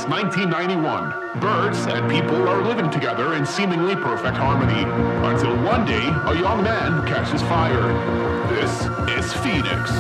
since 1991. Birds and people are living together in seemingly perfect harmony, until one day a young man catches fire. This is Phoenix.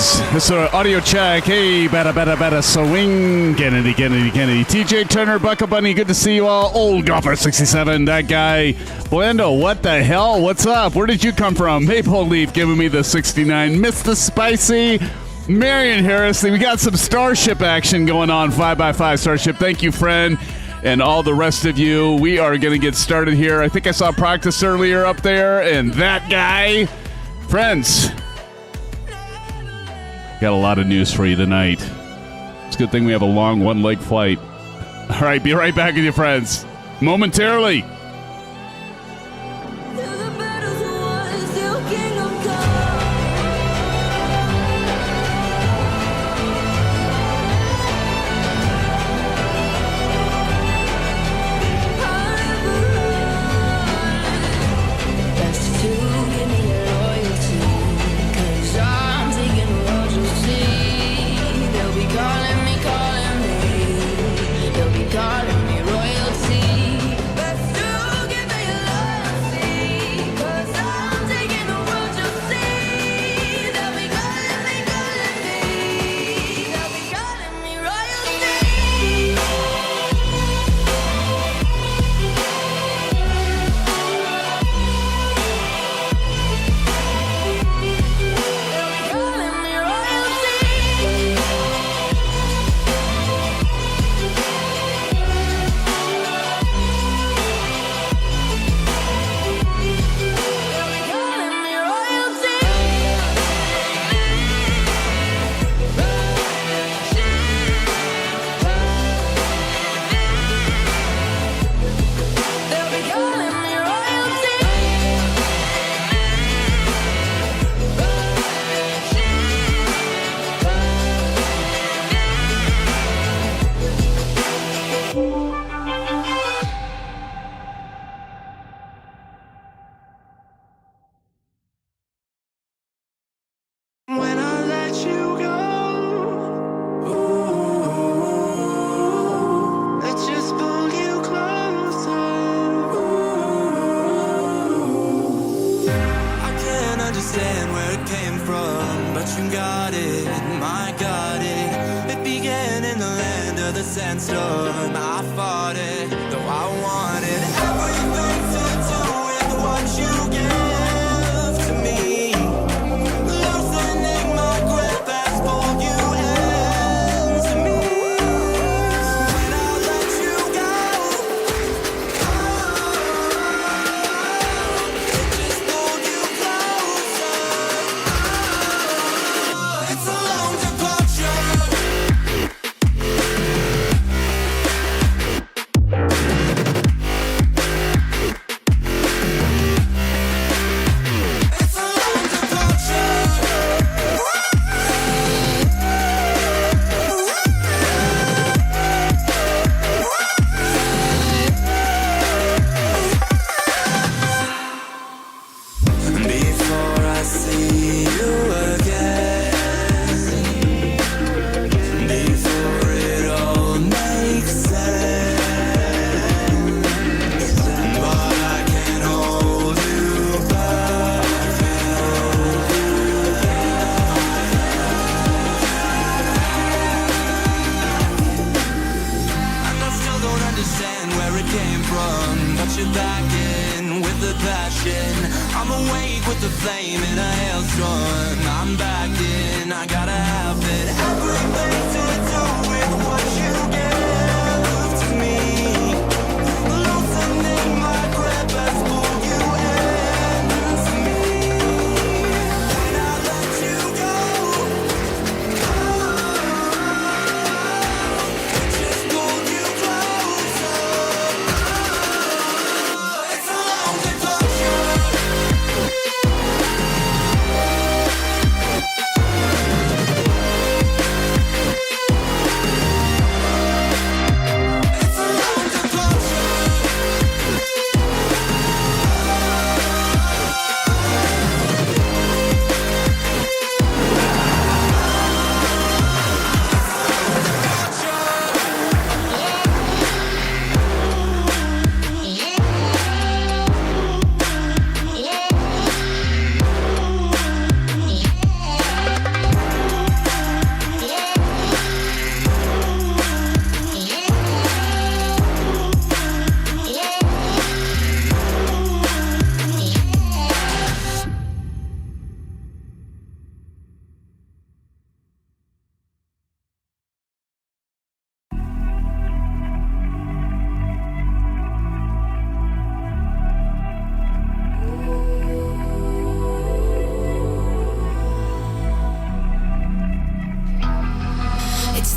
friends. This is audio check. Hey, bada, swing. Kennedy. TJ Turner, Bucka Bunny, good to see you all. Old Golfer 67, that guy. Blendo, what the hell? What's up? Where did you come from? Maple Leaf giving me the 69. Mr. Spicy. Marion Harris. We got some Starship action going on. 5x5 Starship. Thank you, friend. And all the rest of you. We are going to get started here. I think I saw practice earlier up there. And that guy. Friends. Got a lot of news for you tonight. It's a good thing we have a long one-leg flight. All right, be right back with you, friends. Momentarily.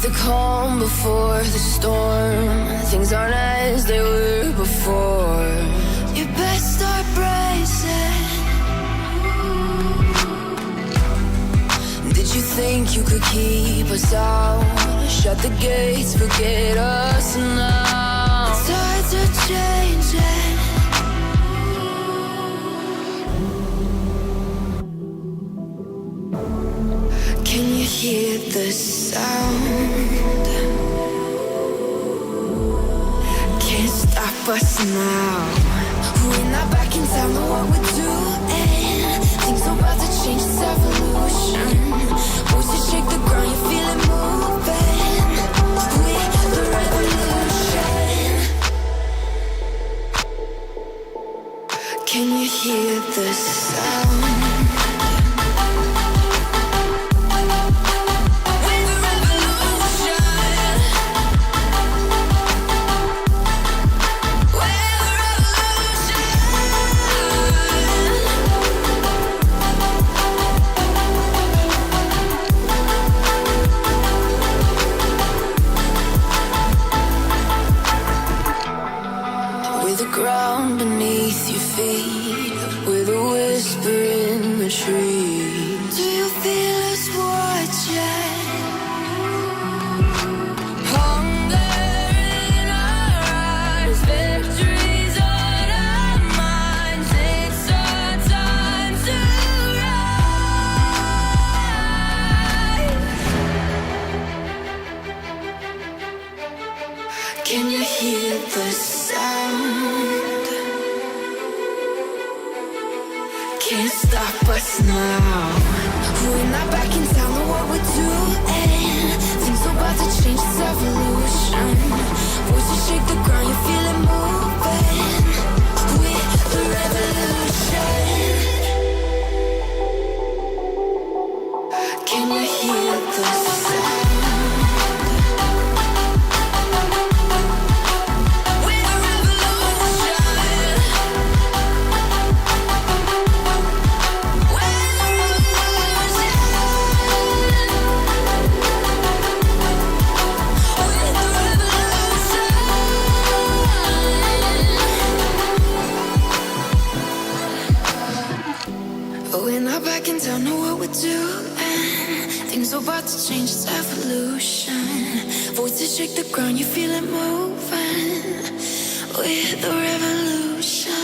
the calm before the storm. Things aren't as they were before. You best start bracing. Did you think you could keep us out? Shut the gates, forget us now. Tides are changing. Can you hear the sound? Can't stop us now. We're not back in town, know what we're doing. Things are about to change, it's evolution. Voices shake the ground, you feel it moving. We're the revolution. Can you hear the sound? Ground beneath your feet, with a whisper in the tree. Do you feel us watching? Hunger in our eyes, victories on our minds. It's our time to rise. Can you hear the sound? Can't stop us now. We're not back in town, know what we're doing. Things are about to change, it's evolution. Voices shake the ground, you feel it moving. We're the revolution. Can you hear the sound? Back in town, know what we're doing. Things are about to change, it's evolution. Voices shake the ground, you feel it moving. We're the revolution.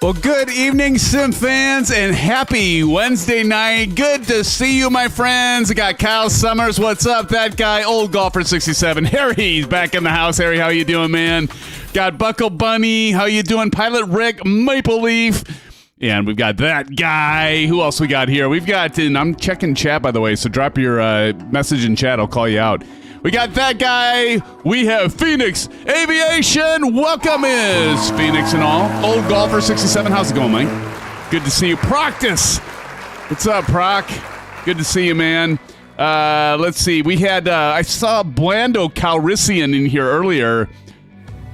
Well, good evening, SimFans, and happy Wednesday night. Good to see you, my friends. I got Kyle Summers. What's up? That guy, Old Golfer 67. Harry's back in the house. Harry, how you doing, man? Got Buckle Bunny. How you doing? Pilot Rick, Maple Leaf. And we've got that guy. Who else we got here? We've got, and I'm checking chat, by the way, so drop your message in chat. I'll call you out. We got that guy. We have Phoenix Aviation. Welcome is Phoenix and all. Old Golfer 67. How's it going, Mike? Good to see you. Proctus. What's up, Proc? Good to see you, man. Let's see. We had, I saw Blando Calrissian in here earlier.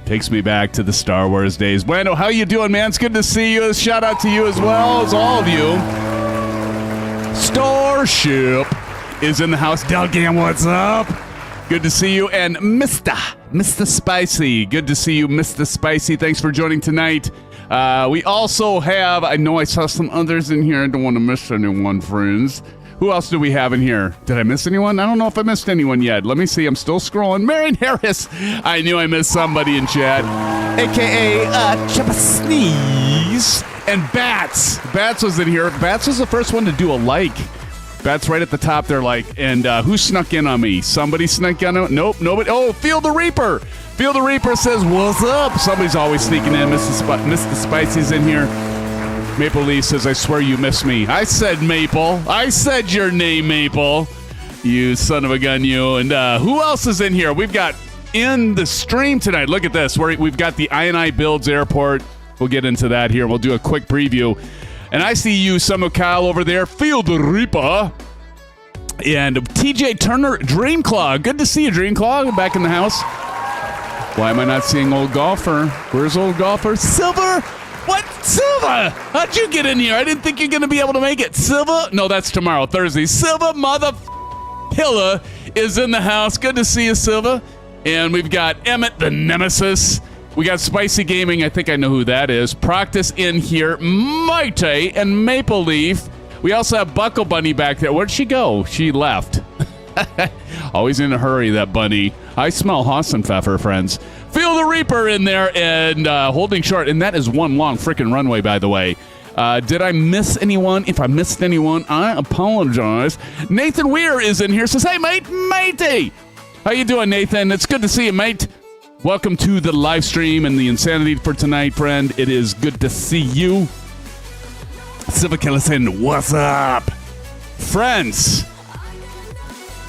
Takes me back to the Star Wars days. Blando, how you doing, man? It's good to see you. Shout out to you as well as all of you. Starship is in the house. Delgam, what's up? Good to see you. And Mr. Spicy. Good to see you, Mr. Spicy. Thanks for joining tonight. We also have, I know I saw some others in here. I don't want to miss anyone, friends. Who else do we have in here? Did I miss anyone? I don't know if I missed anyone yet. Let me see. I'm still scrolling. Marion Harris. I knew I missed somebody in chat. A.K.A. Chippa Sneeze. And Bats. Bats was in here. Bats was the first one to do a like. Bats right at the top there, like. And who snuck in on me? Somebody snuck in on me? Nope, nobody. Oh, Feel the Reaper. Feel the Reaper says, what's up? Somebody's always sneaking in. Mr. Spicy's in here. Maple Leaf says, I swear you miss me. I said Maple. I said your name, Maple. You son of a gun, you. And who else is in here? We've got in the stream tonight. Look at this. We've got the iniBuilds Airport. We'll get into that here. We'll do a quick preview. And I see you, some of Kyle over there. Feel the Reaper. And TJ Turner, Dreamclaw. Good to see you, Dreamclaw. Back in the house. Why am I not seeing Old Golfer? Where's Old Golfer? Silver? What? Silva? How'd you get in here? I didn't think you're going to be able to make it. Silva? No, that's tomorrow, Thursday. Silva Pilla is in the house. Good to see you, Silva. And we've got Emmett, the Nemesis. We got Spicy Gaming. I think I know who that is. Proctus in here. Maite and Maple Leaf. We also have Buckle Bunny back there. Where'd she go? She left. Always in a hurry, that bunny. I smell Hassenpfeffer, friends. Feel the Reaper in there and holding short. And that is one long freaking runway, by the way. Did I miss anyone? If I missed anyone, I apologize. Nathan Weir is in here. Says, hey, mate, matey. How you doing, Nathan? It's good to see you, mate. Welcome to the live stream and the insanity for tonight, friend. It is good to see you. Civic Ellison, what's up? Friends.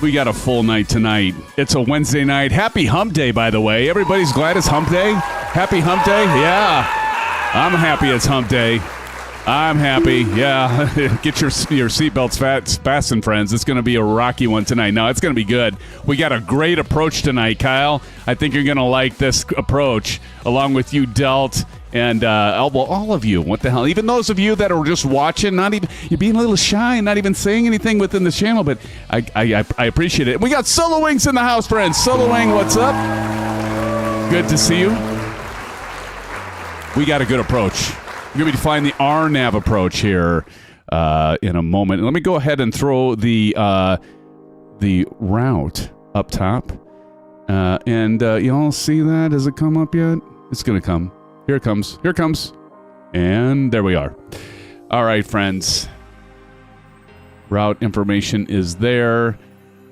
We got a full night tonight. It's a Wednesday night. Happy Hump Day, by the way. Everybody's glad it's Hump Day? Happy Hump Day? Yeah. I'm happy it's Hump Day. I'm happy. Yeah. Get your seatbelts fastened, friends. It's going to be a rocky one tonight. No, it's going to be good. We got a great approach tonight, Kyle. I think you're going to like this approach, along with you, Delt, and all of you. What the hell? Even those of you that are just watching, not even, you're being a little shy, not even saying anything within the channel, but I appreciate it. We got Solo Wings in the house, friends. Solo Wing, what's up? Good to see you. We got a good approach. We're going to be defining the RNAV approach here in a moment. Let me go ahead and throw the route up top. And y'all see that? Has it come up yet? It's going to come. Here it comes. Here it comes. And there we are. All right, friends. Route information is there.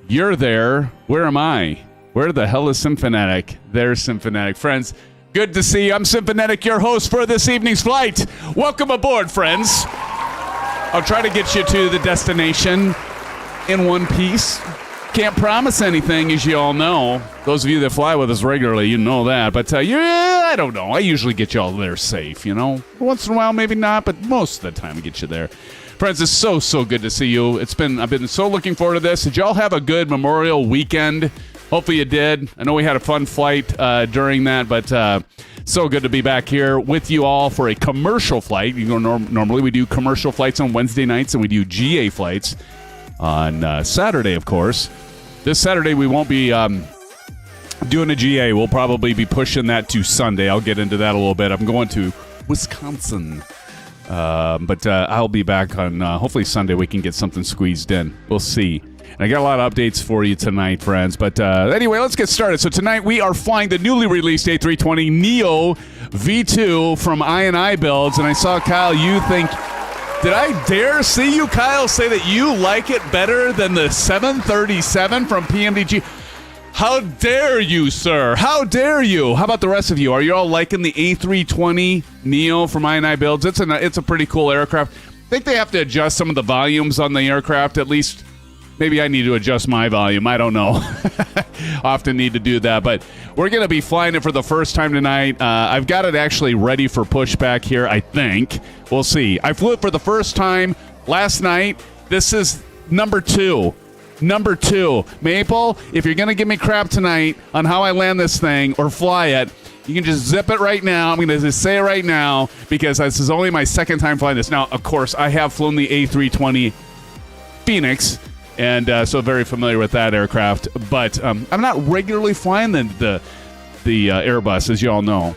You're there. Where am I? Where the hell is SimFanatic? There's SimFanatic. Friends, good to see you. I'm SimFanatic, your host for this evening's flight. Welcome aboard, friends. I'll try to get you to the destination in one piece. Can't promise anything, as you all know. Those of you that fly with us regularly, you know that. But yeah, I don't know. I usually get you all there safe, you know. Once in a while, maybe not, but most of the time I get you there. Friends, it's so good to see you. I've been so looking forward to this. Did y'all have a good Memorial weekend? Hopefully you did. I know we had a fun flight during that, but so good to be back here with you all for a commercial flight. You know, normally we do commercial flights on Wednesday nights, and we do GA flights on Saturday, of course. This Saturday we won't be doing a GA. We'll probably be pushing that to Sunday. I'll get into that a little bit. I'm going to Wisconsin. But I'll be back on hopefully Sunday. We can get something squeezed in. We'll see. And I got a lot of updates for you tonight, friends. But anyway, let's get started. So tonight we are flying the newly released A320 Neo V2 from iniBuilds. And I saw, Kyle, you think... Did I dare see you, Kyle, say that you like it better than the 737 from PMDG? How dare you, sir? How dare you? How about the rest of you? Are you all liking the A320 Neo from iniBuilds? It's a pretty cool aircraft. I think they have to adjust some of the volumes on the aircraft, at least. Maybe I need to adjust my volume. I don't know. Often need to do that. But we're going to be flying it for the first time tonight. I've got it actually ready for pushback here, I think. We'll see. I flew it for the first time last night. This is number 2. Number 2. Maple, if you're going to give me crap tonight on how I land this thing or fly it, you can just zip it right now. I'm going to just say it right now because this is only my second time flying this. Now, of course, I have flown the A320 Phoenix, and so very familiar with that aircraft. But I'm not regularly flying the Airbus, as you all know.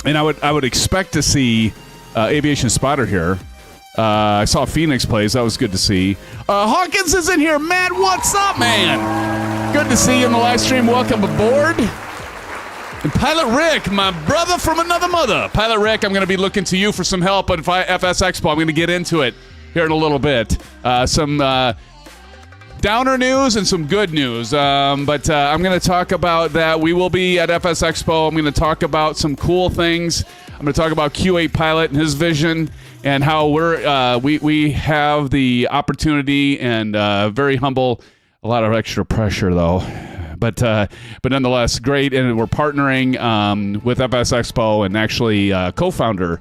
And I would expect to see Aviation Spotter here. I saw Phoenix plays. That was good to see. Hawkins is in here. Matt, what's up, man? Good to see you in the live stream. Welcome aboard. And Pilot Rick, my brother from another mother. Pilot Rick, I'm going to be looking to you for some help at FS Expo. I'm going to get into it here in a little bit. Some downer news and some good news. But I'm going to talk about that. We will be at FS Expo. I'm going to talk about some cool things. I'm going to talk about Q8 Pilot and his vision and how we have the opportunity and very humble. A lot of extra pressure, though. But nonetheless, great. And we're partnering with FS Expo and actually co-founder,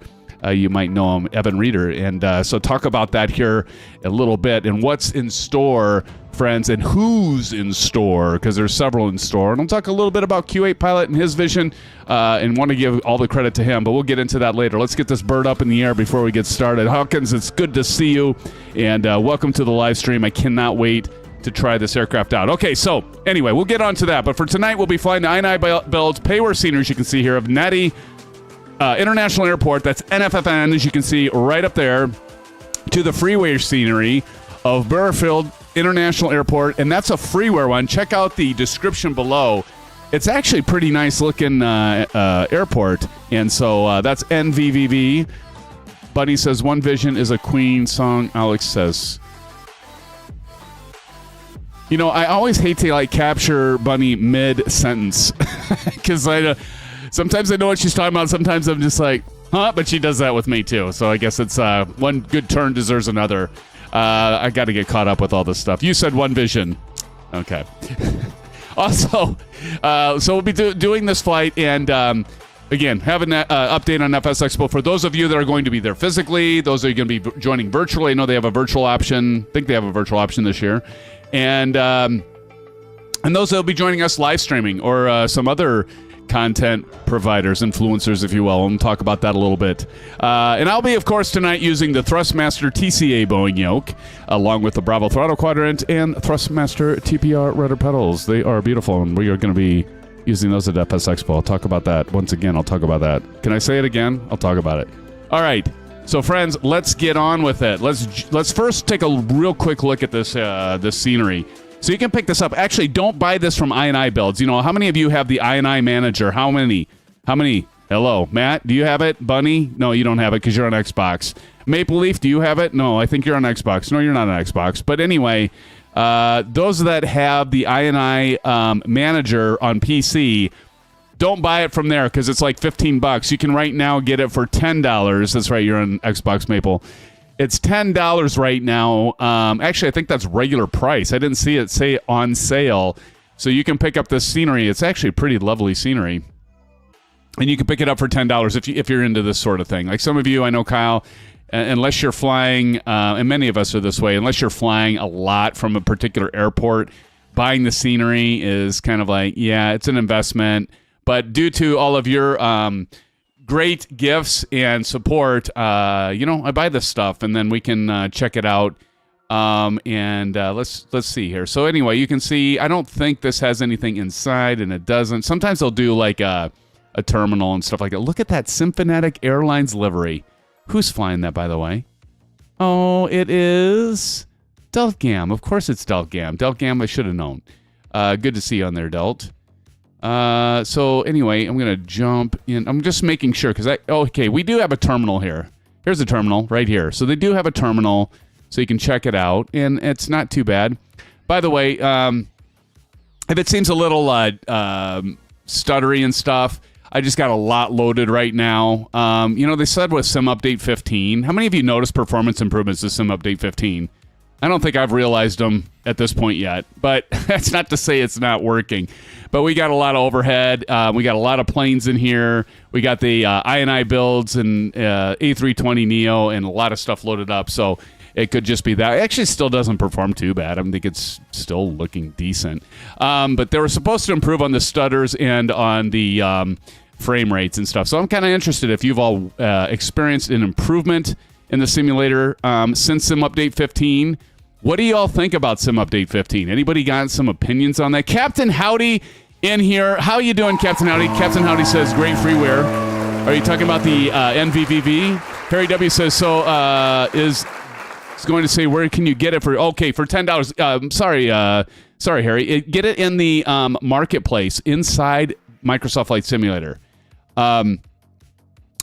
you might know him, Evan Reeder. And so talk about that here a little bit and what's in store, friends, and who's in store, because there's several in store. And I'll talk a little bit about Q8 Pilot and his vision and want to give all the credit to him, but we'll get into that later. Let's get this bird up in the air before we get started. Hawkins, it's good to see you, and welcome to the live stream. I cannot wait to try this aircraft out. Okay, so anyway, we'll get on to that. But for tonight, we'll be flying the iniBuilds Payware scenery, as you can see here, of Nadi International Airport. That's NFFN, as you can see right up there, to the Freeware scenery of Bauerfield International Airport, and that's a Freeware one. Check out the description below. It's actually pretty nice looking airport, and so that's NVVV. Bunny says, One Vision is a Queen song, Alex says. You know, I always hate to capture Bunny mid-sentence because sometimes I know what she's talking about. Sometimes I'm just like, huh? But she does that with me too. So I guess it's one good turn deserves another. I got to get caught up with all this stuff. You said One Vision. Okay. Also, so we'll be doing this flight and again, have an update on FS Expo for those of you that are going to be there physically. Those are going to be joining virtually. I know they have a virtual option. I think they have a virtual option this year. And those that will be joining us live streaming or some other content providers, influencers, if you will. We'll talk about that a little bit. And I'll be, of course, tonight using the Thrustmaster TCA Boeing Yoke, along with the Bravo Throttle Quadrant and Thrustmaster TPR rudder pedals. They are beautiful, and we are going to be using those at FS Expo. I'll talk about that. Once again, I'll talk about that. Can I say it again? I'll talk about it. All right. So, friends, let's get on with it. Let's first take a real quick look at this this scenery. So you can pick this up. Actually, don't buy this from iniBuilds. You know, how many of you have the ini manager? How many? Hello, Matt, do you have it? Bunny? No, you don't have it because you're on Xbox. Maple Leaf, do you have it? No, I think you're on Xbox. No, you're not on Xbox. But anyway, those that have the ini manager on PC, don't buy it from there because it's like $15. You can right now get it for $10. That's right, you're on Xbox, Maple. It's $10 right now. Actually, I think that's regular price. I didn't see it say on sale. So you can pick up this scenery. It's actually pretty lovely scenery. And you can pick it up for $10 if you're into this sort of thing. Like some of you, I know, Kyle, unless you're flying, and many of us are this way, unless you're flying a lot from a particular airport, buying the scenery is kind of like, yeah, it's an investment. But due to all of your great gifts and support, I buy this stuff, and then we can check it out. Let's see here. So anyway, you can see, I don't think this has anything inside, and it doesn't. Sometimes they'll do like a terminal and stuff like that. Look at that SimFanatic Airlines livery. Who's flying that, by the way? Oh, it is Deltgam. Of course it's Deltgam. Deltgam, I should have known. Good to see you on there, Delt. So anyway, I'm going to jump in. I'm just making sure because okay, we do have a terminal here. Here's a terminal right here. So they do have a terminal, so you can check it out, and it's not too bad. By the way, if it seems a little stuttery and stuff, I just got a lot loaded right now. They said with Sim Update 15, how many of you noticed performance improvements to Sim Update 15? I don't think I've realized them at this point yet, but that's not to say it's not working. But we got a lot of overhead. We got a lot of planes in here. We got the iniBuilds and A320 Neo and a lot of stuff loaded up. So it could just be that. It actually still doesn't perform too bad. I think it's still looking decent. But they were supposed to improve on the stutters and on the frame rates and stuff. So I'm kind of interested if you've all experienced an improvement in the simulator since Sim Update 15. What do you all think about Sim Update 15? Anybody got some opinions on that? Captain Howdy in here. How you doing, Captain Howdy? Captain Howdy says, great freeware. Are you talking about the NVVV? Harry W says, so is going to say, where can you get it for? Okay, for $10. Sorry, Harry. Get it in the marketplace inside Microsoft Flight Simulator. And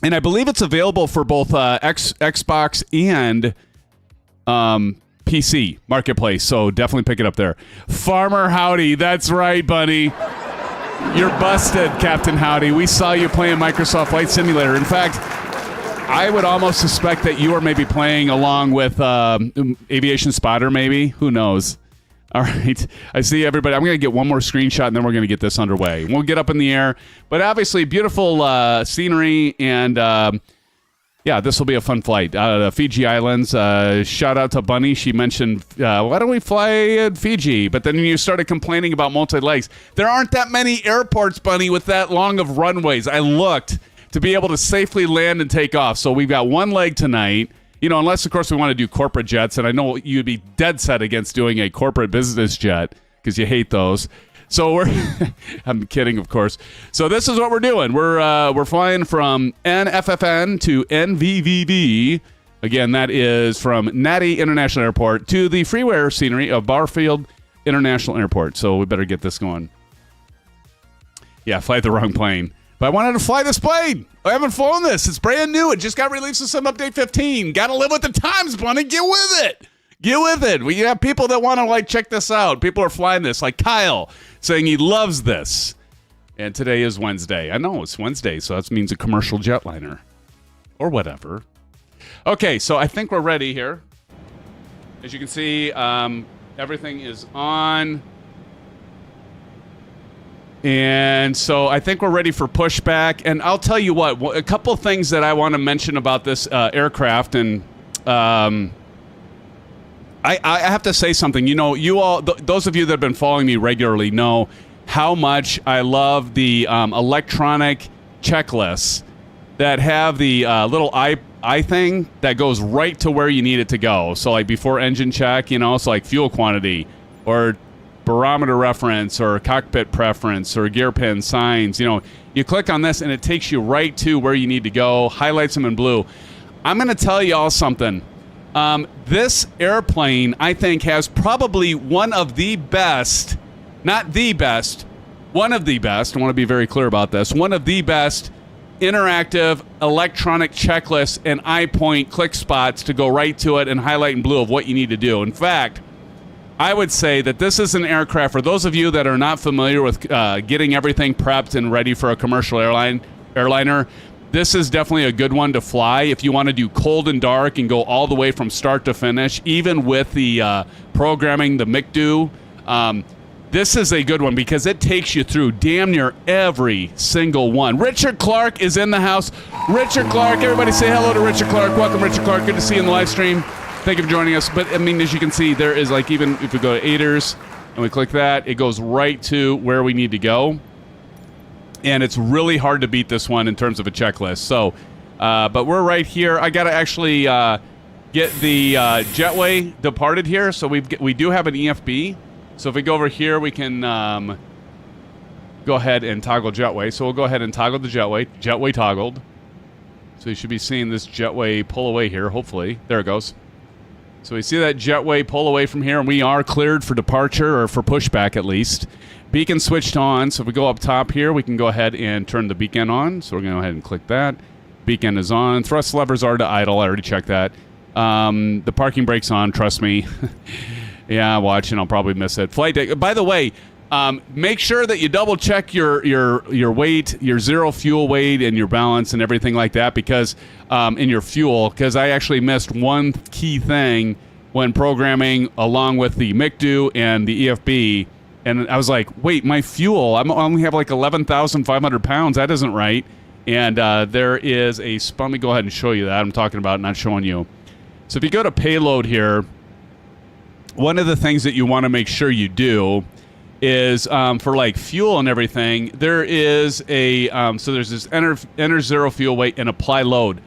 I believe it's available for both Xbox and PC marketplace, so definitely pick it up there. Farmer Howdy, that's right, buddy. You're busted, Captain Howdy. We saw you playing Microsoft Flight Simulator. In fact, I would almost suspect that you are maybe playing along with Aviation Spotter, maybe. Who knows? All right. I see everybody. I'm going to get one more screenshot, and then we're going to get this underway. We'll get up in the air. But obviously, beautiful scenery, and this will be a fun flight. The Fiji Islands. Shout out to Bunny. She mentioned, why don't we fly at Fiji? But then you started complaining about multi-legs. There aren't that many airports, Bunny, with that long of runways. I looked to be able to safely land and take off. So we've got one leg tonight. Unless, of course, we want to do corporate jets, and I know you'd be dead set against doing a corporate business jet because you hate those. So I'm kidding, of course. So this is what we're doing. We're flying from NFFN to NVVV. Again, that is from Nadi International Airport to the Freeware scenery of Bauerfield International Airport. So we better get this going. Yeah, fly the wrong plane. But I wanted to fly this plane. I haven't flown this. It's brand new. It just got released with Sim Update 15. Got to live with the times, Bunny. Get with it. Get with it. We have people that want to check this out. People are flying this, like Kyle, saying he loves this. And today is Wednesday. I know it's Wednesday, so that means a commercial jetliner or whatever. Okay, so I think we're ready here. As you can see, everything is on. And so I think we're ready for pushback. And I'll tell you what, a couple things that I want to mention about this aircraft. And I have to say something. You all, those of you that have been following me regularly know how much I love the electronic checklists that have the little eye thing that goes right to where you need it to go. So before engine check, so fuel quantity or barometer reference or cockpit preference or gear pin signs. You click on this and it takes you right to where you need to go, highlights them in blue. I'm going to tell you all something. This airplane, I think, has probably one of the best, not the best, one of the best, I want to be very clear about this, one of the best interactive electronic checklists and eye point click spots to go right to it and highlight in blue of what you need to do. In fact, I would say that this is an aircraft, for those of you that are not familiar with getting everything prepped and ready for a commercial airliner, this is definitely a good one to fly if you want to do cold and dark and go all the way from start to finish, even with the programming, the MCDU. This is a good one because it takes you through damn near every single one. Richard Clark is in the house. Richard Clark, everybody say hello to Richard Clark. Welcome, Richard Clark. Good to see you in the live stream. Thank you for joining us. But, as you can see, there is even if we go to ADERS and we click that, it goes right to where we need to go. And it's really hard to beat this one in terms of a checklist. So, but we're right here. I got to actually get the jetway departed here. So we do have an EFB. So if we go over here, we can go ahead and toggle jetway. So we'll go ahead and toggle the jetway. Jetway toggled. So you should be seeing this jetway pull away here, hopefully. There it goes. So we see that jetway pull away from here, and we are cleared for departure, or for pushback at least. Beacon switched on, so if we go up top here, we can go ahead and turn the beacon on. So we're going to go ahead and click that. Beacon is on. Thrust levers are to idle. I already checked that. The parking brake's on, trust me. Yeah, watch, and I'll probably miss it. Flight deck. By the way, make sure that you double check your weight, your zero fuel weight, and your balance and everything like that, because in your fuel, because I actually missed one key thing when programming along with the MCDU and the EFB, and I was like, wait, my fuel, I only have like 11,500 pounds. That isn't right. And there is a, let me go ahead and show you that. I'm talking about, not showing you. So if you go to payload here, one of the things that you want to make sure you do is for like fuel and everything, there is a, so there's this enter zero fuel weight and apply load.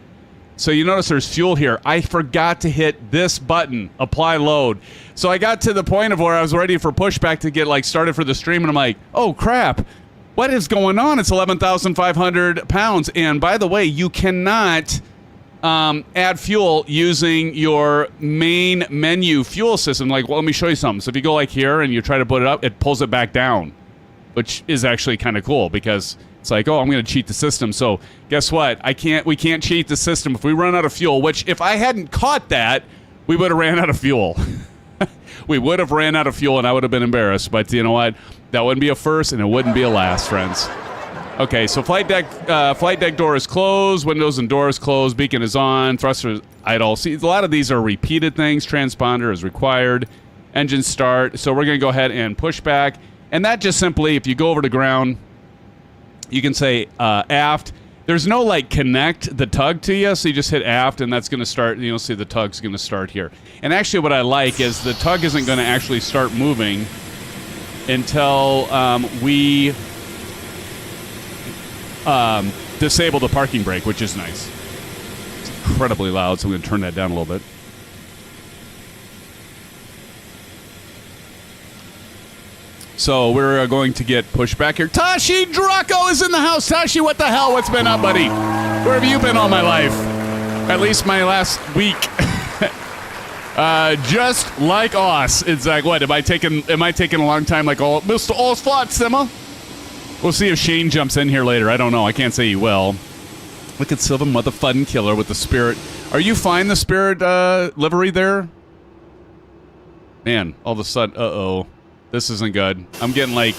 So you notice there's fuel here. I forgot to hit this button, apply load. So I got to the point of where I was ready for pushback to get like started for the stream, and I'm like, oh crap, what is going on? It's 11,500 pounds. And by the way, you cannot add fuel using your main menu fuel system. Like, well, let me show you something. So if you go like here and you try to put it up, it pulls it back down, which is actually kind of cool, because it's like, oh, I'm going to cheat the system. So guess what? We can't cheat the system. If we run out of fuel, which if I hadn't caught that, we would have ran out of fuel. We would have ran out of fuel, and I would have been embarrassed. But you know what? That wouldn't be a first, and it wouldn't be a last, friends. Okay, so flight deck door is closed, windows and doors closed, beacon is on, thruster idle. See, a lot of these are repeated things. Transponder is required, engine start. So we're going to go ahead and push back, and that just simply, if you go over to ground, you can say aft. There's no like connect the tug to you, so you just hit aft, and that's going to start. You'll see the tug's going to start here. And actually, what I like is the tug isn't going to actually start moving until we disable the parking brake, which is nice. It's incredibly loud, so I'm going to turn that down a little bit. So we're going to get pushed back here. Tashi Draco is in the house. Tashi, what the hell? What's been up, buddy? Where have you been all my life? At least my last week. Just like us. It's like, what? Am I taking a long time like all Mr. Osflat Simmer? We'll see if Shane jumps in here later. I don't know. I can't say he will. Look at Silva Motherfucking Killer with the Spirit. Are you fine, the Spirit livery there? Man, all of a sudden, uh-oh. This isn't good. I'm getting, like,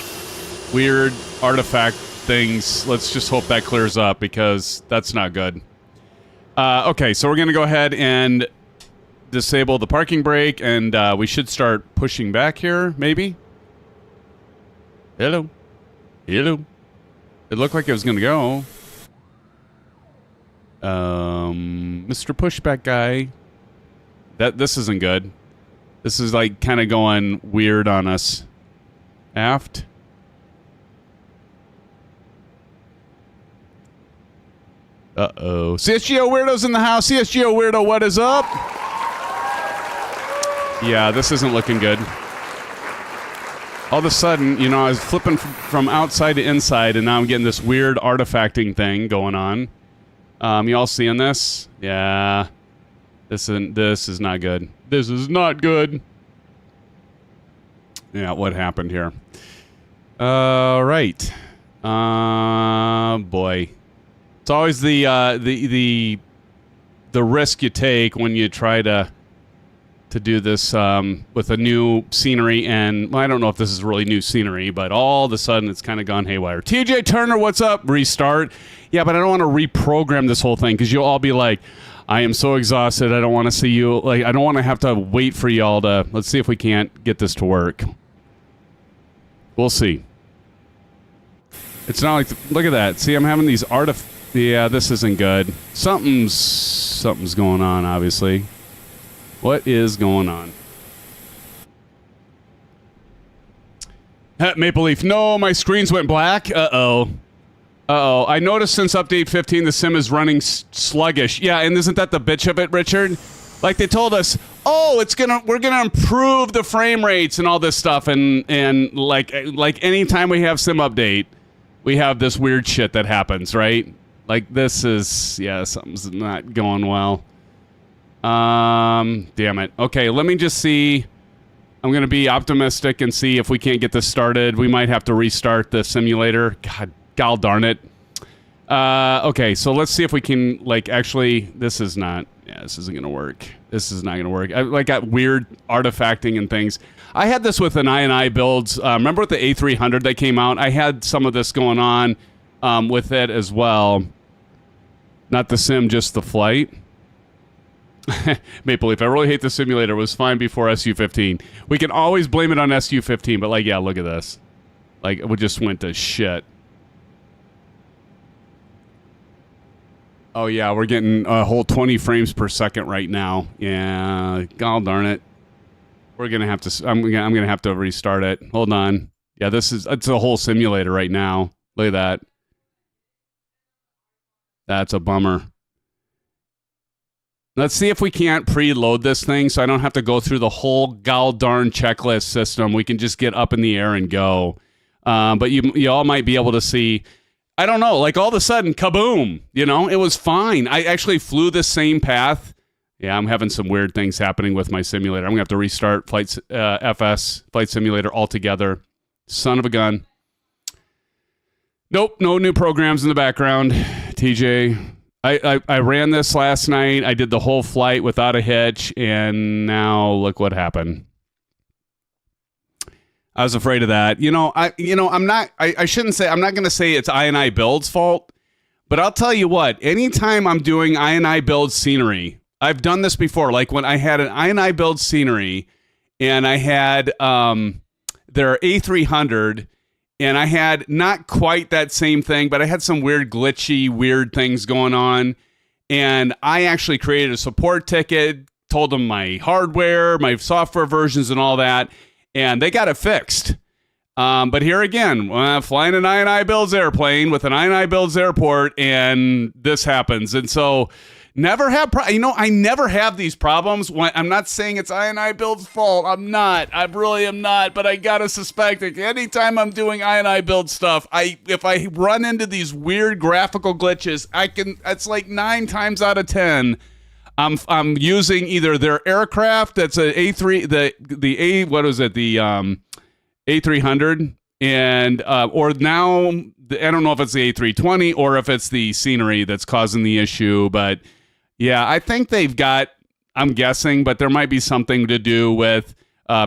weird artifact things. Let's just hope that clears up, because that's not good. Okay, so we're going to go ahead and disable the parking brake, and we should start pushing back here, maybe? Hello? Hello? It looked like it was going to go. Mr. Pushback guy. This isn't good. This is like kind of going weird on us. Aft. Uh-oh. CSGO Weirdo's in the house. CSGO Weirdo, what is up? Yeah, this isn't looking good. All of a sudden, you know, I was flipping from outside to inside, and now I'm getting this weird artifacting thing going on. You all seeing this? Yeah. This is not good. This is not good. Yeah, what happened here? Right. Boy. It's always the risk you take when you try to do this with a new scenery, and well, I don't know if this is really new scenery, but all of a sudden it's kind of gone haywire. TJ Turner, what's up? Restart. Yeah, but I don't want to reprogram this whole thing, because you'll all be like, I am so exhausted. I don't want to see you. Like, I don't want to have to wait for y'all to. Let's see if we can't get this to work. We'll see. It's not like. Look at that. See, I'm having these Yeah, this isn't good. Something's going on. Obviously, what is going on? Maple Leaf. No, my screens went black. Uh-oh. Uh-oh. I noticed since update 15 the sim is running sluggish. Yeah, and isn't that the bitch of it, Richard? Like they told us, oh, we're gonna improve the frame rates and all this stuff, and like anytime we have sim update, we have this weird shit that happens, right? Like this is, yeah, something's not going well. Damn it. Okay, let me just see. I'm going to be optimistic and see if we can't get this started. We might have to restart the simulator. God darn it. Okay, so let's see if we can, like, actually, this isn't going to work. This is not going to work. I got weird artifacting and things. I had this with an iniBuilds. Remember with the A300 that came out? I had some of this going on with it as well. Not the sim, just the flight. Maple Leaf, I really hate the simulator. It was fine before SU-15. We can always blame it on SU-15, but, like, yeah, look at this. Like, it just went to shit. Oh, yeah, we're getting a whole 20 frames per second right now. Yeah, god darn it. We're going to have to... I'm gonna have to restart it. Hold on. Yeah, it's a whole simulator right now. Look at that. That's a bummer. Let's see if we can't preload this thing so I don't have to go through the whole god darn checklist system. We can just get up in the air and go. But you all might be able to see... I don't know, like all of a sudden, kaboom, it was fine. I actually flew the same path. Yeah, I'm having some weird things happening with my simulator. I'm going to have to restart Flight Simulator altogether. Son of a gun. Nope, no new programs in the background. TJ, I ran this last night. I did the whole flight without a hitch, and now look what happened. I was afraid of that. I shouldn't say, I'm not going to say it's iniBuilds' fault, but I'll tell you what, anytime I'm doing iniBuilds scenery, I've done this before, like when I had an iniBuilds scenery and I had their A300 and I had not quite that same thing, but I had some weird things going on. And I actually created a support ticket, told them my hardware, my software versions and all that. And they got it fixed. But here again, flying an iniBuilds airplane with an iniBuilds airport, and this happens. And so, never have... I never have these problems. I'm not saying it's iniBuilds' fault. I'm not. I really am not. But I gotta suspect that anytime I'm doing iniBuild stuff, if I run into these weird graphical glitches, it's like 9 times out of 10... I'm using either their aircraft that's a A3 the A300 and or now I don't know if it's the A320 or if it's the scenery that's causing the issue, but yeah, I think they've got, I'm guessing, but there might be something to do with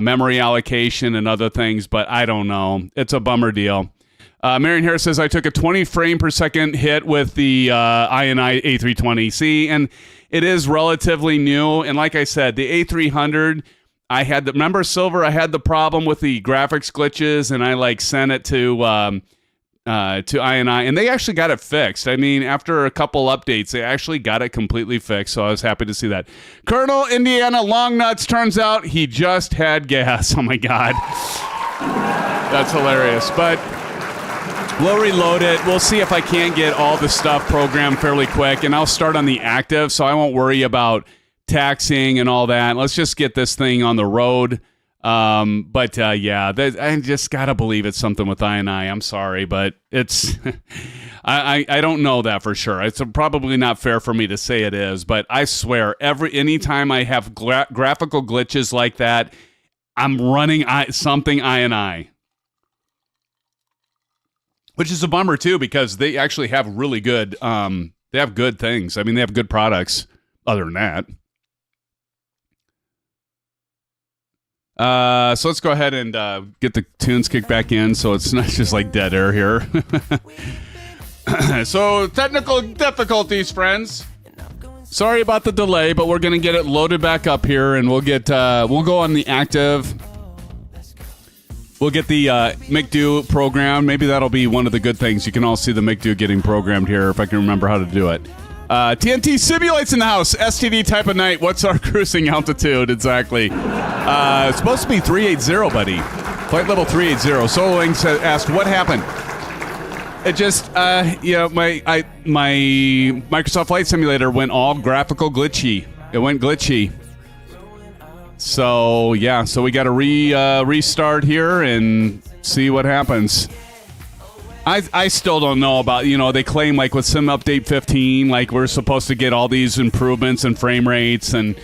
memory allocation and other things, but I don't know. It's a bummer deal. Marion Harris says, I took a 20 frame per second hit with the INI A320. See, and it is relatively new. And like I said, the A300, remember Silver, I had the problem with the graphics glitches and I sent it to INI and they actually got it fixed. I mean, after a couple updates, they actually got it completely fixed. So I was happy to see that. Colonel Indiana Longnuts, turns out he just had gas. Oh my God. That's hilarious. But we'll reload it. We'll see if I can't get all the stuff programmed fairly quick, and I'll start on the active, so I won't worry about taxiing and all that. Let's just get this thing on the road. Yeah, I just gotta believe it's something with INI. I'm sorry, but it's I don't know that for sure. It's probably not fair for me to say it is, but I swear, anytime I have graphical glitches like that, I'm running something INI. Which is a bummer, too, because they actually have really good, they have good things. I mean, they have good products other than that. So let's go ahead and get the tunes kicked back in so it's not just like dead air here. So, technical difficulties, friends. Sorry about the delay, but we're going to get it loaded back up here, and we'll go on the active. We'll get the MCDU program. Maybe that'll be one of the good things. You can all see the MCDU getting programmed here if I can remember how to do it. TNT Simulates in the house. STD type of night. What's our cruising altitude? Exactly. It's supposed to be 380, buddy. Flight level 380. Solo Links asked, what happened? It just, my Microsoft Flight Simulator went all graphical glitchy. It went glitchy. So, yeah, so we got to restart here and see what happens. I still don't know about, they claim like with Sim Update 15, like we're supposed to get all these improvements in frame rates and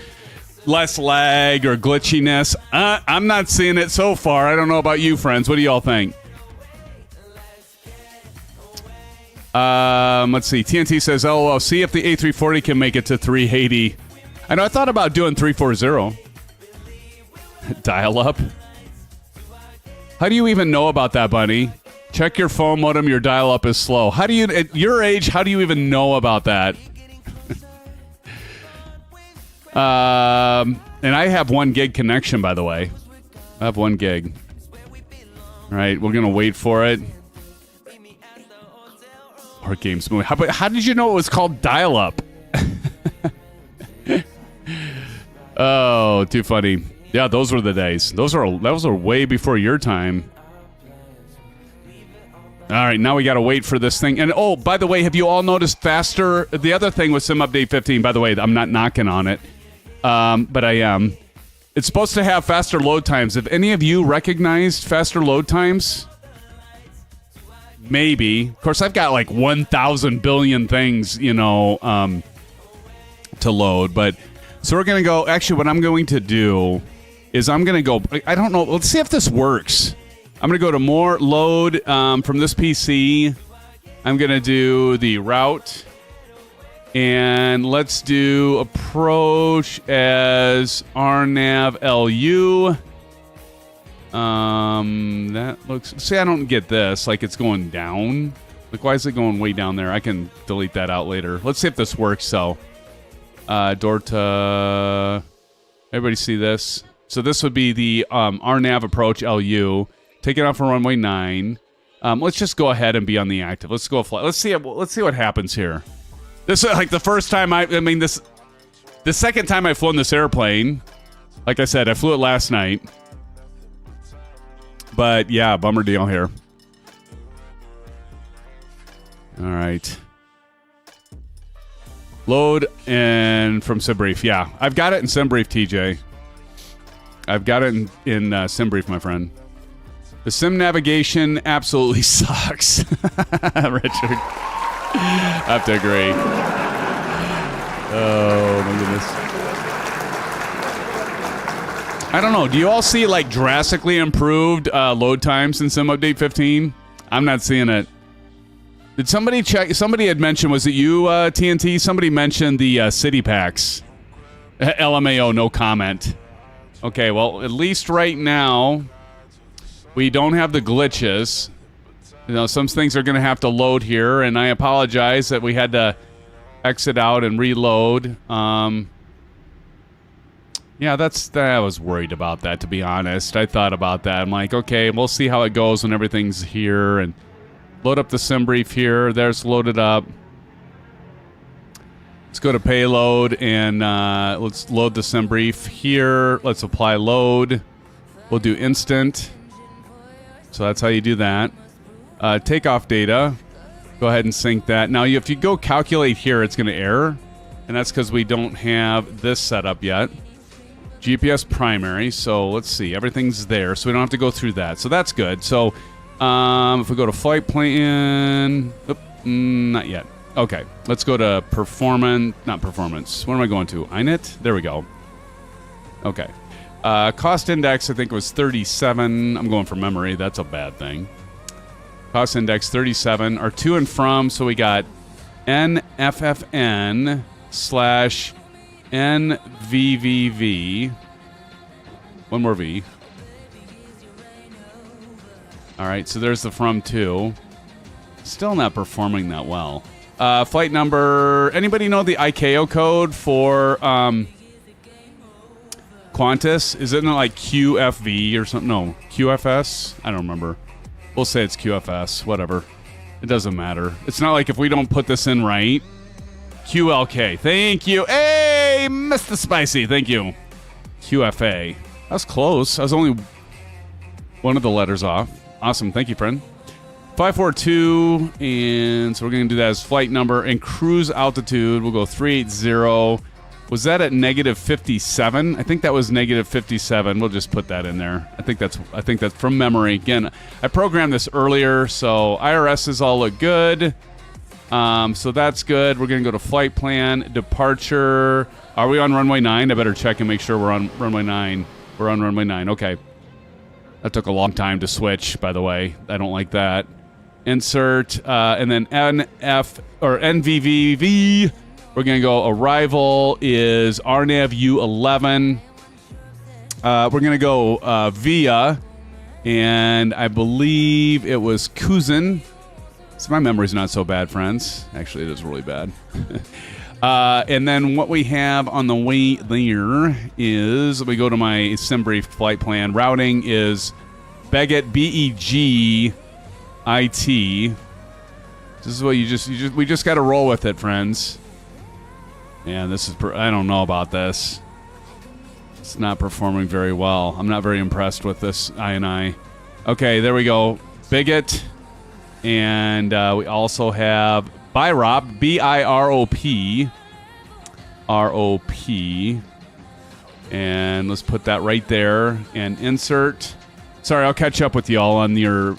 less lag or glitchiness. I'm not seeing it so far. I don't know about you, friends. What do y'all think? Let's see. TNT says, LOL, see if the A340 can make it to 380. I know I thought about doing 340. Dial up. How do you even know about that, Bunny? Check your phone modem, your dial-up is slow. How do you, at your age, how do you even know about that? And I have 1 gig connection, by the way. I have 1 gig. All right, we're going to wait for it. Our game's moving. How did you know it was called dial-up? Oh, too funny. Yeah, those were the days. Those are way before your time. All right, now we got to wait for this thing. And, oh, by the way, have you all noticed faster? The other thing with Sim Update 15, by the way, I'm not knocking on it, but I am. It's supposed to have faster load times. Have any of you recognized faster load times? Maybe. Of course, I've got like 1,000 billion things, to load. But so we're going to go. Actually, what I'm going to do is I'm going to go. I don't know. Let's see if this works. I'm going to go to more load from this PC. I'm going to do the route. And let's do approach as RNAV LU. That looks... See, I don't get this. Like, it's going down. Like, why is it going way down there? I can delete that out later. Let's see if this works, so. Dorta... Everybody see this? So this would be the RNAV approach LU. Take it off for runway 9. Let's just go ahead and be on the active. Let's go fly. Let's see what happens here. This is like the first time the second time I've flown this airplane. Like I said, I flew it last night. But yeah, bummer deal here. All right. Load and from SimBrief. Yeah, I've got it in SimBrief, TJ. I've got it in SimBrief, my friend. The sim navigation absolutely sucks. Richard. I have to agree. Oh, my goodness. I don't know. Do you all see, like, drastically improved load times in Sim Update 15? I'm not seeing it. Did somebody check? Somebody had mentioned, was it you, TNT? Somebody mentioned the city packs. LMAO, no comment. Okay, well, at least right now... We don't have the glitches. Some things are going to have to load here, and I apologize that we had to exit out and reload. Yeah, I was worried about that, to be honest. I thought about that. I'm like, okay, we'll see how it goes when everything's here, and load up the SimBrief here. There's loaded up. Let's go to payload, and let's load the SimBrief here. Let's apply load. We'll do instant. So that's how you do that. Takeoff data. Go ahead and sync that. Now, if you go calculate here, it's going to error. And that's because we don't have this set up yet. GPS primary. So let's see. Everything's there. So we don't have to go through that. So that's good. So if we go to flight plan. Not yet. Okay. Let's go to performance. Not performance. What am I going to? INIT? There we go. Okay. Cost index, I think, was 37. I'm going from memory. That's a bad thing. Cost index 37. Our to and from, so we got NFFN / NVVV. One more V. All right, so there's the from to. Still not performing that well. Flight number. Anybody know the ICAO code for... Qantas? Is it not like QFV or something? No, QFS? I don't remember. We'll say it's QFS. Whatever. It doesn't matter. It's not like if we don't put this in right. QLK. Thank you. Hey, Mr. Spicy. Thank you. QFA. That was close. I was only one of the letters off. Awesome. Thank you, friend. 542. And so we're going to do that as flight number and cruise altitude. We'll go 380. Was that at negative 57? I think that was negative 57. We'll just put that in there. I think that's from memory. Again, I programmed this earlier, so IRSs all look good. So that's good. We're going to go to flight plan, departure. Are we on runway 9? I better check and make sure we're on runway 9. We're on runway 9. Okay. That took a long time to switch, by the way. I don't like that. Insert, and then NVVV. We're going to go arrival is RNAV U11. We're going to go via, and I believe it was Kuzin. So my memory's not so bad, friends. Actually, it is really bad. And then what we have on the way there is, we go to my SimBrief flight plan. Routing is BEGIT, BEGIT. This is what we just got to roll with it, friends. Yeah, this is, I don't know about this. It's not performing very well. I'm not very impressed with this INI. Okay, there we go. BEGIT. And we also have BIROP, B-I-R-O-P. R-O-P. And let's put that right there. And insert. Sorry, I'll catch up with y'all on your...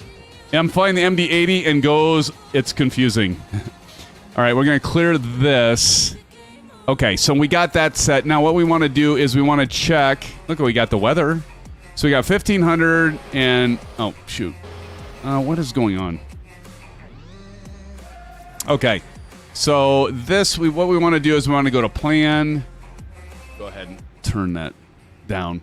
I'm flying the MD-80 and goes... It's confusing. All right, we're going to clear this. Okay, so we got that set. Now what we want to do is we want to check... Look, we got the weather. So we got 1,500 and... Oh, shoot. What is going on? Okay, so what we want to do is we want to go to plan. Go ahead and turn that down.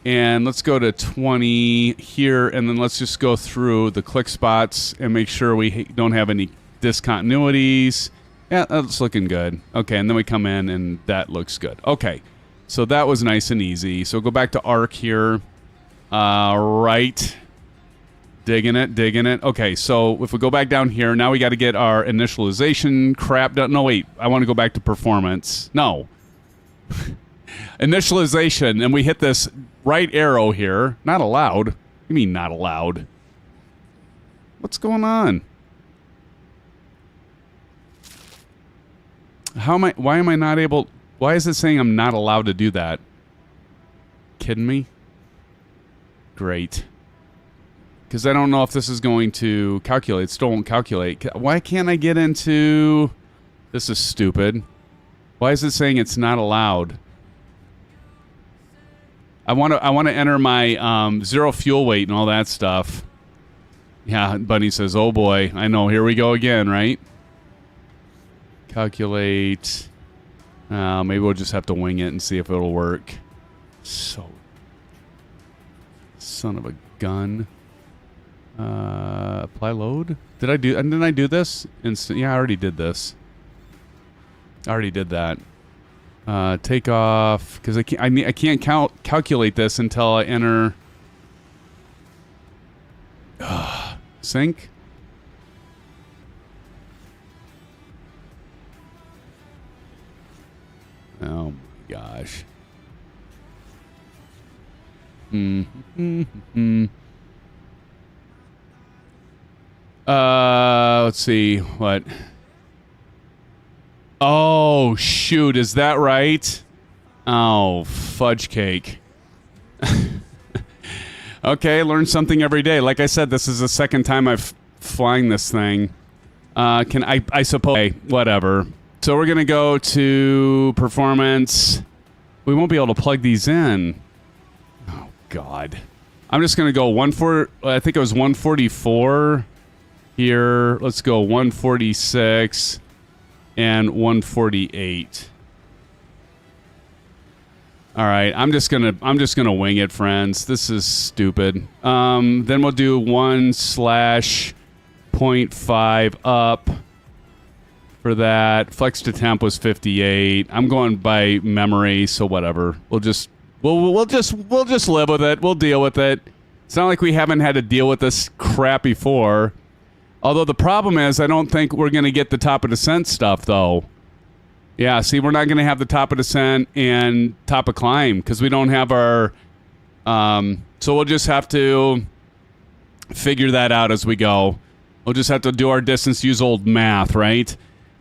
And let's go to 20 here, and then let's just go through the click spots and make sure we don't have any discontinuities. Yeah, that's looking good. Okay, and then we come in, and that looks good. Okay, so that was nice and easy. So go back to ARC here. Right. Digging it. Okay, so if we go back down here, now we got to get our initialization crap done. No, wait. I want to go back to performance. No. Initialization, and we hit this right arrow here. Not allowed. What do you mean not allowed? What's going on? Why am I not able... Why is it saying I'm not allowed to do that? Kidding me? Great. Because I don't know if this is going to calculate. It still won't calculate. Why can't I get into... This is stupid. Why is it saying it's not allowed? I want to enter my zero fuel weight and all that stuff. Yeah, Bunny says, oh boy. I know, here we go again, right? Calculate. Maybe we'll just have to wing it and see if it'll work. So... Son of a gun. Apply load? Didn't I do this? Yeah, I already did this. I already did that. Take off, because I can't calculate this until I enter sync. Oh my gosh. Let's see what. Oh shoot, is that right? Oh, fudge cake. Okay, learn something every day. Like I said, this is the second time I've flying this thing. I suppose, okay, whatever. So we're gonna go to performance. We won't be able to plug these in. Oh God. I'm just gonna go I think it was 144 here. Let's go 146 and 148. All right, I'm just gonna wing it, friends. This is stupid. Then we'll do 1/0.5 up for that. Flex to temp was 58. I'm going by memory, so whatever. We'll just live with it. We'll deal with it. It's not like we haven't had to deal with this crap before. Although the problem is, I don't think we're gonna get the top of descent stuff though. Yeah, see, we're not going to have the top of descent and top of climb because we don't have our... so we'll just have to figure that out as we go. We'll just have to do our distance, use old math, right?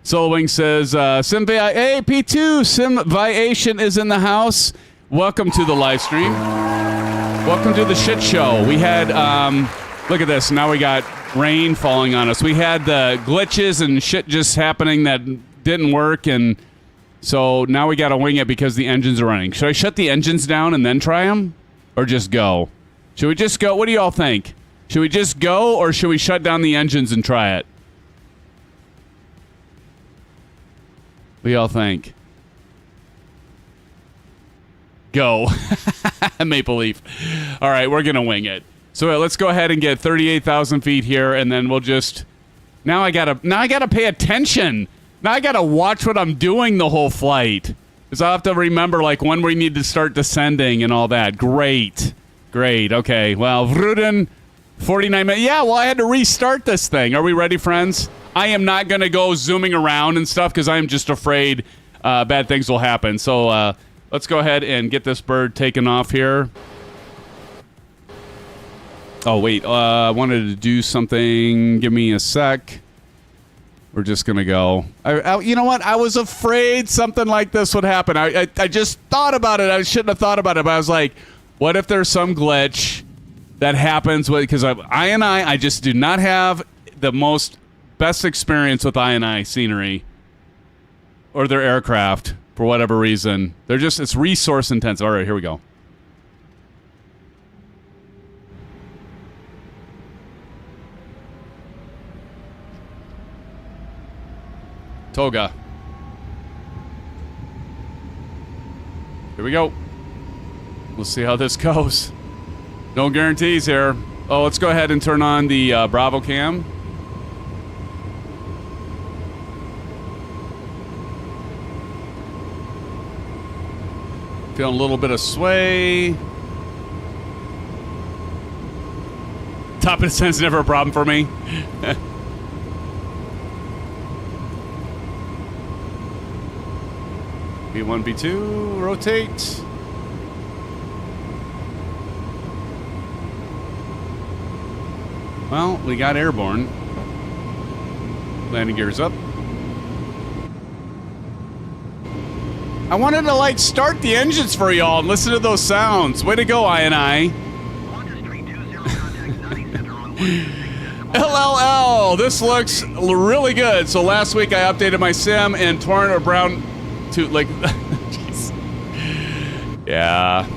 Solwing says, hey, P2, Simviation is in the house. Welcome to the live stream. Welcome to the shit show. We had, look at this. Now we got rain falling on us. We had the glitches and shit just happening that didn't work, and so now we got to wing it because the engines are running. Should I shut the engines down and then try them? Or just go? Should we just go? What do y'all think? Should we just go, or should we shut down the engines and try it? What do y'all think? Go. Maple Leaf. All right, we're going to wing it. So let's go ahead and get 38,000 feet here, and then we'll just... Now I gotta pay attention. Now I gotta watch what I'm doing the whole flight. Because I'll have to remember, like, when we need to start descending and all that. Great. Great. Okay. Well, Vruden, 49 minutes. Yeah, well, I had to restart this thing. Are we ready, friends? I am not going to go zooming around and stuff because I'm just afraid bad things will happen. So let's go ahead and get this bird taken off here. Oh, wait. I wanted to do something. Give me a sec. We're just going to go. You know what? I was afraid something like this would happen. I just thought about it. I shouldn't have thought about it, but I was like, what if there's some glitch that happens? Because I just do not have the best experience with I scenery or their aircraft for whatever reason. It's resource intensive. All right, here we go. Toga. Here we go. We'll see how this goes. No guarantees here. Oh, let's go ahead and turn on the Bravo cam. Feeling a little bit of sway. Top of the descent's never a problem for me. B1, B2, rotate. Well, we got airborne. Landing gears up. I wanted to, like, start the engines for y'all and listen to those sounds. Way to go, INI. LLL, this looks really good. So last week I updated my sim and torn a brown to, like, jeez. Yeah.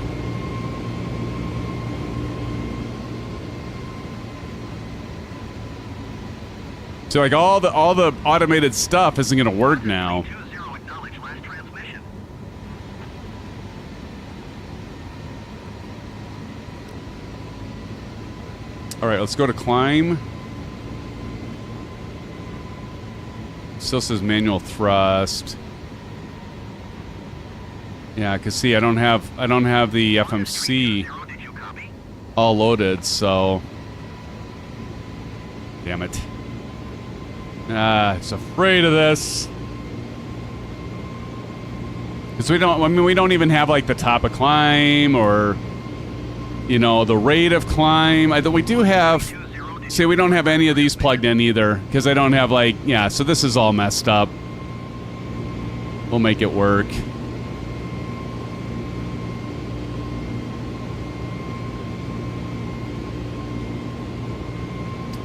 So like all the automated stuff isn't gonna work now. All right, let's go to climb. Still says manual thrust. Yeah, cause see, I don't have the FMC all loaded, so damn it. Just afraid of this. Because we don't even have like the top of climb or, you know, the rate of climb. We do have, see, we don't have any of these plugged in either. Because I don't have like, yeah, so this is all messed up. We'll make it work.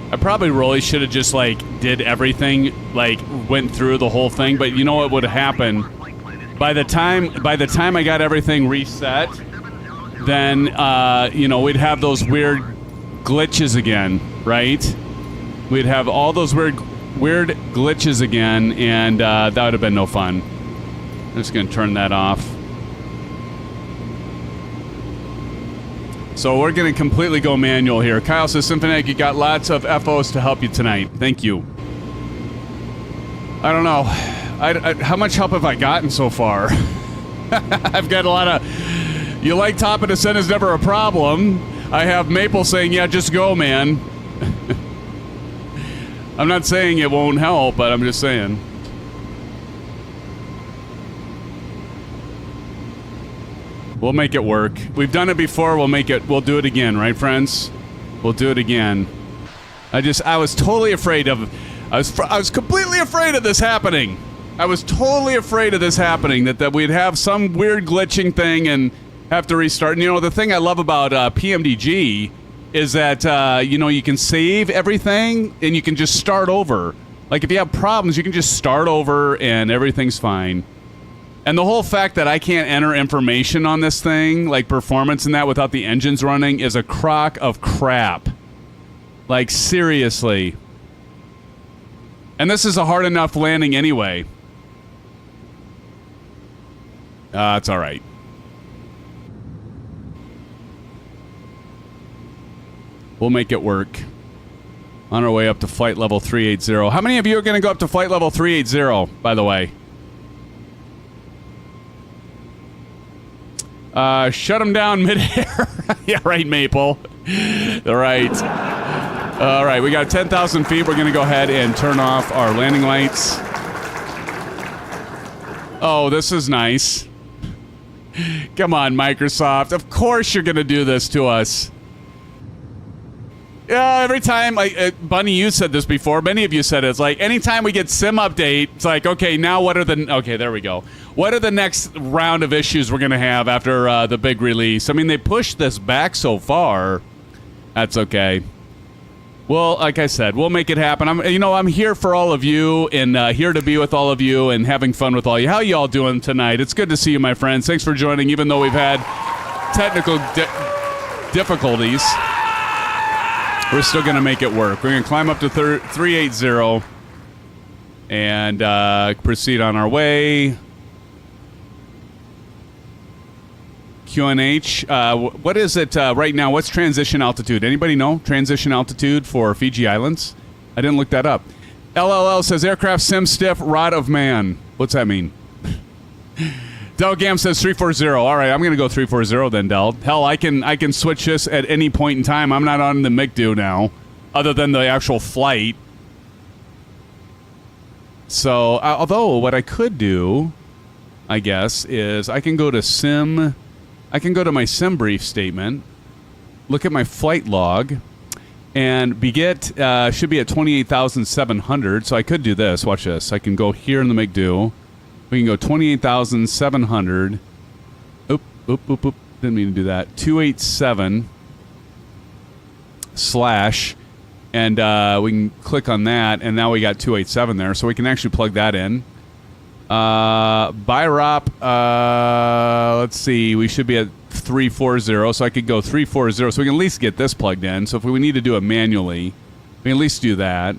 I probably really should have just, like, did everything, like, went through the whole thing, but you know what would happen? By the time I got everything reset, then, you know, we'd have those weird glitches again, right? We'd have all those weird glitches again, and that would have been no fun. I'm just going to turn that off. So we're going to completely go manual here. Kyle says, SimFanatic, you got lots of FOs to help you tonight. Thank you. I don't know. How much help have I gotten so far? I've got a lot of... You like top of descent is never a problem. I have Maple saying, yeah, just go, man. I'm not saying it won't help, but I'm just saying. We'll make it work. We've done it before. We'll do it again, right, friends? We'll do it again. I was totally afraid of I was completely afraid of this happening. I was totally afraid of this happening, that we'd have some weird glitching thing and have to restart. And, you know, the thing I love about PMDG is that, you know, you can save everything and you can just start over. Like, if you have problems, you can just start over and everything's fine. And the whole fact that I can't enter information on this thing, like performance and that, without the engines running is a crock of crap. Like, seriously. And this is a hard enough landing anyway. It's all right. We'll make it work. On our way up to flight level 380. How many of you are going to go up to flight level 380, by the way? Shut them down mid-air. Yeah, right, Maple. All right. All right, we got 10,000 feet. We're going to go ahead and turn off our landing lights. Oh, this is nice. Come on, Microsoft. Of course you're going to do this to us. Yeah, every time, Bunny, you said this before. Many of you said it. It's like, anytime we get sim update, it's like, okay, now what are the... Okay, there we go. What are the next round of issues we're going to have after the big release? I mean, they pushed this back so far. That's okay. Well, like I said, we'll make it happen. I'm here for all of you and here to be with all of you and having fun with all you. How you all doing tonight? It's good to see you, my friends. Thanks for joining, even though we've had technical difficulties. We're still going to make it work. We're going to climb up to 380 and proceed on our way. QNH, what is it right now? What's transition altitude? Anybody know transition altitude for Fiji Islands? I didn't look that up. LLL says aircraft sim stiff rod of man. What's that mean? Delgam says 340. All right, I'm going to go 340 then, Del. Hell, I can switch this at any point in time. I'm not on the MCDU now, other than the actual flight. So, although what I could do, I guess, is I can go to my sim brief statement, look at my flight log, and BEGIT should be at 28,700. So I could do this. Watch this. I can go here in the MCDU. We can go 28,700. Oop. Didn't mean to do that. 287 / and we can click on that, and now we got 287 there, so we can actually plug that in. BIROP, let's see, we should be at 340, so I could go 340, so we can at least get this plugged in. So if we need to do it manually, we can at least do that.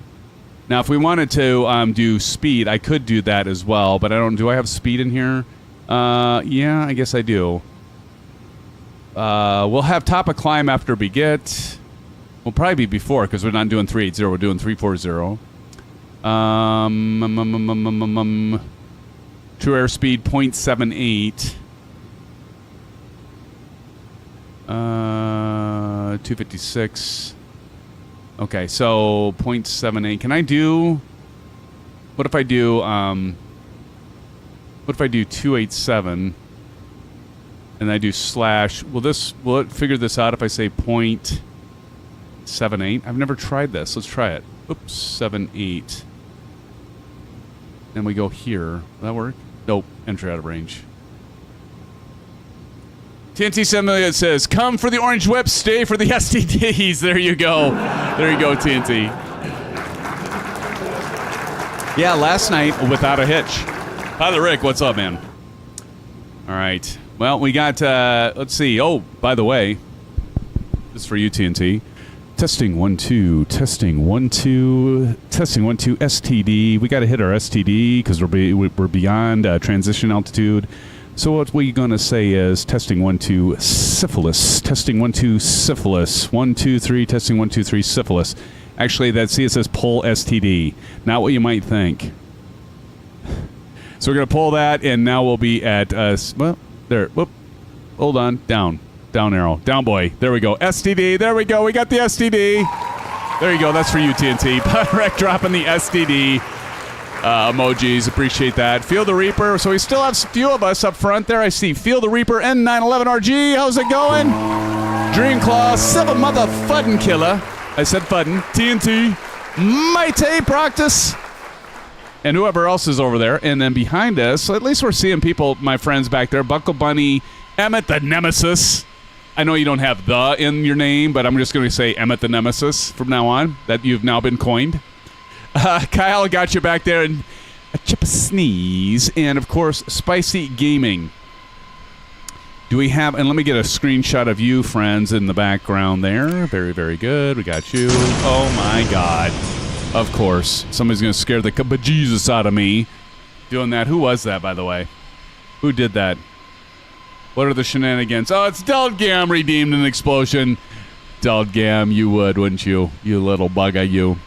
Now, if we wanted to do speed, I could do that as well, but do I have speed in here? Yeah, I guess I do. We'll have top of climb after BEGIT. We'll probably be before, because we're not doing 380, we're doing 340. True airspeed 0.78. 256. Okay, so 0.78. Can I do... What if I do 287 and I do / will it figure this out if I say 0.78? I've never tried this. Let's try it. Oops, 78. Then we go here. Will that work? Nope. Enter out of range. TNT 7 million says, come for the orange whip, stay for the STDs. There you go. There you go, TNT. Yeah, last night, without a hitch. Tyler Rick, what's up, man? All right. Well, we got, let's see. Oh, by the way, this is for you, TNT. Testing 1 2, testing 1 2, testing 1 2, STD. We got to hit our STD because we're beyond transition altitude. So what we're going to say is testing 1 2 syphilis, testing 1 2 syphilis, 1 2 3, testing 1 2 3 syphilis. Actually, it says pull STD, not what you might think. So we're going to pull that, and now we'll be at well, there. Whoop, hold on, down arrow, down boy. There we go. STD. There we go. We got the STD. There you go. That's for you, TNT. Rec dropping the STD. Emojis, appreciate that. Feel the Reaper. So we still have a few of us up front there. I see Feel the Reaper N911RG. How's it going? Dreamclaw, Silver Mother Fuddin Killer. I said Fuddin. TNT. Maite Practice, and whoever else is over there. And then behind us, so at least we're seeing people, my friends back there. Buckle Bunny, Emmett the Nemesis. I know you don't have the in your name, but I'm just going to say Emmett the Nemesis from now on. That you've now been coined. Kyle got you back there, and a Chip Sneeze, and of course, Spicy Gaming. Do we have, and let me get a screenshot of you, friends, in the background there. Very, very good. We got you. Oh, my God. Of course. Somebody's going to scare the bejesus out of me doing that. Who was that, by the way? Who did that? What are the shenanigans? Oh, it's Delgam redeemed an explosion. Delgam, you would, wouldn't you? You little bugger, you.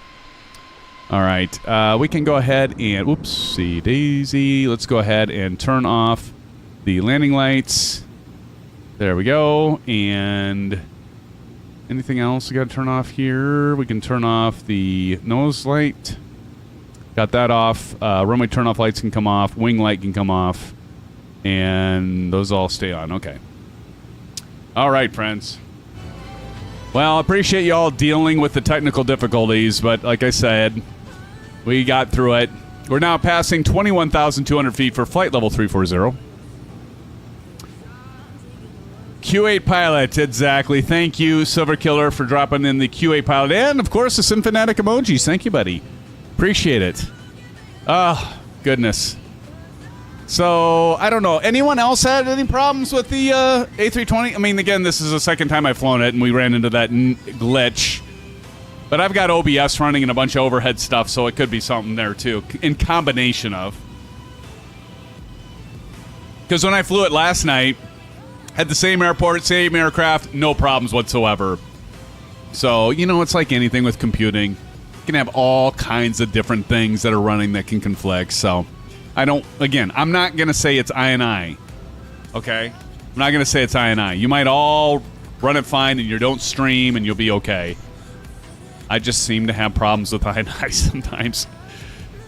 All right. We can go ahead and, whoopsie daisy. Let's go ahead and turn off the landing lights. There we go. And anything else we got to turn off here? We can turn off the nose light. Got that off. Runway turn-off lights can come off. Wing light can come off. And those all stay on. Okay. All right, friends. Well, I appreciate you all dealing with the technical difficulties, but like I said, we got through it. We're now passing 21,200 feet for flight level 340. Q8 pilot, exactly. Thank you, Silver Killer, for dropping in the Q8 pilot. And, of course, the SimFanatic emojis. Thank you, buddy. Appreciate it. Oh, goodness. So, I don't know. Anyone else had any problems with the A320? I mean, again, this is the second time I've flown it, and we ran into that glitch. But I've got OBS running and a bunch of overhead stuff, so it could be something there, too, in combination of. Because when I flew it last night, had the same airport, same aircraft, no problems whatsoever. So, you know, it's like anything with computing. You can have all kinds of different things that are running that can conflict, so... I'm not going to say it's I. Okay? I'm not going to say it's I. You might all run it fine and you don't stream and you'll be okay. I just seem to have problems with I sometimes.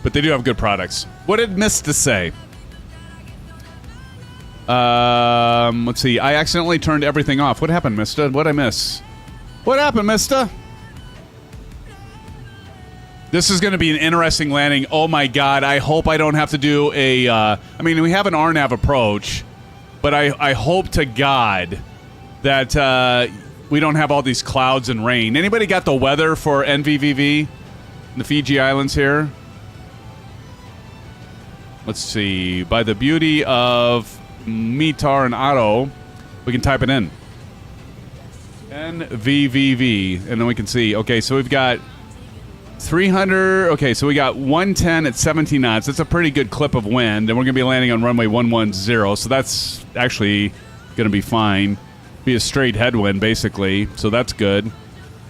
But they do have good products. What did Mista say? Let's see. I accidentally turned everything off. What happened, Mista? What'd I miss? What happened, Mista? This is going to be an interesting landing. Oh, my God. I hope I don't have to do a... I mean, we have an RNAV approach, but I hope to God that we don't have all these clouds and rain. Anybody got the weather for NVVV in the Fiji Islands here? Let's see. By the beauty of Mitar and Otto, we can type it in. NVVV, and then we can see. Okay, so we've got... 300, okay, so we got 110 at 17 knots. That's a pretty good clip of wind, and we're going to be landing on runway 110, so that's actually going to be fine. Be a straight headwind, basically, so that's good.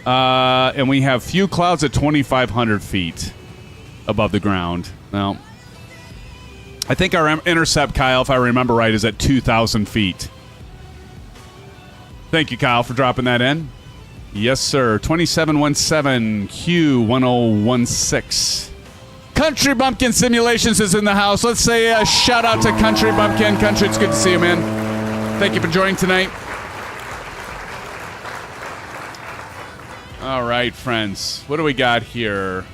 And we have few clouds at 2,500 feet above the ground. Now, I think our intercept, Kyle, if I remember right, is at 2,000 feet. Thank you, Kyle, for dropping that in. Yes, sir. 2717 Q1016. Country Bumpkin Simulations is in the house. Let's say a shout out to Country Bumpkin. Country, it's good to see you, man. Thank you for joining tonight. All right, friends. What do we got here?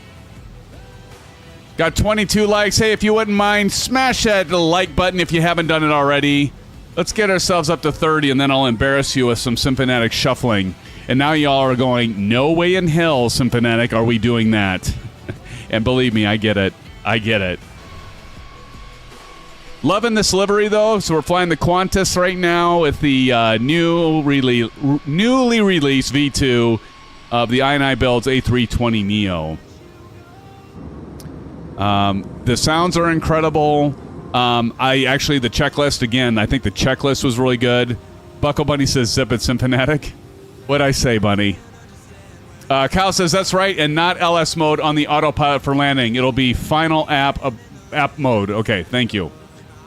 Got 22 likes. Hey, if you wouldn't mind, smash that like button if you haven't done it already. Let's get ourselves up to 30, and then I'll embarrass you with some SimFanatic shuffling. And now y'all are going, no way in hell, SimFanatic, are we doing that. And believe me, I get it. I get it. Loving this livery, though. So we're flying the Qantas right now with the newly released V2 of the iniBuilds A320 Neo. The sounds are incredible. The checklist, again, I think the checklist was really good. Buckle Bunny says, zip it, SimFanatic. What'd I say, Bunny? Kyle says, that's right, and not LS mode on the autopilot for landing. It'll be final app mode. Okay, thank you.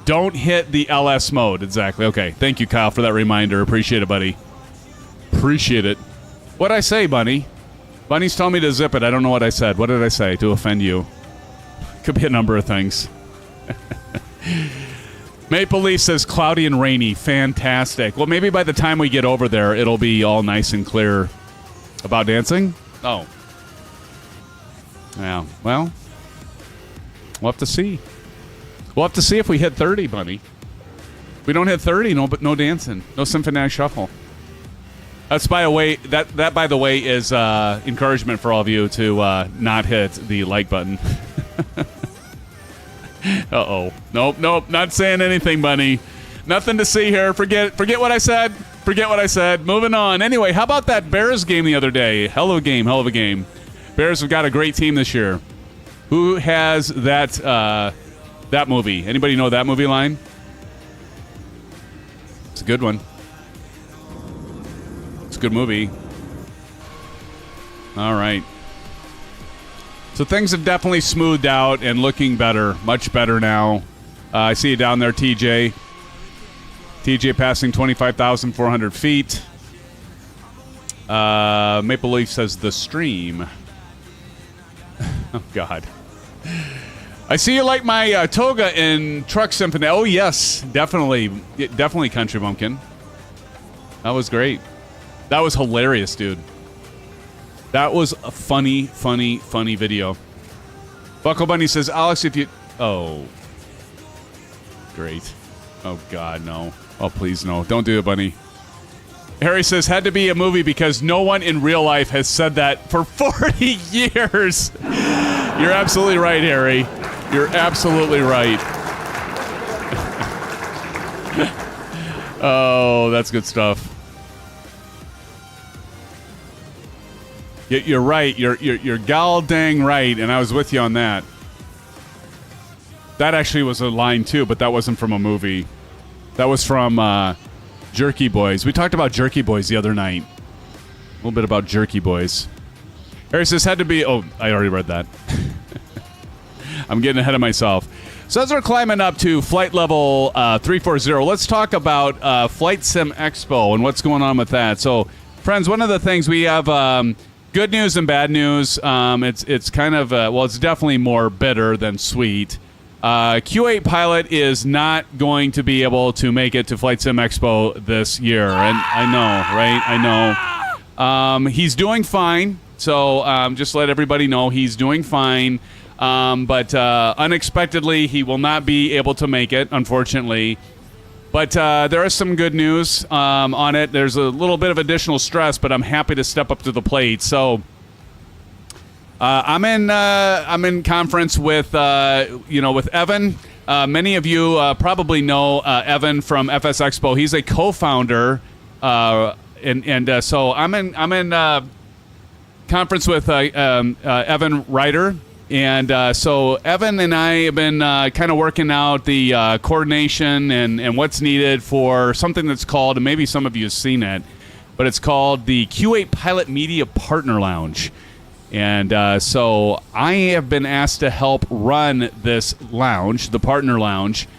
Don't hit the LS mode. Exactly. Okay, thank you, Kyle, for that reminder. Appreciate it, buddy. Appreciate it. What'd I say, Bunny? Bunny's telling me to zip it. I don't know what I said. What did I say to offend you? Could be a number of things. Maple Leaf says cloudy and rainy. Fantastic. Well, maybe by the time we get over there, it'll be all nice and clear. About dancing? Oh. Yeah, well, we'll have to see. We'll have to see if we hit 30, buddy. If we don't hit 30, no dancing. No SimFanatic Shuffle. That's by the way. That by the way is encouragement for all of you to not hit the like button. Uh-oh. Nope. Not saying anything, buddy. Nothing to see here. Forget what I said. Forget what I said. Moving on. Anyway, how about that Bears game the other day? Hell of a game. Bears have got a great team this year. Who has that movie? Anybody know that movie line? It's a good one. It's a good movie. All right. So things have definitely smoothed out and looking better. Much better now. I see you down there, TJ. TJ passing 25,400 feet. Maple Leaf says the stream. Oh, God. I see you like my toga in Truck Symphony. Oh, yes. Definitely, Country Bumpkin. That was great. That was hilarious, dude. That was a funny video. Buckle Bunny says, Alex, if you... Oh. Great. Oh, God, no. Oh, please, no. Don't do it, Bunny. Harry says, had to be a movie because no one in real life has said that for 40 years. You're absolutely right, Harry. You're absolutely right. Oh, that's good stuff. You're right. You're gal dang right, and I was with you on that. That actually was a line too, but that wasn't from a movie. That was from Jerky Boys. We talked about Jerky Boys the other night. A little bit about Jerky Boys. Harry says had to be. Oh, I already read that. I'm getting ahead of myself. So as we're climbing up to flight level 340, let's talk about Flight Sim Expo and what's going on with that. So, friends, one of the things we have. Good news and bad news. It's kind of it's definitely more bitter than sweet. Q8 pilot is not going to be able to make it to Flight Sim Expo this year, and I know, right? I know. He's doing fine, so just let everybody know he's doing fine. But unexpectedly, he will not be able to make it, unfortunately. But there is some good news on it. There's a little bit of additional stress, but I'm happy to step up to the plate. So I'm in conference with with Evan. Many of you probably know Evan from FS Expo. He's a co-founder, and so I'm in conference with Evan Ryder. And so Evan and I have been kind of working out the coordination and what's needed for something that's called, and maybe some of you have seen it, but it's called the Q8 Pilot Media Partner Lounge. And so I have been asked to help run this lounge, the Partner Lounge,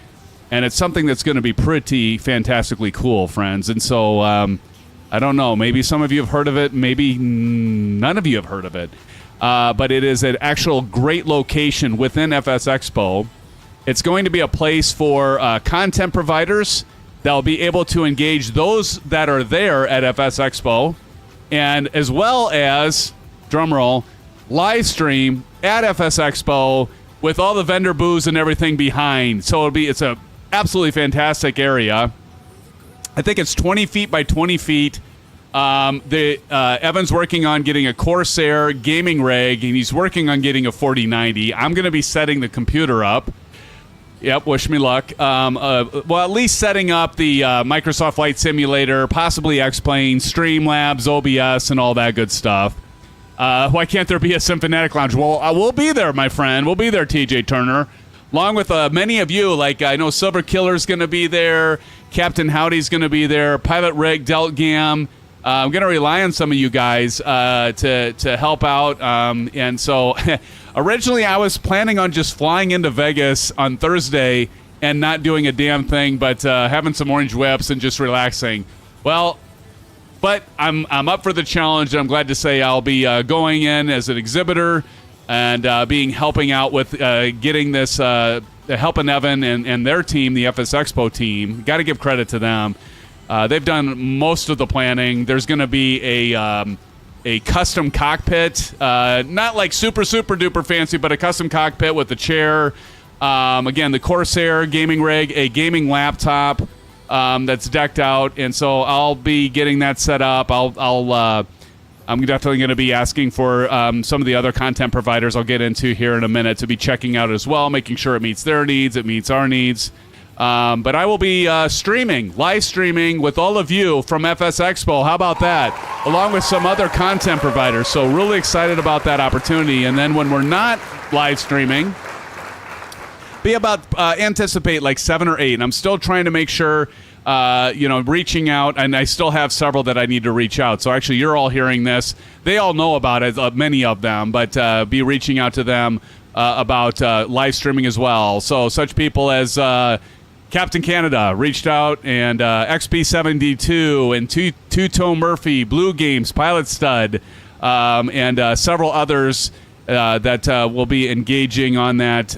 and it's something that's going to be pretty fantastically cool, friends. And so I don't know, maybe some of you have heard of it, maybe none of you have heard of it. But it is an actual great location within FS Expo. It's going to be a place for content providers that will be able to engage those that are there at FS Expo, and as well as, drumroll, live stream at FS Expo with all the vendor booths and everything behind. So it's a absolutely fantastic area. I think it's 20 feet by 20 feet. Evan's working on getting a Corsair gaming rig, and he's working on getting a 4090. I'm going to be setting the computer up. Yep, wish me luck. Well, at least setting up the Microsoft Flight Simulator, possibly X-Plane, Streamlabs, OBS, and all that good stuff. Why can't there be a SimFanatic Lounge? Well, we'll be there, my friend. We'll be there, TJ Turner. Along with many of you, like I know Silver Killer's going to be there, Captain Howdy's going to be there, Pilot Rig, Delt Gam. I'm going to rely on some of you guys to help out. And so originally I was planning on just flying into Vegas on Thursday and not doing a damn thing, but having some orange whips and just relaxing. Well, but I'm up for the challenge. And I'm glad to say I'll be going in as an exhibitor and helping out with getting this, helping Evan and their team, the FS Expo team. Got to give credit to them. They've done most of the planning. There's going to be a a custom cockpit, not like super duper fancy, but a custom cockpit with a chair. Again, the Corsair gaming rig, a gaming laptop that's decked out, and so I'll be getting that set up. I'm definitely going to be asking for some of the other content providers I'll get into here in a minute to be checking out as well, making sure it meets their needs, it meets our needs. But I will be live streaming with all of you from FS Expo. How about that? Along with some other content providers. So really excited about that opportunity. And then when we're not live streaming, anticipate like 7 or 8. And I'm still trying to make sure, reaching out. And I still have several that I need to reach out. So actually, you're all hearing this. They all know about it, many of them. But be reaching out to them about live streaming as well. So such people as Captain Canada reached out, and XP72 and Two-Tone Murphy, Blue Games, Pilot Stud, and several others that will be engaging on that,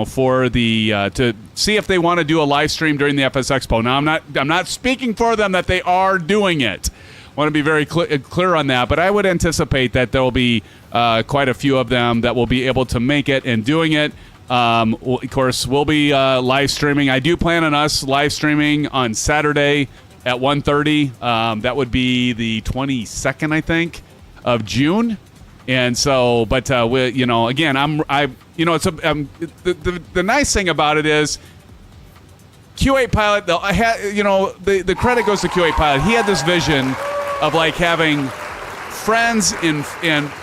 for the to see if they want to do a live stream during the FS Expo. Now, I'm not speaking for them that they are doing it. I want to be very clear on that, but I would anticipate that there will be quite a few of them that will be able to make it and doing it. Of course, we'll be live streaming. I do plan on us live streaming on Saturday at 1:30. That would be the 22nd, I think, of June. And so, but again, the nice thing about it is Q8 Pilot. The credit goes to Q8 Pilot. He had this vision of like having friends and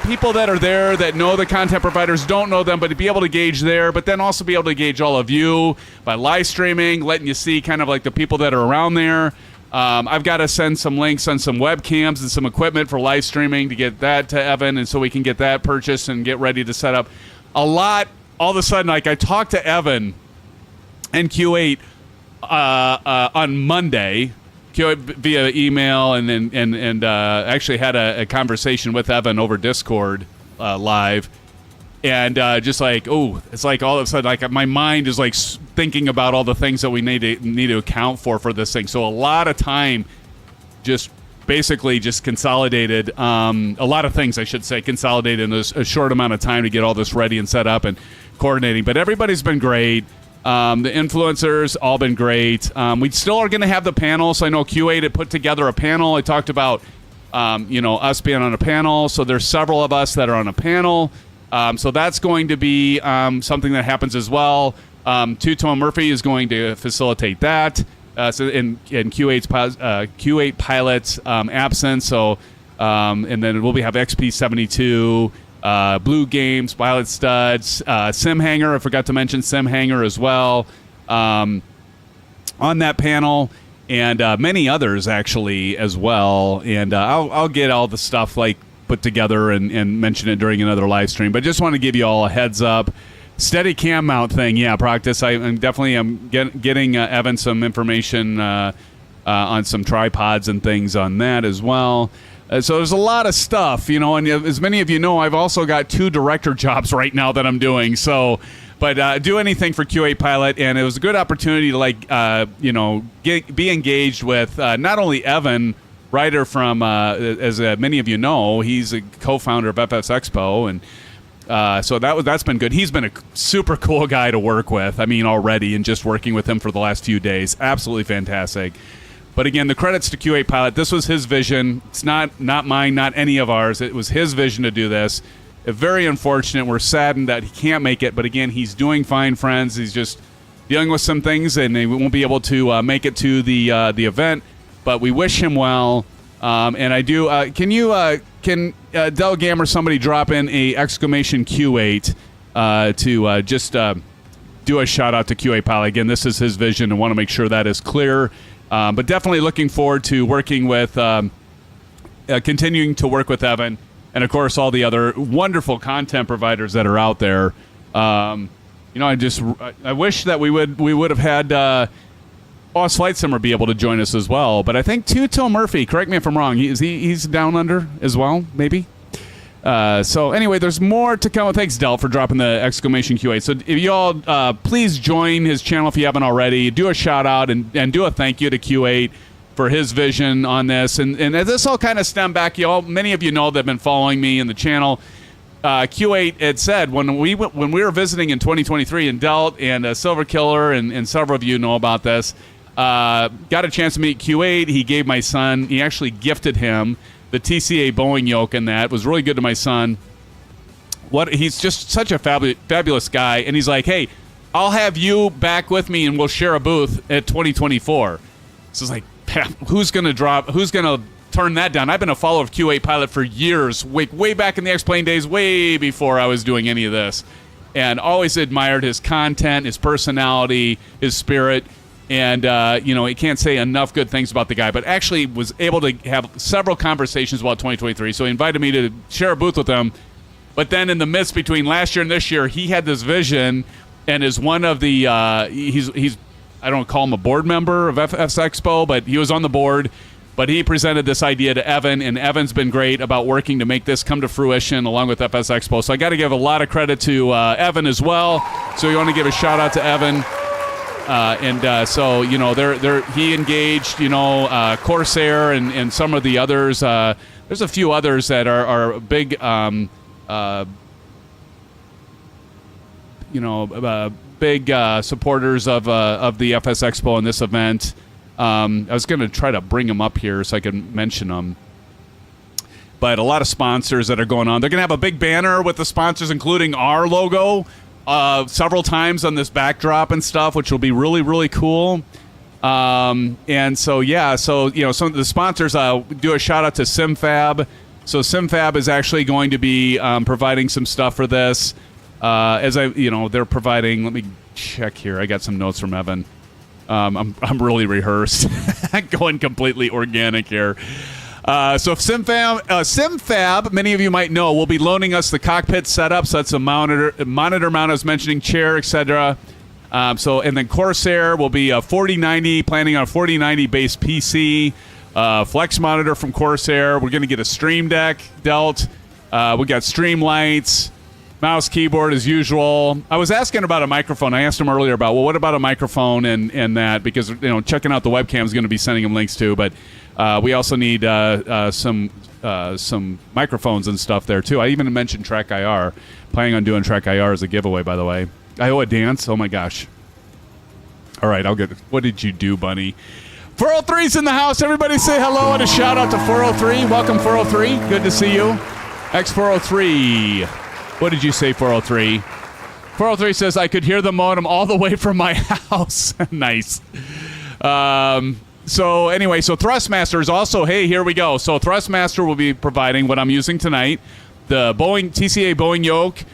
people that are there that know the content providers, don't know them, but to be able to gauge there, but then also be able to gauge all of you by live streaming, letting you see kind of like the people that are around there. I've got to send some links on some webcams and some equipment for live streaming to get that to Evan, and so we can get that purchased and get ready to set up. All of a sudden, like I talked to Evan and Q8 on Monday via email, and actually had a conversation with Evan over Discord live, and just like, it's like all of a sudden, like my mind is like thinking about all the things that we need to account for this thing. So a lot of time just basically just consolidated, a lot of things I should say consolidated in a short amount of time to get all this ready and set up and coordinating. But everybody's been great. The influencers all been great. We still are going to have the panel. So I know Q8 had put together a panel. I talked about, us being on a panel. So there's several of us that are on a panel. So that's going to be something that happens as well. Two-Tone Murphy is going to facilitate that. So in Q8 Pilot's absence. So and then we'll have XP72. Blue Games, Pilot Studs, Sim Hanger. I forgot to mention Sim Hanger as well on that panel, and many others actually as well. And I'll get all the stuff like put together and mention it during another live stream. But just want to give you all a heads up. Steady cam mount thing, practice. I'm definitely getting Evan some information on some tripods and things on that as well. So there's a lot of stuff, and as many of you know, I've also got 2 director jobs right now that I'm doing. So, but do anything for Q8 Pilot, and it was a good opportunity to be engaged with not only Evan, writer from, as many of you know, he's a co-founder of FS Expo, and so that's been good. He's been a super cool guy to work with. I mean, already, and just working with him for the last few days, absolutely fantastic. But again, the credits to Q8 Pilot. This was his vision. It's not mine, not any of ours. It was his vision to do this. Very unfortunate. We're saddened that he can't make it. But again, he's doing fine, friends. He's just dealing with some things, and he won't be able to make it to the event. But we wish him well. And I do. Can Del Gamma, somebody drop in a exclamation Q8 to just do a shout out to Q8 Pilot. Again, this is his vision, and want to make sure that is clear. But definitely looking forward to working with, continuing to work with Evan, and of course all the other wonderful content providers that are out there. I wish that we would have had Boss Flight Simmer be able to join us as well. But I think Two-Tone Murphy, correct me if I'm wrong, he's down under as well, maybe. So anyway, there's more to come. Thanks, Del, for dropping the exclamation Q8. So if you all please join his channel if you haven't already. Do a shout out and do a thank you to Q8. for his vision on this. And this all kind of stemmed back. Many of you know that have been following me in the channel. Q8 had said when we were visiting in 2023 in Delt and Silver Killer, and several of you know about this, got a chance to meet Q8. He gave my son, he actually gifted him the TCA Boeing Yoke, and that was really good to my son. He's just such a fabulous guy, and he's like, hey, I'll have you back with me and we'll share a booth at 2024. So it's like, who's going to turn that down? I've been a follower of Q8 Pilot for years, way back in the X-Plane days, way before I was doing any of this, and always admired his content, his personality, his spirit, and he can't say enough good things about the guy, but actually was able to have several conversations about 2023, so he invited me to share a booth with him. But then in the midst between last year and this year, he had this vision and is one of the he's I don't call him a board member of FS Expo, but he was on the board. But he presented this idea to Evan, and Evan's been great about working to make this come to fruition along with FS Expo. So I got to give a lot of credit to Evan as well. So you want to give a shout out to Evan. So he engaged Corsair and some of the others. There's a few others that are big big supporters of the FS Expo and this event. I was going to try to bring them up here so I can mention them. But a lot of sponsors that are going on. They're going to have a big banner with the sponsors, including our logo, several times on this backdrop and stuff, which will be really, really cool. Some of the sponsors, do a shout out to SimFab. So SimFab is actually going to be providing some stuff for this. They're providing. Let me check here. I got some notes from Evan. I'm really rehearsed, going completely organic here. So SimFab, many of you might know, will be loaning us the cockpit setup. So that's a monitor mount I was mentioning, chair, etc. And then Corsair will be a 4090, planning on a 4090 base PC. Flex monitor from Corsair. We're going to get a Stream Deck dealt. We got stream lights, mouse, keyboard as usual. I was asking about a microphone. I asked him earlier about, well, what about a microphone and that? Because, checking out the webcam is going to be sending him links to. But we also need some microphones and stuff there, too. I even mentioned Track IR. Planning on doing Track IR as a giveaway, by the way. I owe a dance? Oh, my gosh. All right, what did you do, Bunny? 403's in the house. Everybody say hello and a shout out to 403. Welcome, 403. Good to see you. X403. What did you say, 403? 403 says, I could hear the modem all the way from my house. Nice. So Thrustmaster is also, hey, here we go. So Thrustmaster will be providing what I'm using tonight, the TCA Boeing Yoke.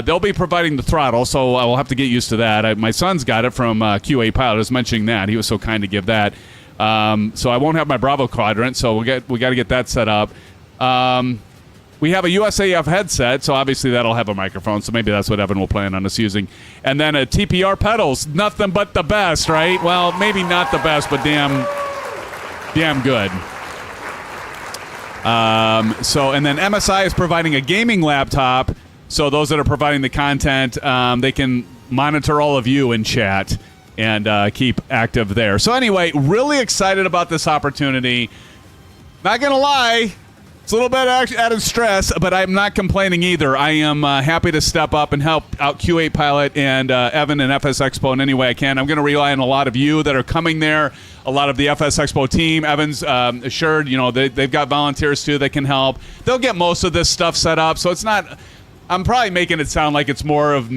They'll be providing the throttle, so I will have to get used to that. My son's got it from Q8 Pilot. I was mentioning that. He was so kind to give that. So I won't have my Bravo Quadrant, so we got to get that set up. We have a USAF headset, so obviously that'll have a microphone, so maybe that's what Evan will plan on us using. And then a TPR pedals, nothing but the best, right? Well, maybe not the best, but damn good. And then MSI is providing a gaming laptop, so those that are providing the content, they can monitor all of you in chat and keep active there. So anyway, really excited about this opportunity. Not going to lie, it's a little bit added stress, but I'm not complaining either. I am happy to step up and help out Q8 Pilot and Evan and FS Expo in any way I can. I'm going to rely on a lot of you that are coming there, a lot of the FS Expo team. Evan's assured, they've got volunteers too that can help. They'll get most of this stuff set up, so it's not... I'm probably making it sound like it's more of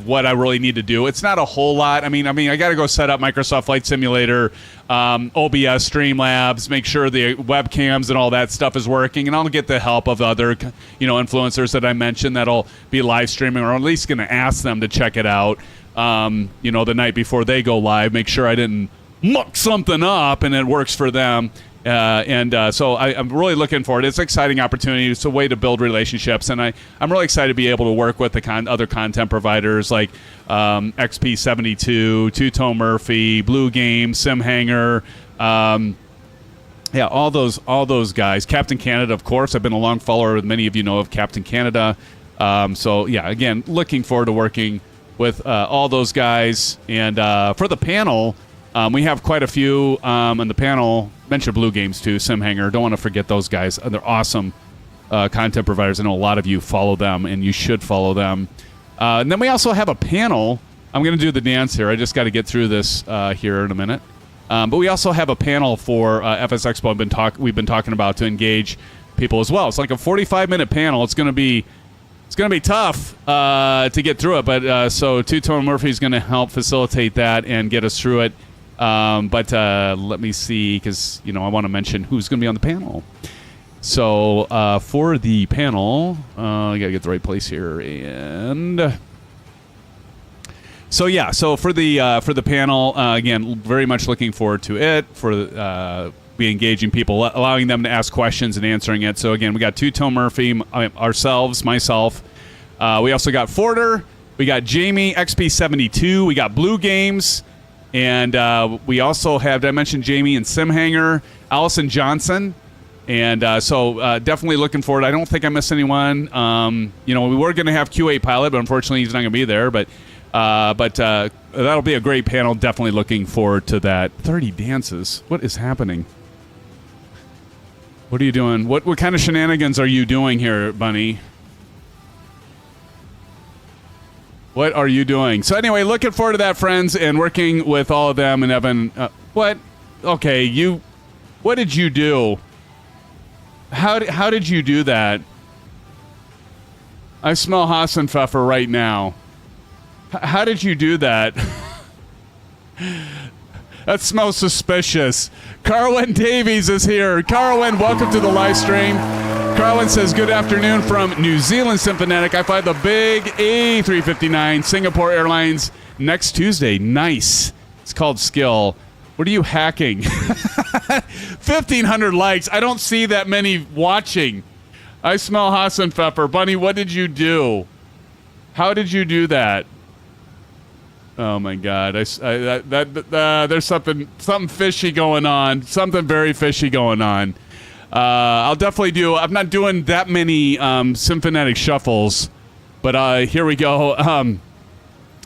what I really need to do. It's not a whole lot. I mean, I got to go set up Microsoft Flight Simulator, OBS, Streamlabs, make sure the webcams and all that stuff is working, and I'll get the help of other, influencers that I mentioned that'll be live streaming, or at least going to ask them to check it out, the night before they go live. Make sure I didn't muck something up and it works for them. So I'm really looking forward. It's an exciting opportunity. It's a way to build relationships, and I'm really excited to be able to work with the other content providers like XP72, Two-Tone Murphy, Blue Game, SimHanger, all those guys. Captain Canada, of course. I've been a long follower. Many of you know of Captain Canada. Again, looking forward to working with all those guys. And for the panel, We have quite a few on the panel. Mention Blue Games, too, SimHanger. Don't want to forget those guys. They're awesome content providers. I know a lot of you follow them, and you should follow them. And then we also have a panel. I'm going to do the dance here. I just got to get through this here in a minute. But we also have a panel for FS Expo we've been talking about to engage people as well. It's like a 45-minute panel. It's going to be tough to get through it, but so Two-Tone Murphy's going to help facilitate that and get us through it. But let me see, because I want to mention who's going to be on the panel. So for the panel, I got to get the right place here, and so yeah. So for the panel, again, very much looking forward to it. For be engaging people, allowing them to ask questions and answering it. So again, we got Two-Tone Murphy, ourselves, myself. We also got Forder. We got Jamie, XP72. We got Blue Games. And we also have, did I mention Jamie and SimHanger, Allison Johnson. And so definitely looking forward. I don't think I missed anyone. We were going to have Q8 Pilot, but unfortunately he's not going to be there. But that'll be a great panel. Definitely looking forward to that. 30 dances. What is happening? What are you doing? What kind of shenanigans are you doing here, Bunny? What are you doing? So anyway, looking forward to that, friends, and working with all of them. And Evan, what? Okay, what did you do? How did you do that? I smell Hassenpfeffer right now. How did you do that? That smells suspicious. Carwin Davies is here. Carwin, welcome to the live stream. Carwin says, good afternoon from New Zealand SimFanatic. I fly the big A320 Singapore Airlines next Tuesday. Nice. It's called Skill. What are you hacking? 1,500 likes. I don't see that many watching. I smell Hassenpfeffer. Bunny, what did you do? How did you do that? Oh my God! There's something fishy going on. Something very fishy going on. I'll definitely do. I'm not doing that many SimFanatic shuffles, but here we go.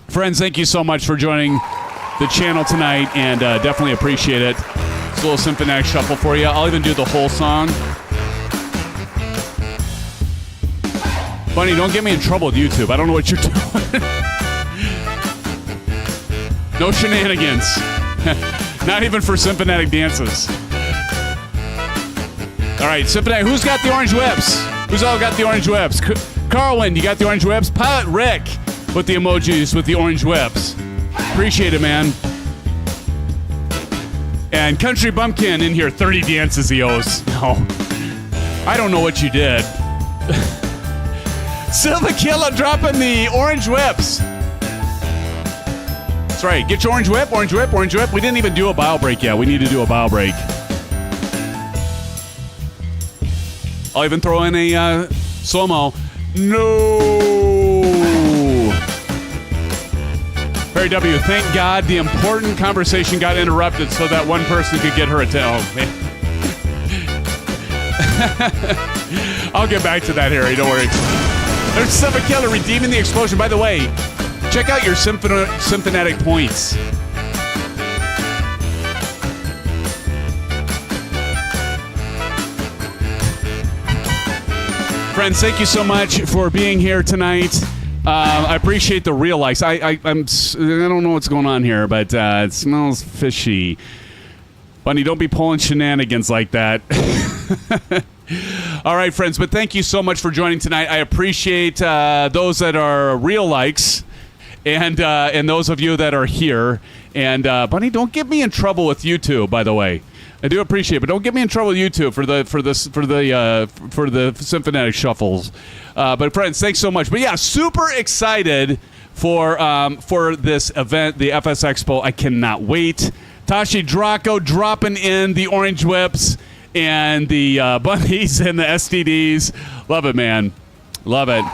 Friends, thank you so much for joining the channel tonight, and definitely appreciate it. It's a little SimFanatic shuffle for you. I'll even do the whole song. Bunny, don't get me in trouble with YouTube. I don't know what you're doing. No shenanigans. Not even for SimFanatic dances. All right, SimFanatic, who's got the orange whips? Who's all got the orange whips? Carwin, you got the orange whips? Pilot Rick with the emojis with the orange whips. Appreciate it, man. And Country Bumpkin in here, 30 dances he owes. No. I don't know what you did. Silva Killa dropping the orange whips. That's right. Get your orange whip, orange whip, orange whip. We didn't even do a bow break yet. We need to do a bow break. I'll even throw in a slow-mo. No! Barry W., thank God the important conversation got interrupted so that one person could get her attention. I'll get back to that, Harry. Don't worry. There's Silva Killa redeeming the explosion. By the way, check out your SimFanatic points. Friends, thank you so much for being here tonight. I appreciate the real likes. I don't know what's going on here, but it smells fishy. Bunny, don't be pulling shenanigans like that. All right, friends, but thank you so much for joining tonight. I appreciate those that are real likes. And those of you that are here, and Bunny, don't get me in trouble with YouTube. By the way, I do appreciate it, but don't get me in trouble with YouTube for the SimFanatic shuffles. But friends, thanks so much. But yeah, super excited for this event, the FS Expo. I cannot wait. Tashi Draco dropping in the orange whips and the bunnies and the STDs. Love it, man. Love it.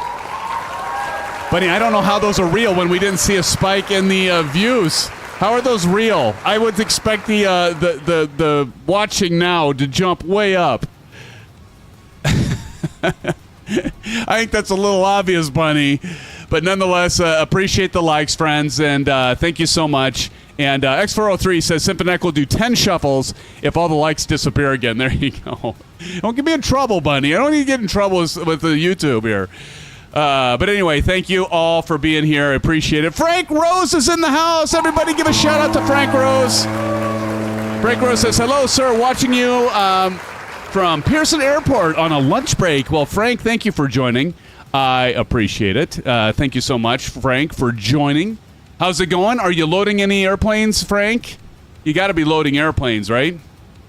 Bunny, I don't know how those are real when we didn't see a spike in the views. How are those real? I would expect the watching now to jump way up. I think that's a little obvious, Bunny. But nonetheless, appreciate the likes, friends, and thank you so much. And X403 says SimFanatic will do 10 shuffles if all the likes disappear again. There you go. Don't get me in trouble, Bunny. I don't need to get in trouble with the YouTube here. But anyway, thank you all for being here. I appreciate it. Frank Rose is in the house. Everybody give a shout out to Frank Rose. Frank Rose says, hello, sir. Watching you from Pearson Airport on a lunch break. Well, Frank, thank you for joining. I appreciate it. Thank you so much, Frank, for joining. How's it going? Are you loading any airplanes, Frank? You got to be loading airplanes, right?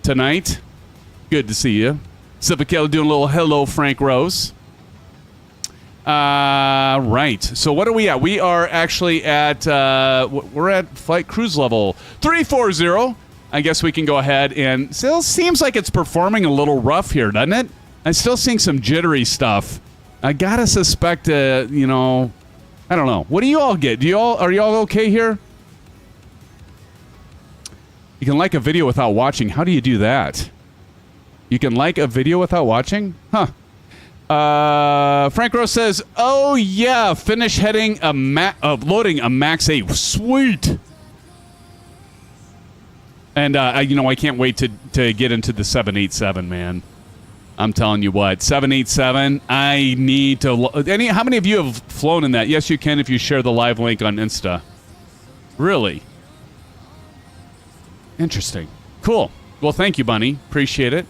Tonight? Good to see you. Civicelli doing a little hello, Frank Rose. Right. So what are we at? We are actually at, we're at flight cruise level 340. I guess we can go ahead and still seems like it's performing a little rough here, doesn't it? I'm still seeing some jittery stuff. I gotta suspect, I don't know. What do you all get? Are you all okay here? You can like a video without watching. How do you do that? You can like a video without watching? Huh. Frank Rose says, oh yeah, finish heading loading a Max 8. Sweet. And I can't wait to get into the 787, man. I'm telling you what, 787, I need to... How many of you have flown in that? Yes, you can if you share the live link on Insta. Really? Interesting. Cool. Well, thank you, Bunny. Appreciate it.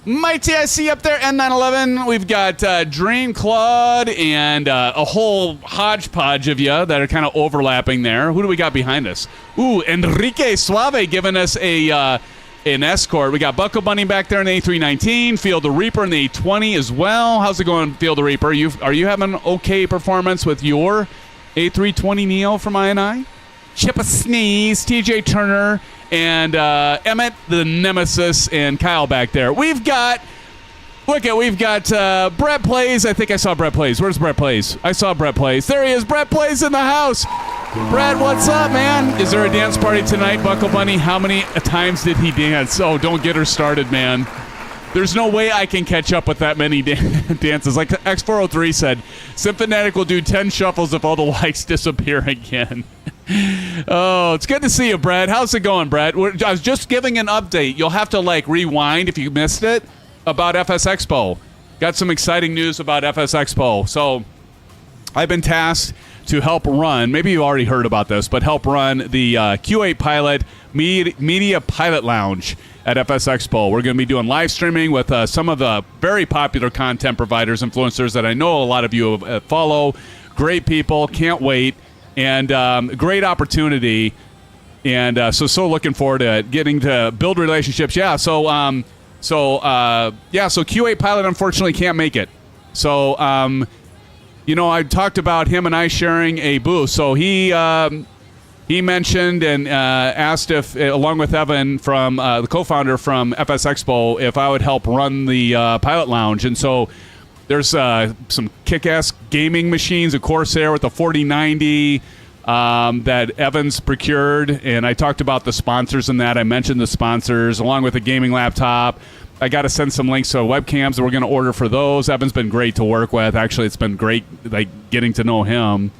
Mighty, I see up there, N911. We've got Dream Claude and a whole hodgepodge of you that are kind of overlapping there. Who do we got behind us? Ooh, Enrique Suave giving us an escort. We got Buckle Bunny back there in the A319, Field the Reaper in the A20 as well. How's it going, Field the Reaper? Are you having an okay performance with your A320 Neo from INI? Chip a Sneeze, TJ Turner, and Emmett the Nemesis, and Kyle back there. We've got Brett Plays. I think I saw Brett Plays. Where's Brett Plays? I saw Brett Plays. There he is. Brett Plays in the house. Brad, what's up, man? Is there a dance party tonight, Buckle Bunny? How many times did he dance? Oh, don't get her started, man. There's no way I can catch up with that many dances. Like X403 said, SimFanatic will do 10 shuffles if all the likes disappear again. Oh, it's good to see you, Brad. How's it going, Brad? I was just giving an update. You'll have to, rewind if you missed it about FS Expo. Got some exciting news about FS Expo. So I've been tasked to help run, maybe you already heard about this, but help run the Q8 Pilot Media Pilot Lounge at FS Expo. We're going to be doing live streaming with some of the very popular content providers, influencers that I know a lot of you follow. Great people, can't wait, and great opportunity. And so looking forward to getting to build relationships. Yeah, so Q8 Pilot unfortunately can't make it. So I talked about him and I sharing a booth. So he mentioned and asked if, along with Evan from the co-founder from FS Expo, if I would help run the Pilot Lounge. And so there's some kick-ass gaming machines, a Corsair with a 4090 that Evan's procured. And I talked about the sponsors in that. I mentioned the sponsors, along with a gaming laptop. I got to send some links to webcams that we're going to order for those. Evan's been great to work with. Actually, it's been great getting to know him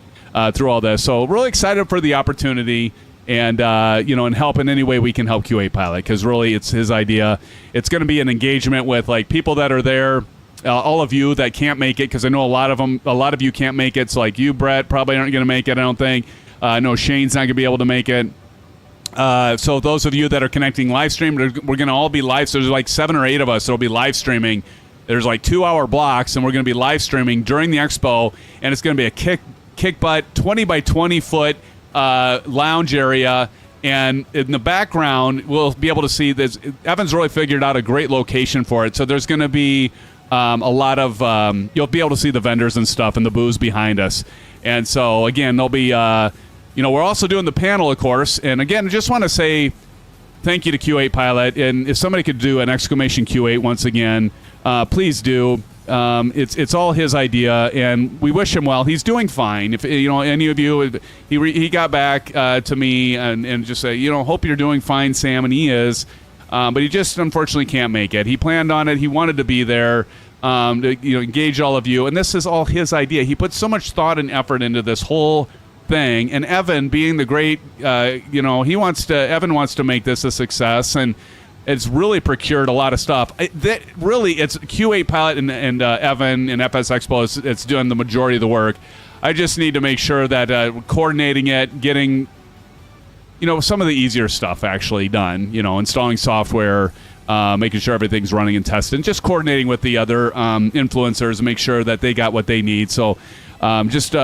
through all this. So really excited for the opportunity and, and help in any way we can help Q8 Pilot, because really it's his idea. It's going to be an engagement with people that are there, all of you that can't make it, because I know a lot of you can't make it. So you, Brett, probably aren't going to make it, I don't think. I know Shane's not going to be able to make it. So those of you that are connecting live stream, we're going to all be live. So there's 7 or 8 of us that'll be live streaming. There's 2-hour blocks, and we're going to be live streaming during the expo, and it's going to be a kick butt 20 by 20 foot lounge area. And in the background, we'll be able to see this. Evan's really figured out a great location for it. So there's going to be a lot of you'll be able to see the vendors and stuff and the booths behind us. And so again, there'll be we're also doing the panel, of course. And again, I just want to say thank you to Q8 Pilot. And if somebody could do an exclamation Q8 once again, please do. It's all his idea, and we wish him well. He's doing fine. If any of you, he got back to me and just say, hope you're doing fine, Sam, and he is. But he just unfortunately can't make it. He planned on it. He wanted to be there to engage all of you, and this is all his idea. He put so much thought and effort into this whole thing. And Evan, being the great, Evan wants to make this a success, and it's really procured a lot of stuff. It's Q8 Pilot and Evan and FS Expo. It's doing the majority of the work. I just need to make sure that coordinating it, getting, some of the easier stuff actually done. Installing software, making sure everything's running and tested, and just coordinating with the other influencers and make sure that they got what they need. So just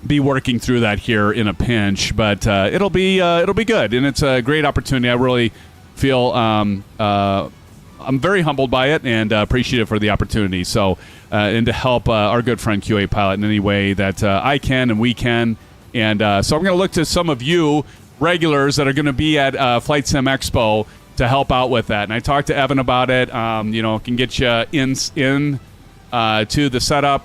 be working through that here in a pinch, but it'll be good, and it's a great opportunity. I really feel I'm very humbled by it and appreciative for the opportunity. So and to help our good friend Q8 Pilot in any way that I can and we can. And so I'm going to look to some of you regulars that are going to be at Flight Sim Expo to help out with that. And I talked to Evan about it. Can get you in to the setup.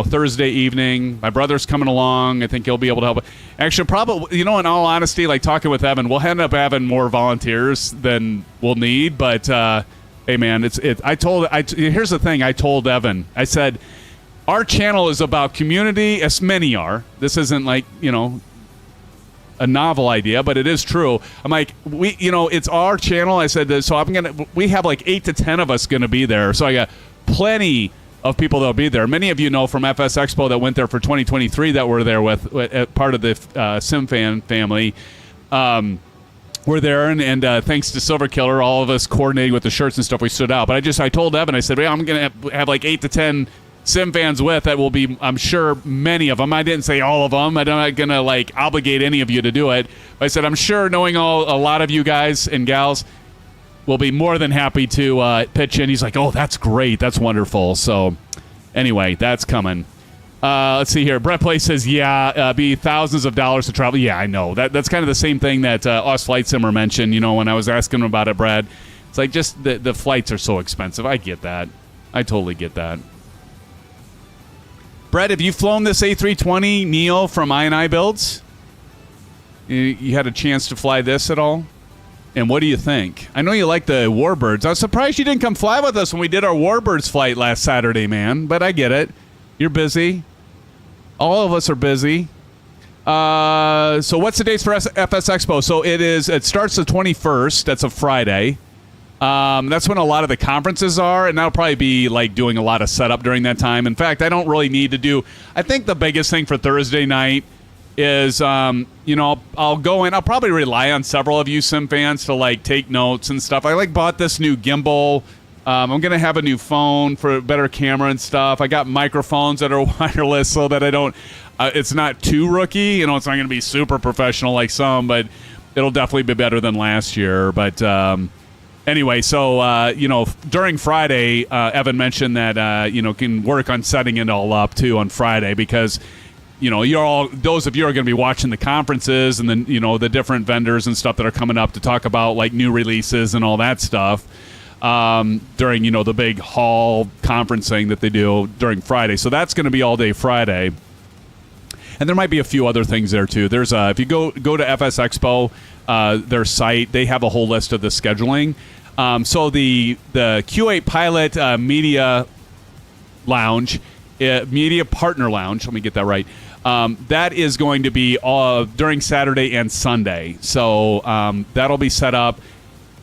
Thursday evening. My brother's coming along. I think he'll be able to help. Actually, probably, in all honesty, like talking with Evan, we'll end up having more volunteers than we'll need. But hey, man, here's the thing. I told Evan. I said, our channel is about community, as many are. This isn't like, a novel idea, but it is true. I'm like, it's our channel. I said, so we have like 8 to 10 of us going to be there. So I got plenty of people that'll be there. Many of you know from FS Expo that went there for 2023 that were there with part of the SimFan family. We're there, and thanks to Silver Killer, all of us coordinating with the shirts and stuff, we stood out. But I told Evan, I said, I'm going to have like 8 to 10 SimFans with. That will be, I'm sure, many of them. I didn't say all of them. I'm not going to obligate any of you to do it. But I said, I'm sure, knowing a lot of you guys and gals, will be more than happy to pitch in. He's like, oh, that's great. That's wonderful. So anyway, that's coming. Let's see here. Brett Play says, be thousands of dollars to travel. Yeah, I know. That's kind of the same thing that Us Flight Simmer mentioned, when I was asking him about it, Brad. It's like just the flights are so expensive. I get that. I totally get that. Brett, have you flown this A320 Neo from iniBuilds? You had a chance to fly this at all? And what do you think? I know you like the Warbirds. I was surprised you didn't come fly with us when we did our Warbirds flight last Saturday, man. But I get it. You're busy. All of us are busy. So what's the dates for FS Expo? So it starts the 21st. That's a Friday. That's when a lot of the conferences are, and that'll probably be like doing a lot of setup during that time. In fact, I don't really need to do. I think the biggest thing for Thursday night is, I'll go in. I'll probably rely on several of you Sim fans to take notes and stuff. I bought this new gimbal. I'm gonna have a new phone for a better camera and stuff. I got microphones that are wireless so that I don't. It's not too rookie. It's not gonna be super professional like some, but it'll definitely be better than last year. But anyway, so during Friday, Evan mentioned that can work on setting it all up too on Friday because. Those of you are going to be watching the conferences and then, the different vendors and stuff that are coming up to talk about new releases and all that stuff during, the big hall conferencing that they do during Friday. So that's going to be all day Friday. And there might be a few other things there too. There's if you go to FS Expo, their site, they have a whole list of the scheduling. So the Q8 Pilot Media Lounge, Media Partner Lounge, let me get that right. That is going to be during Saturday and Sunday. So that'll be set up.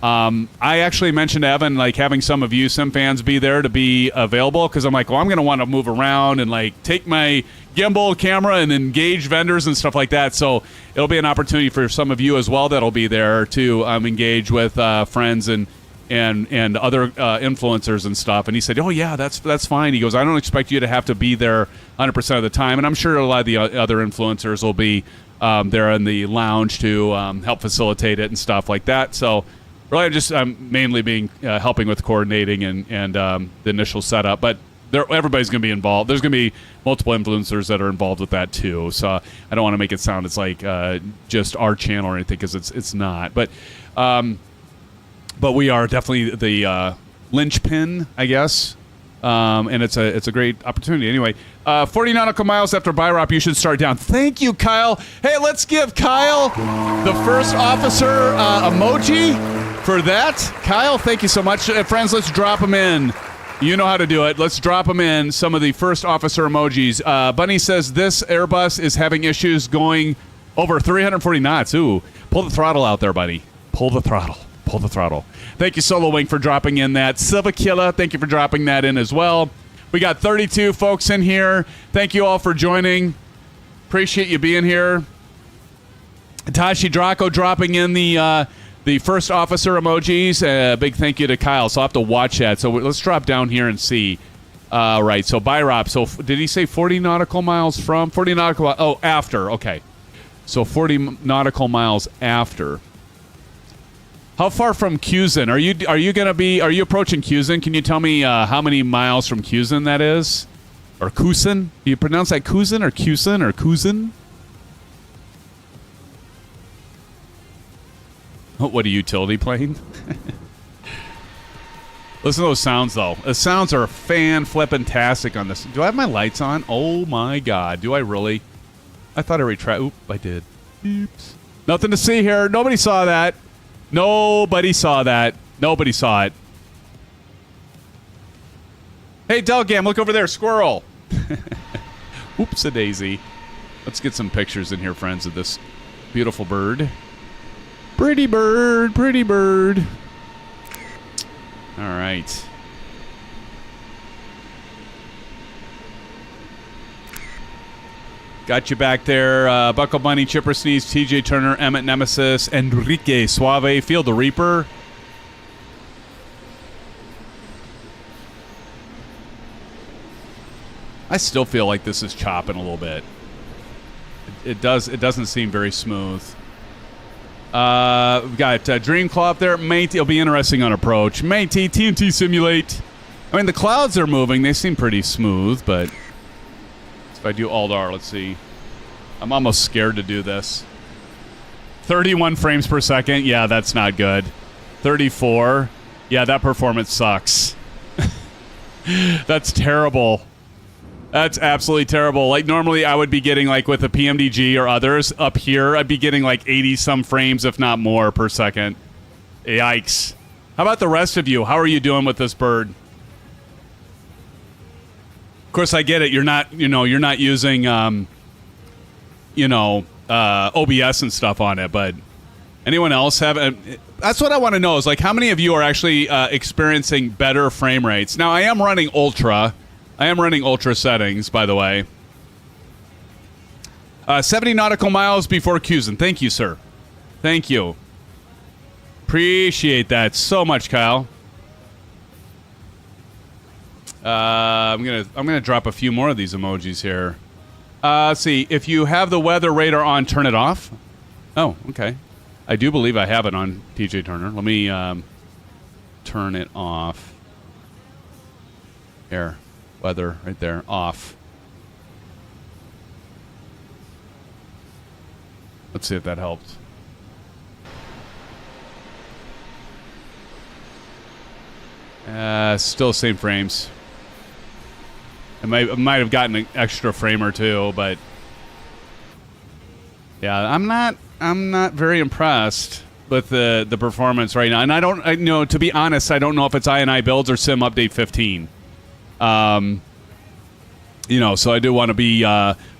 I actually mentioned to Evan, having some of you Sim fans be there to be available because I'm like, well, I'm going to want to move around and take my gimbal camera and engage vendors and stuff like that. So it'll be an opportunity for some of you as well that'll be there to engage with friends and other influencers and stuff. And he said, oh, yeah, that's fine. He goes, I don't expect you to have to be there 100% of the time. And I'm sure a lot of the other influencers will be there in the lounge to help facilitate it and stuff like that. So really I'm mainly being helping with coordinating and the initial setup. But everybody's going to be involved. There's going to be multiple influencers that are involved with that too. So I don't want to make it sound it's just our channel or anything because it's not. But we are definitely the linchpin, I guess, and it's a great opportunity. Anyway, 40 nautical miles after BIROP, you should start down. Thank you, Kyle. Hey, let's give Kyle the first officer emoji for that. Kyle, thank you so much. Friends, let's drop him in. You know how to do it. Let's drop them in, some of the first officer emojis. Bunny says this Airbus is having issues going over 340 knots. Ooh, pull the throttle out there, buddy. Pull the throttle. Pull the throttle. Thank you, Solo Wing, for dropping in that. Silva Killa, thank you for dropping that in as well. We got 32 folks in here. Thank you all for joining. Appreciate you being here. Tashi Draco dropping in the first officer emojis. Big thank you to Kyle. So I'll have to watch that. So let's drop down here and see. Right. So BIROP. So did he say 40 nautical miles from? 40 nautical. Oh, after. Okay. So 40 nautical miles after. How far from Cusin? Are you approaching Cusin? Can you tell me how many miles from Cusin that is? Or Cusin? Do you pronounce that Cusin or Cusin or Cusin? What a utility plane. Listen to those sounds, though. The sounds are fan-flippin-tastic on this. Do I have my lights on? Oh, my God. Do I really? I thought I retried. Oop, I did. Oops. Nothing to see here. Nobody saw that. Nobody saw that. Nobody saw it. Hey, Delgam, look over there. Squirrel. Oops-a-daisy. Let's get some pictures in here, friends, of this beautiful bird. Pretty bird, pretty bird. All right. Got you back there. Buckle Bunny, Chipper Sneeze, TJ Turner, Emmett Nemesis, Enrique Suave, Field the Reaper. I still feel like this is chopping a little bit. It doesn't seem very smooth. We've got Dream Claw up there. Mate, it'll be interesting on approach. Mate, TNT Simulate. I mean, the clouds are moving. They seem pretty smooth, but if I do Alt-R, let's see. I'm almost scared to do this. 31 frames per second. Yeah, that's not good. 34. Yeah, that performance sucks. That's terrible. That's absolutely terrible. Like, normally I would be getting, like, with the PMDG or others up here, I'd be getting, like, 80-some frames, if not more, per second. Yikes. How about the rest of you? How are you doing with this bird? Of course, I get it. You're not using, OBS and stuff on it, but anyone else have... that's what I want to know is, like, how many of you are actually experiencing better frame rates? Now, I am running Ultra... settings, by the way. 70 nautical miles before Cusin. Thank you, sir. Thank you. Appreciate that so much, Kyle. I'm gonna drop a few more of these emojis here. Let's see. If you have the weather radar on, turn it off. Oh, okay. I do believe I have it on, TJ Turner. Let me turn it off. Here. Weather right there, off. Let's see if that helped. Still the same frames. I might have gotten an extra frame or two, but yeah, I'm not very impressed with the performance right now. And to be honest, I don't know if it's iniBuilds or Sim Update 15. So I do want to be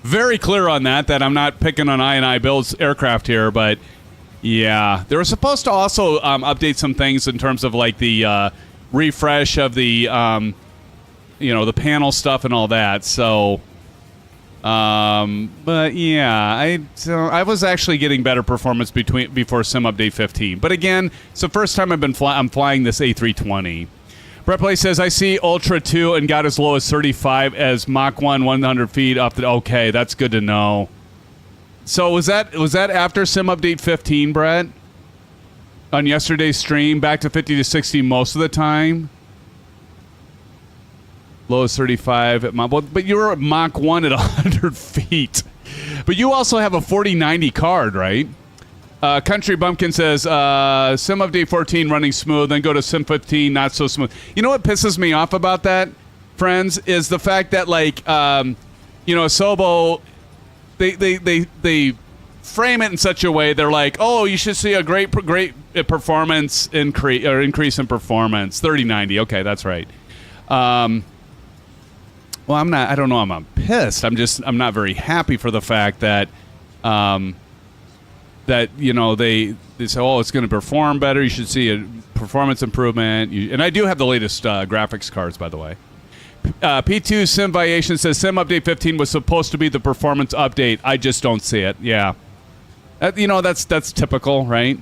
very clear on that I'm not picking on iniBuilds aircraft here, but yeah, they were supposed to also update some things in terms of like the refresh of the the panel stuff and all that. So, but yeah, I was actually getting better performance before Sim Update 15. But again, it's the first time I'm flying this A320. Brett Play says, I see Ultra 2 and got as low as 35 as Mach 1, 100 feet up the... Okay, that's good to know. So was that after Sim Update 15, Brett? On yesterday's stream, back to 50 to 60 most of the time? Low as 35 at Mach... But you're at Mach 1 at 100 feet. But you also have a 4090 card, right? Country Bumpkin says, Sim Update 14 running smooth, then go to Sim 15, not so smooth. You know what pisses me off about that, friends, is the fact that, like, Sobo, they frame it in such a way, they're like, oh, you should see a great performance increase in performance. 3090, okay, that's right. Well, I'm not. I don't know. I'm pissed. I'm not very happy for the fact that that they say, oh, it's going to perform better. You should see a performance improvement. And I do have the latest graphics cards, by the way. P2 Sim Variation says Sim Update 15 was supposed to be the performance update. I just don't see it. Yeah, that's typical, right?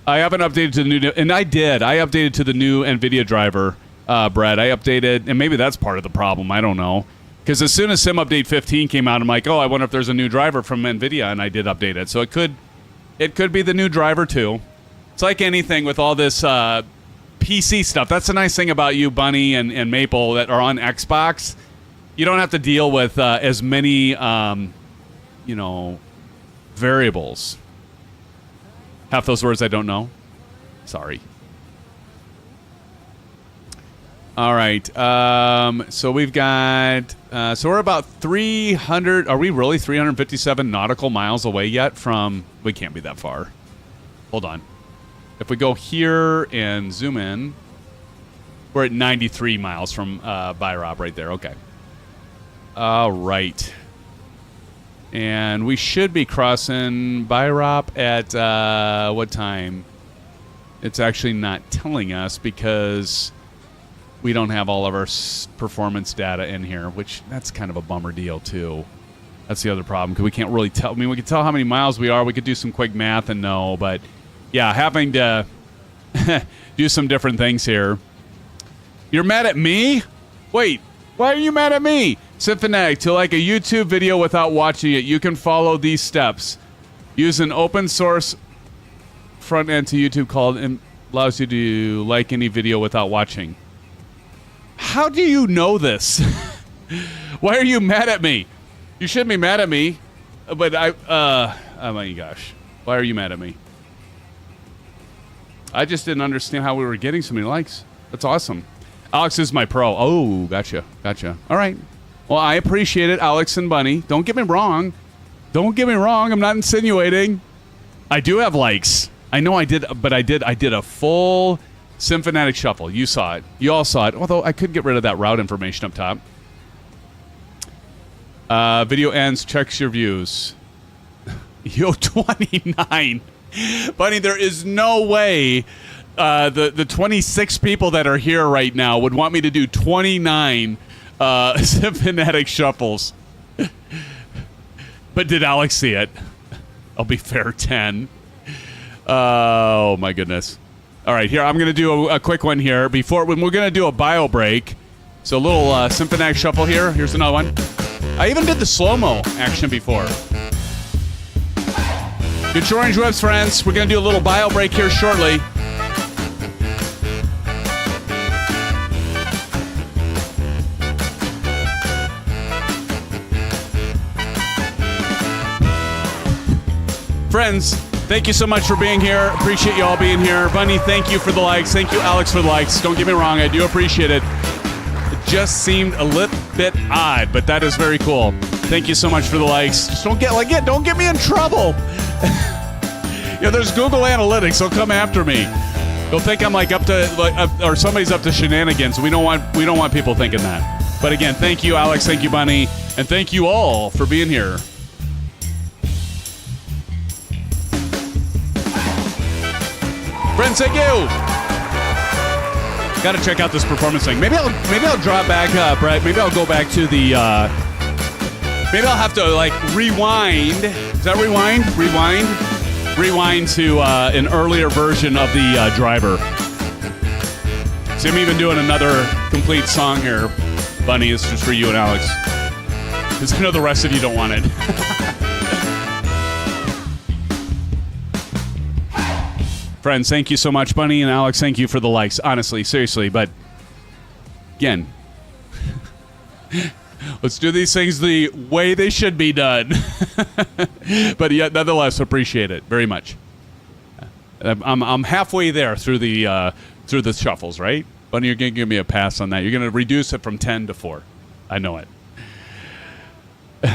I haven't updated to the new, and I did. I updated to the new NVIDIA driver, Brett. I updated, and maybe that's part of the problem. I don't know. Because as soon as Sim Update 15 came out, I'm like, oh, I wonder if there's a new driver from NVIDIA, and I did update it. So it could be the new driver, too. It's like anything with all this PC stuff. That's the nice thing about you, Bunny and Maple, that are on Xbox. You don't have to deal with as many, variables. Half those words I don't know. Sorry. All right. So we've got... so we're about 300... Are we really 357 nautical miles away yet from... We can't be that far. Hold on. If we go here and zoom in, we're at 93 miles from BIROP right there. Okay. All right. And we should be crossing BIROP at what time? It's actually not telling us because we don't have all of our performance data in here, which that's kind of a bummer deal too. That's the other problem because we can't really tell. I mean, we can tell how many miles we are. We could do some quick math and know, but yeah, having to do some different things here. You're mad at me? Wait, why are you mad at me? SimFanatic, to like a YouTube video without watching it, you can follow these steps. Use an open source front end to YouTube called and allows you to like any video without watching. How do you know this? Why are you mad at me? You shouldn't be mad at me, but oh my gosh. Why are you mad at me? I just didn't understand how we were getting so many likes. That's awesome. Alex is my pro. Oh, gotcha. All right. Well, I appreciate it, Alex and Bunny. Don't get me wrong. I'm not insinuating. I do have likes. I know I did, but I did a full SimFanatic shuffle. You saw it. You all saw it. Although I could get rid of that route information up top. Video ends. Checks your views. Yo, 29. Bunny, there is no way the 26 people that are here right now would want me to do 29 SimFanatic shuffles. But did Alex see it? I'll be fair, 10. Oh, my goodness. All right, here, I'm going to do a quick one here. We're going to do a bio break. So a little SimFanatic shuffle here. Here's another one. I even did the slow-mo action before. Get your orange webs, friends. We're going to do a little bio break here shortly. Friends, thank you so much for being here. Appreciate you all being here. Bunny, thank you for the likes. Thank you, Alex, for the likes. Don't get me wrong, I do appreciate it. It just seemed a little bit odd, but that is very cool. Thank you so much for the likes. Just don't get me in trouble. There's Google Analytics. They'll come after me. They'll think I'm like or somebody's up to shenanigans. We don't want people thinking that. But again, thank you, Alex. Thank you, Bunny, and thank you all for being here. Friends, thank you. Got to check out this performance thing. Maybe I'll drop back, Brett. Maybe I'll go back to the. Maybe I'll have to like rewind. Is that rewind? Rewind to an earlier version of the driver. See, I'm even doing another complete song here, Bunny. It's just for you and Alex, because I know the rest of you don't want it. Friends, thank you so much. Bunny and Alex, thank you for the likes. Honestly, seriously, but again, let's do these things the way they should be done. But yet, nonetheless, appreciate it very much. I'm halfway there through the shuffles, right? Bunny, you're gonna give me a pass on that. You're gonna reduce it from 10 to 4. I know it.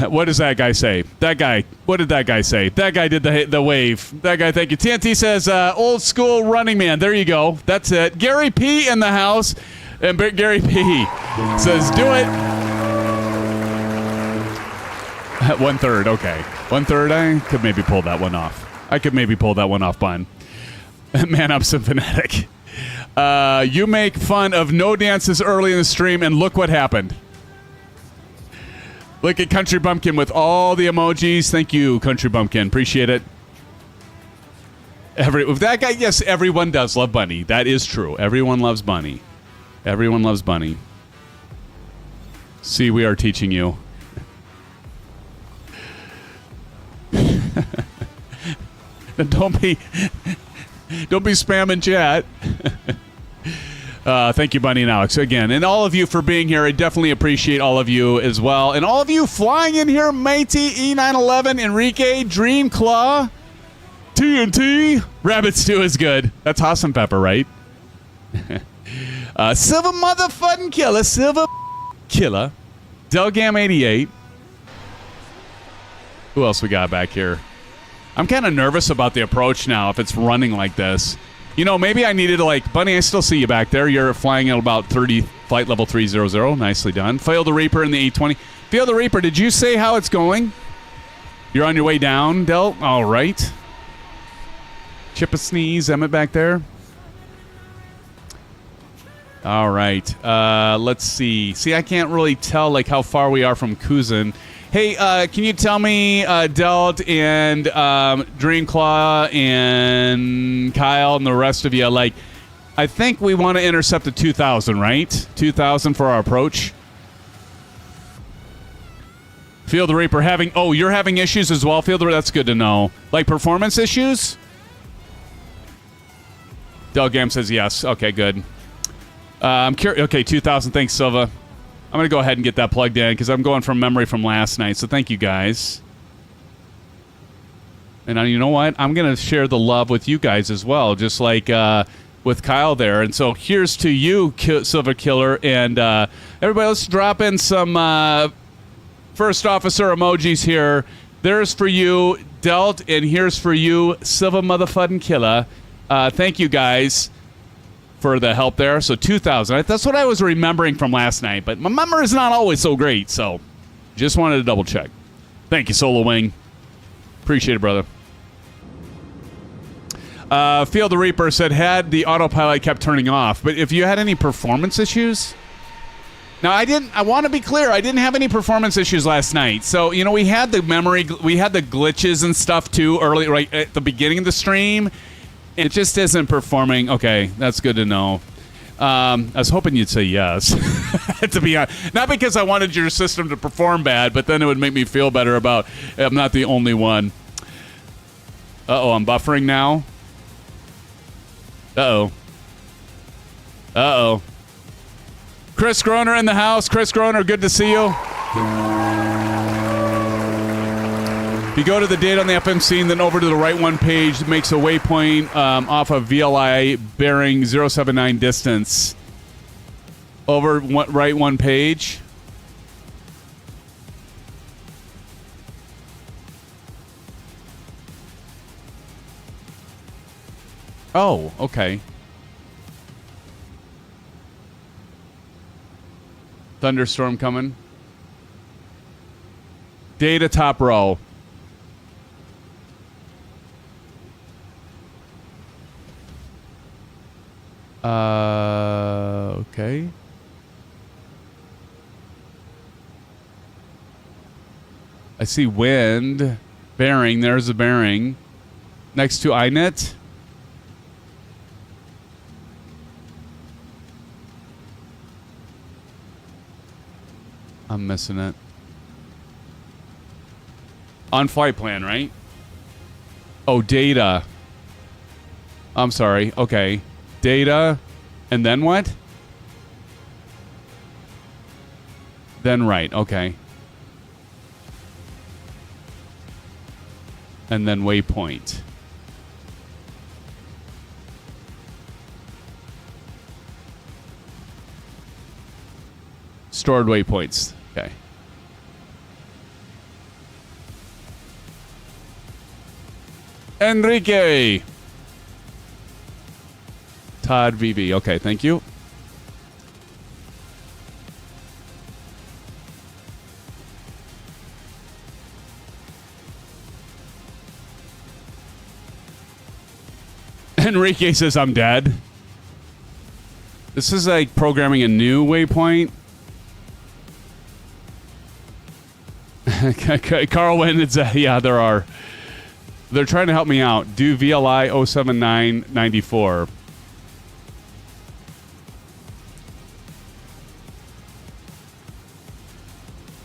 What does that guy say? That guy. What did that guy say? That guy did the wave. That guy, thank you. TNT says, old school running man. There you go. That's it. Gary P in the house. And Gary P says, do it. At 1/3, okay. 1/3, I could maybe pull that one off. Bun. Man, I'm SimFanatic. You make fun of no dances early in the stream, and look what happened. Look at Country Bumpkin with all the emojis. Thank you, Country Bumpkin. Appreciate it. With that guy, yes, everyone does love Bunny. That is true. Everyone loves Bunny. Everyone loves Bunny. See, we are teaching you. Don't be spamming chat. Thank you, Bunny and Alex, again. And all of you for being here. I definitely appreciate all of you as well. And all of you flying in here, Matey, E911, Enrique, Dreamclaw, TNT. Rabbit Stew is good. That's awesome pepper, right? Silver motherfucking killer. Silver killer. Delgam 88. Who else we got back here? I'm kind of nervous about the approach now if it's running like this. You know, maybe I needed to, like, Bunny, I still see you back there. You're flying at about 30, flight level 300. Nicely done. Fail the Reaper in the 820. Fail the Reaper, did you say how it's going? You're on your way down, Del? All right. Chip a sneeze, Emmett back there. All right. Let's see. See, I can't really tell, like, how far we are from Kuzin. Hey, can you tell me, Delt and Dreamclaw and Kyle and the rest of you, like, I think we want to intercept the 2,000, right? 2,000 for our approach. Field the Reaper having... Oh, you're having issues as well, Field the Reaper? That's good to know. Like performance issues? Delgam says yes. Okay, good. I'm curious. Okay, 2,000. Thanks, Silva. I'm going to go ahead and get that plugged in because I'm going from memory from last night. So thank you, guys. And you know what? I'm going to share the love with you guys as well, just like with Kyle there. And so here's to you, Silver Killer. And everybody, let's drop in some first officer emojis here. There's for you, Delt, and here's for you, Silver Motherfucking Killer. Thank you, guys, for the help there. So 2,000. That's what I was remembering from last night, but my memory is not always so great, so just wanted to double check. Thank you, Solo Wing. Appreciate it, brother. Field the Reaper said, had the autopilot kept turning off, but if you had any performance issues... Now, I want to be clear, I didn't have any performance issues last night. So, you know, we had the glitches and stuff too early, right at the beginning of the stream. It just isn't performing. Okay, that's good to know. I was hoping you'd say yes, to be honest. Not because I wanted your system to perform bad, but then it would make me feel better about I'm not the only one. Uh-oh, I'm buffering now. Uh-oh. Uh-oh. Chris Groner in the house. Chris Groner, good to see you. If you go to the date on the FMC and then over to the right one page, it makes a waypoint off of VLI bearing 079 distance. Over right one page. Oh, okay. Thunderstorm coming. Data top row. Okay. I see wind. Bearing. There's a bearing. Next to iNet. I'm missing it. On flight plan, right? Oh, data. I'm sorry. Okay. Data. And then what? Then right. Okay. And then waypoint. Stored waypoints. Okay. Enrique. Todd VB. Okay, thank you. Enrique says I'm dead. This is like programming a new waypoint. Carl went, it's yeah, there are. They're trying to help me out. Do VLI 07994.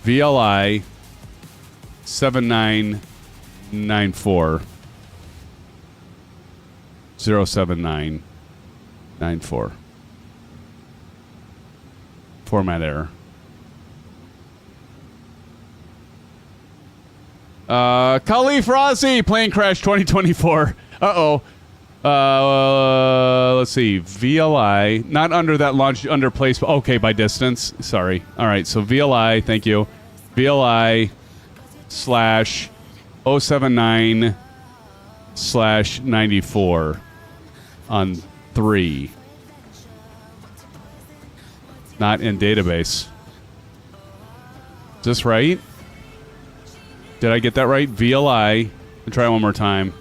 VLI 7994 07994. Format error. Khalif Rossi, plane crash 2024. Uh-oh. Let's see. VLI, not under that launch, under place. Okay, by distance. Sorry. All right, so VLI, thank you. VLI slash 079 slash 94 on 3. Not in database. Is this right? Did I get that right? VLI. I'll try one more time.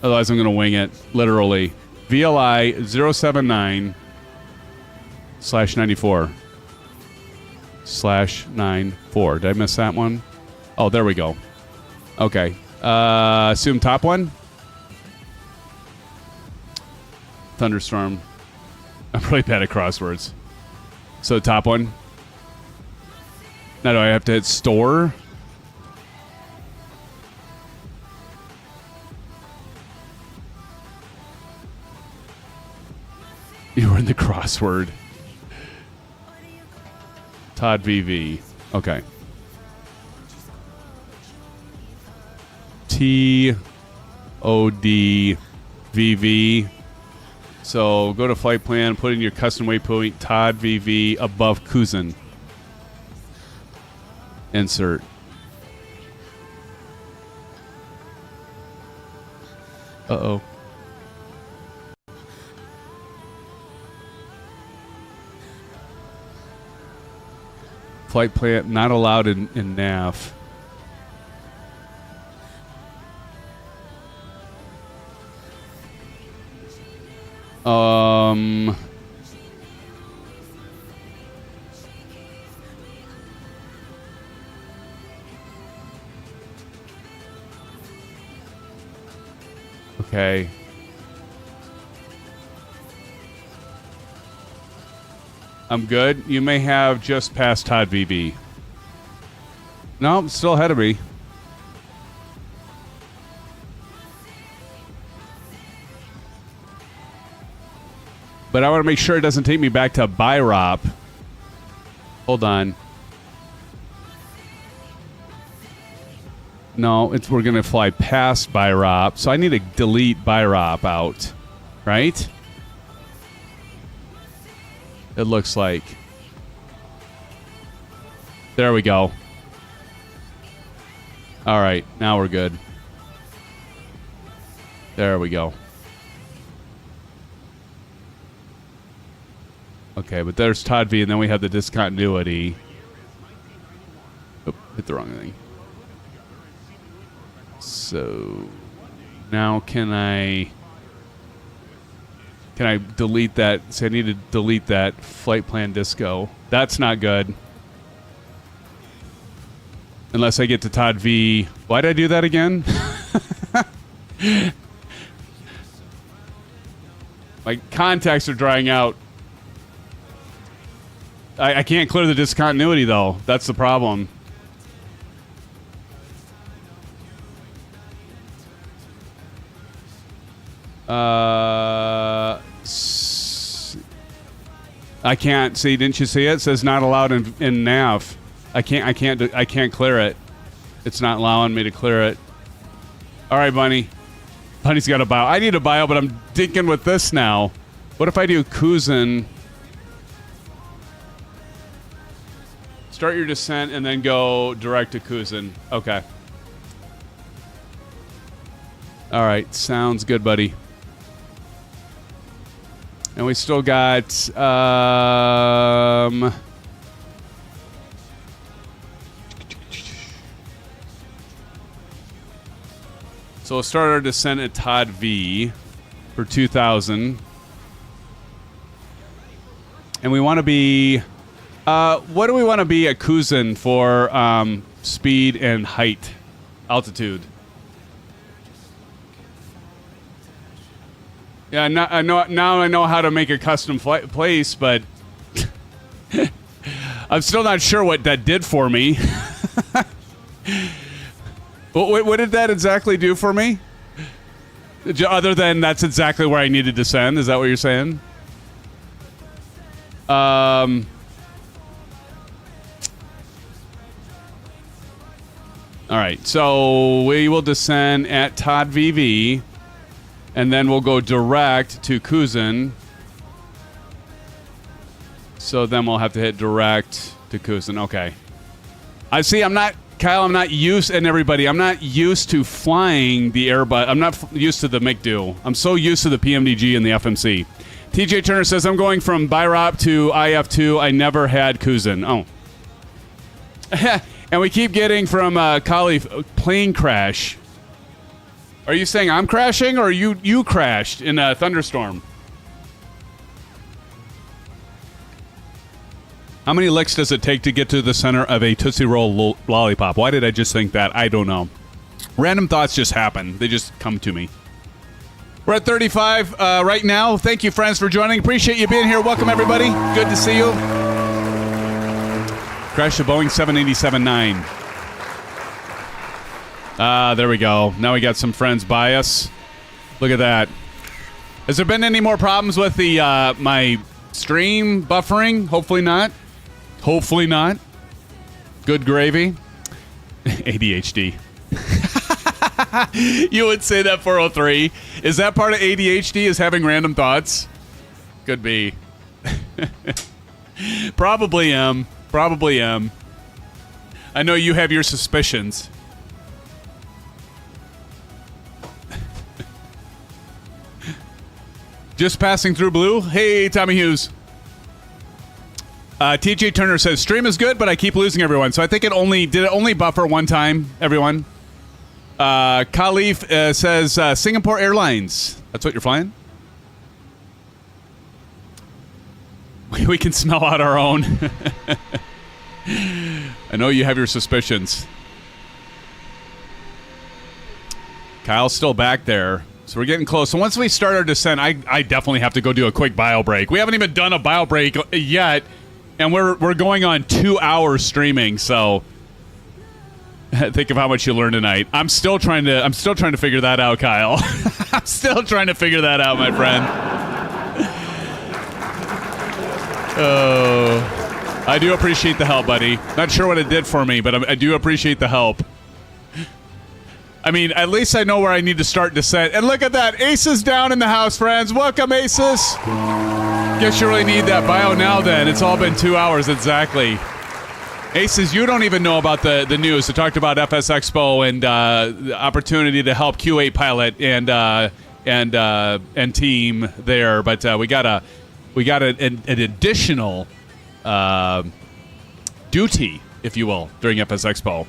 Otherwise, I'm going to wing it. Literally. VLI 079 slash 94 slash 94. Did I miss that one? Oh, there we go. Okay. Assume top one. Thunderstorm. I'm really bad at crosswords. So top one. Now do I have to hit store? You were in the crossword. Todd VV. Okay. TODVV. So go to flight plan, put in your custom waypoint, Todd VV above Kuzin. Insert. Uh-oh. Flight plan not allowed in nav. Okay. I'm good. You may have just passed Todd VV. No, I'm still ahead of me. But I want to make sure it doesn't take me back to BIROP. Hold on. No, we're going to fly past BIROP. So I need to delete BIROP out. Right? It looks like. There we go. All right, now we're good. There we go. Okay, but there's Todd V, and then we have the discontinuity. Oh, hit the wrong thing. So now can I delete that? So I need to delete that flight plan disco. That's not good. Unless I get to Todd V. Why did I do that again? My contacts are drying out. I can't clear the discontinuity, though. That's the problem. I can't see. Didn't you see it? It says not allowed in nav. I can't clear it. It's not allowing me to clear it. All right, Bunny. Bunny's got a bio. I need a bio, but I'm thinking with this now. What if I do Kuzin? Start your descent and then go direct to Kuzin. Okay. All right. Sounds good, buddy. And we still got... So we'll start our descent at Todd V. for 2,000. And we want to be... what do we want to be at Kuzin for speed and height, altitude? Yeah, now I know how to make a custom place, but I'm still not sure what that did for me. What did that exactly do for me? Other than that's exactly where I needed to send. Is that what you're saying? All right, so we will descend at Todd VV, and then we'll go direct to Kuzin. So then we'll have to hit direct to Kuzin. Okay. I see. Kyle, I'm not used, and everybody, I'm not used to flying the Airbus. I'm not used to the MCDU. I'm so used to the PMDG and the FMC. TJ Turner says, I'm going from BIROP to IF2. I never had Kuzin. Oh. And we keep getting from Kali plane crash. Are you saying I'm crashing, or you crashed in a thunderstorm? How many licks does it take to get to the center of a Tootsie Roll lollipop? Why did I just think that? I don't know. Random thoughts just happen. They just come to me. We're at 35 right now. Thank you, friends, for joining. Appreciate you being here. Welcome, everybody. Good to see you. Crash the Boeing 787-9. There we go. Now we got some friends by us. Look at that. Has there been any more problems with the my stream buffering? Hopefully not. Hopefully not. Good gravy. ADHD. You would say that 403. Is that part of ADHD, is having random thoughts? Could be. Probably am. Probably am. I know you have your suspicions. Just passing through blue. Hey, Tommy Hughes. TJ Turner says, stream is good, but I keep losing everyone. So I think it only buffer one time, everyone. Khalif says, Singapore Airlines. That's what you're flying? We can smell out our own. I know you have your suspicions. Kyle's still back there. So we're getting close. So once we start our descent, I definitely have to go do a quick bio break. We haven't even done a bio break yet, and we're going on 2 hours streaming. So think of how much you learned tonight. I'm still trying to figure that out, Kyle. I'm still trying to figure that out, my friend. Oh, I do appreciate the help, buddy. Not sure what it did for me, but I do appreciate the help. I mean, at least I know where I need to start descent. And look at that. Ace is down in the house, friends. Welcome, Aces. Guess you really need that bio now, then. It's all been 2 hours, exactly. Aces, you don't even know about the news. I talked about FS Expo and the opportunity to help Q8 pilot and team there. But we got an additional duty, if you will, during FS Expo.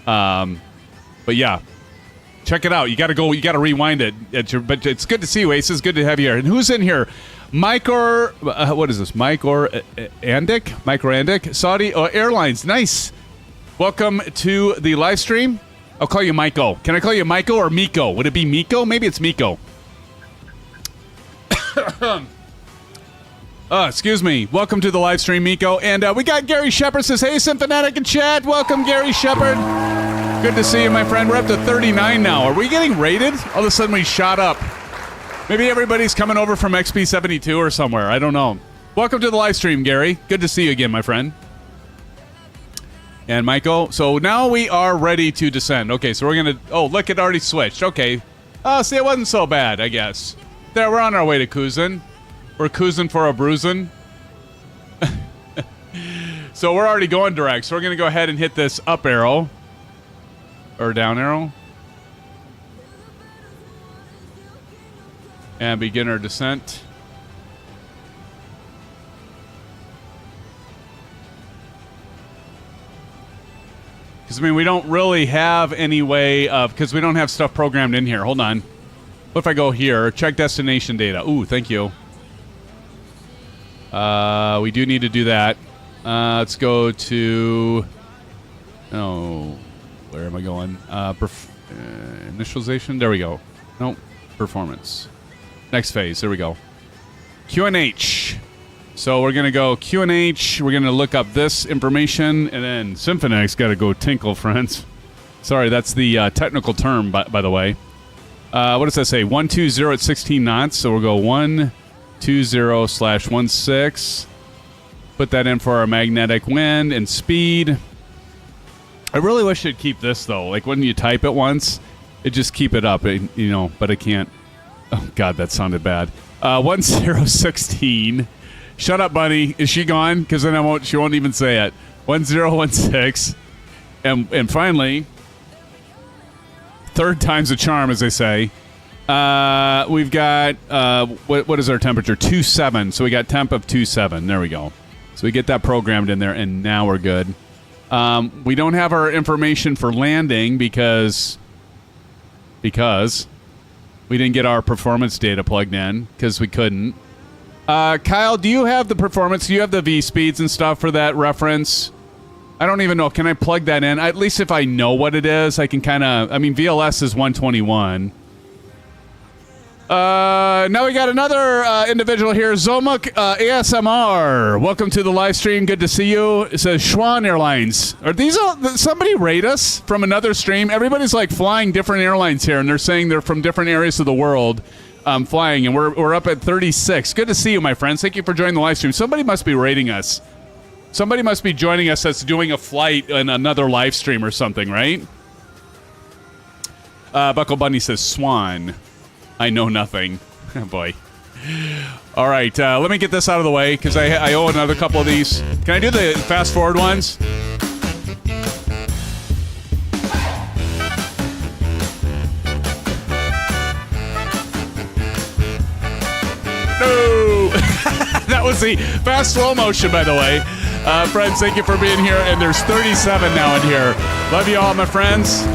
But yeah. Check it out. You got to go. You got to rewind it. But it's good to see you, Ace. It's good to have you here. And who's in here? Mike or what is this? Mike or Andic? Mike or Andic? Saudi Airlines. Nice. Welcome to the live stream. I'll call you Miko. Can I call you Miko or Miko? Would it be Miko? Maybe it's Miko. Excuse me. Welcome to the live stream, Miko. And we got Gary Shepard says, hey, SimFanatic in chat. Welcome, Gary Shepard. Good to see you, my friend. We're up to 39 now. Are we getting rated? All of a sudden we shot up. Maybe everybody's coming over from XP72 or somewhere. I don't know. Welcome to the live stream, Gary. Good to see you again, my friend. And Michael. So now we are ready to descend. Okay, so we're going to... Oh, look, it already switched. Okay. Oh, see, it wasn't so bad, I guess. There, we're on our way to Kuzin. We're Kuzin for a bruisin'. So we're already going direct. So we're going to go ahead and hit this up arrow. Or down arrow. And begin our descent. Because, I mean, we don't really have any way of... Because we don't have stuff programmed in here. Hold on. What if I go here? Check destination data. Ooh, thank you. We do need to do that. Let's go to... Oh, where am I going? Initialization? There we go. Nope. Performance. Next phase. There we go. QNH. So we're going to go QNH. We're going to look up this information. And then SimFanatic's got to go tinkle, friends. Sorry, that's the technical term, by the way. What does that say? 120 at 16 knots. So we'll go 120/16. Put that in for our magnetic wind and speed. I really wish it'd keep this, though. Like, when you type it once, it just keep it up, but I can't. Oh, God, that sounded bad. 1016. Shut up, Bunny. Is she gone? Because then she won't even say it. 1016. And finally, third time's a charm, as they say. We've got, what is our temperature? 27. So we got temp of 27. There we go. So we get that programmed in there, and now we're good. We don't have our information for landing because we didn't get our performance data plugged in because we couldn't. Kyle, do you have the performance? Do you have the V speeds and stuff for that reference? I don't even know. Can I plug that in? At least if I know what it is, I can kind of... I mean, VLS is 121. Now we got another individual here, Zomuk ASMR. Welcome to the live stream. Good to see you. It says Schwan Airlines. Are these somebody rate us from another stream? Everybody's like flying different airlines here, and they're saying they're from different areas of the world flying, and we're up at 36. Good to see you, my friends. Thank you for joining the live stream. Somebody must be rating us. Somebody must be joining us that's doing a flight in another live stream or something, right? Buckle Bunny says Swan. I know nothing. Oh, boy. All right, let me get this out of the way because I owe another couple of these. Can I do the fast forward ones? No! That was the fast slow motion, by the way. Friends, thank you for being here. And there's 37 now in here. Love you all, my friends.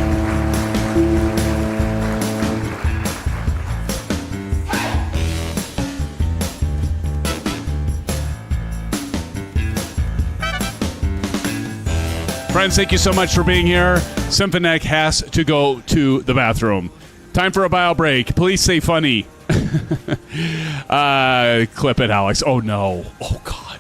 Friends, thank you so much for being here. SimFanatic has to go to the bathroom. Time for a bio break. Please say funny. Clip it, Alex. Oh, no. Oh, God.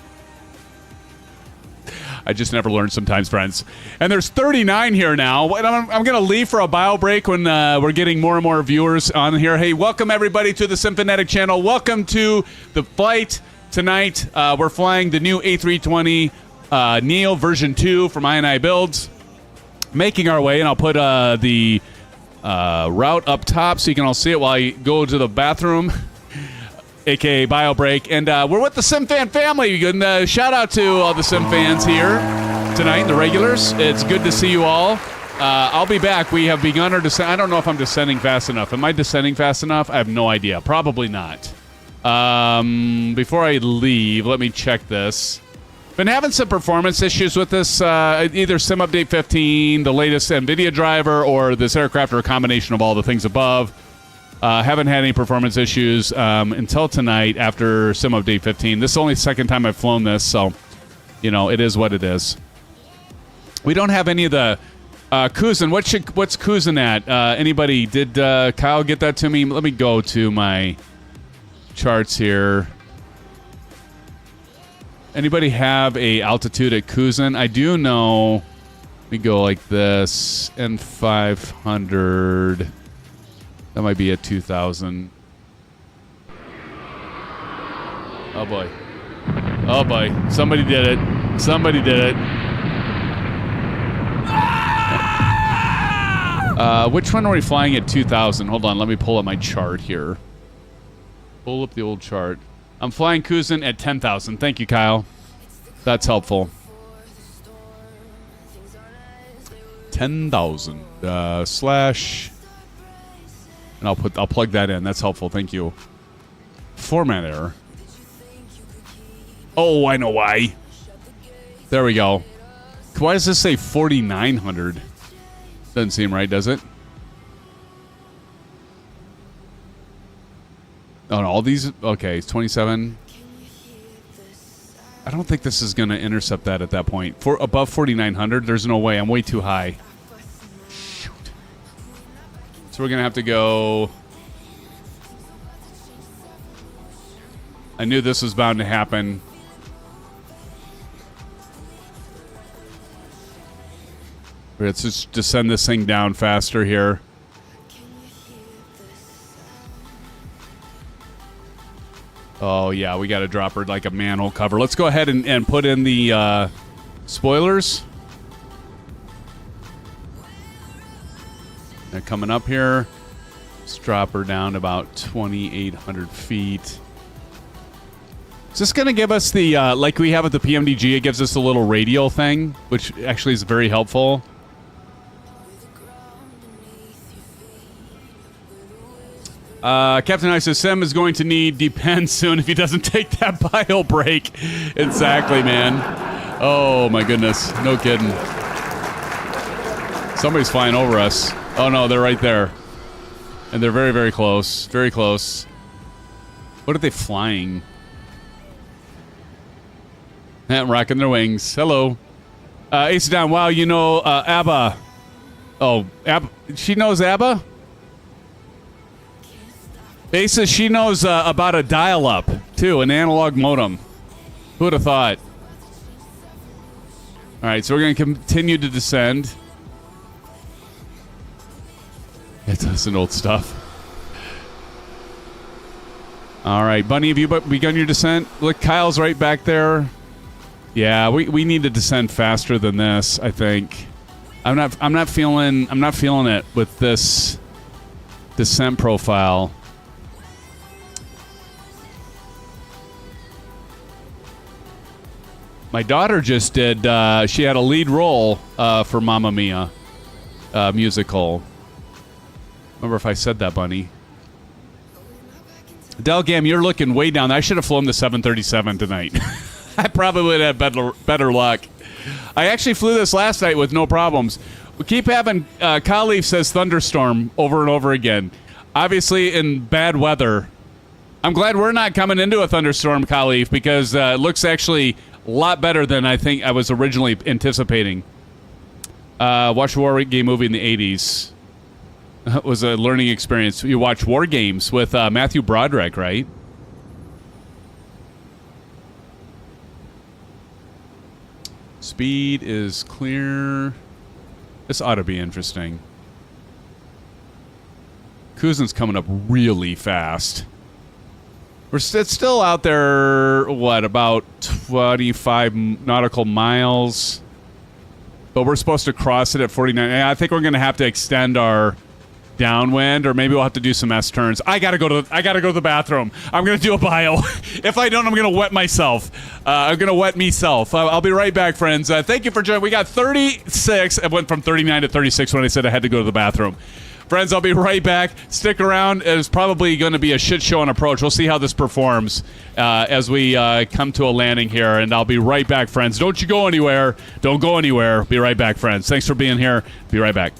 I just never learn sometimes, friends. And there's 39 here now. I'm going to leave for a bio break when we're getting more and more viewers on here. Hey, welcome, everybody, to the SimFanatic channel. Welcome to the flight tonight. We're flying the new A320 Neo version 2 from iniBuilds. Making our way, and I'll put the route up top so you can all see it while I go to the bathroom, aka bio break. And we're with the SimFan family. And shout out to all the SimFans here tonight, the regulars. It's good to see you all. I'll be back. We have begun our descent. I don't know if I'm descending fast enough. Am I descending fast enough? I have no idea. Probably not. Before I leave, let me check this. Been having some performance issues with this, either Sim Update 15, the latest NVIDIA driver, or this aircraft, or a combination of all the things above. Haven't had any performance issues until tonight after Sim Update 15. This is only the second time I've flown this, so, it is what it is. We don't have any of the Kuzin. What's Kuzin at? Anybody? Did Kyle get that to me? Let me go to my charts here. Anybody have a altitude at Kuzin? I do know. We go like this, and 500. That might be at 2,000. Oh boy! Oh boy! Somebody did it! Somebody did it! Which one are we flying at 2,000? Hold on, let me pull up my chart here. Pull up the old chart. I'm flying Kuzin at 10,000. Thank you, Kyle. That's helpful. 10,000 slash, and I'll plug that in. That's helpful. Thank you. Format error. Oh, I know why. There we go. Why does this say 4,900? Doesn't seem right, does it? Oh, no, all these. Okay, it's 27. I don't think this is going to intercept that at that point. For above 4,900, there's no way. I'm way too high. Shoot. So we're going to have to go. I knew this was bound to happen. Let's just descend this thing down faster here. Oh, yeah, we got to drop her like a manhole cover. Let's go ahead and put in the spoilers. They're coming up here. Let's drop her down about 2,800 feet. Is this going to give us the, like we have at the PMDG, it gives us a little radial thing, which actually is very helpful. Captain I says Sim is going to need depend soon if he doesn't take that bio break. Exactly, man. Oh, my goodness. No kidding. Somebody's flying over us. Oh, no, they're right there. And they're very, very close. Very close. What are they flying? Rocking their wings. Hello. Ace down. Wow, you know ABBA. Oh, ABBA. She knows ABBA? Ace says she knows about a dial-up, too, an analog modem. Who would have thought? All right, so we're going to continue to descend. It's an old stuff. All right, Bunny, have you begun your descent? Look, Kyle's right back there. Yeah, we need to descend faster than this, I think. I'm not feeling it with this descent profile. My daughter just did, she had a lead role for Mamma Mia musical. Remember if I said that, Bunny. Delgam, you're looking way down. I should have flown the 737 tonight. I probably would have better luck. I actually flew this last night with no problems. We keep having, Khalif says thunderstorm over and over again. Obviously in bad weather. I'm glad we're not coming into a thunderstorm, Khalif, because it looks actually a lot better than I think I was originally anticipating. Watched a war game movie in the 80s. It was a learning experience. You watch War Games with Matthew Broderick, right? Speed is clear. This ought to be interesting. Kuzin's coming up really fast. It's still out there, what, about 25 nautical miles? But we're supposed to cross it at 49. I think we're going to have to extend our downwind, or maybe we'll have to do some S turns. I gotta go to the bathroom. I'm gonna do a bio. If I don't, I'm gonna wet myself. I'm gonna wet myself. I'll be right back, friends. Thank you for joining. We got 36. I went from 39 to 36 when I said I had to go to the bathroom. Friends, I'll be right back. Stick around. It's probably going to be a shit show on approach. We'll see how this performs as we come to a landing here, and I'll be right back, friends. Don't you go anywhere. Don't go anywhere. Be right back, friends. Thanks for being here. Be right back.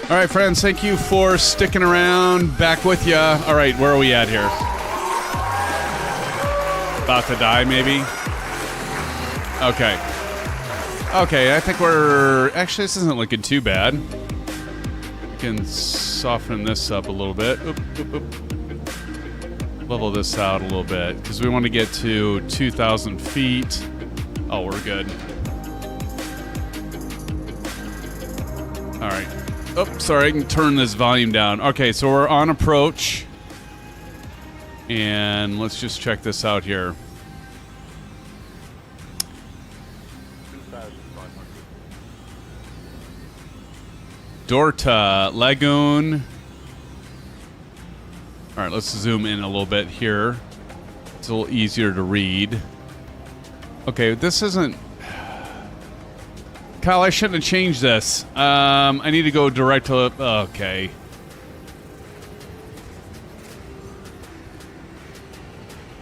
All right, friends, thank you for sticking around. Back with you. All right, where are we at here? About to die, maybe? Okay. Okay, I think we're... Actually, this isn't looking too bad. We can soften this up a little bit. Oop, oop, oop. Level this out a little bit, because we want to get to 2,000 feet. Oh, we're good. All right. Oh, sorry, I can turn this volume down. Okay, so we're on approach. And let's just check this out here. Dorta Lagoon. All right, let's zoom in a little bit here. It's a little easier to read. Okay, this isn't... Kyle, I shouldn't have changed this. I need to go direct to... Okay.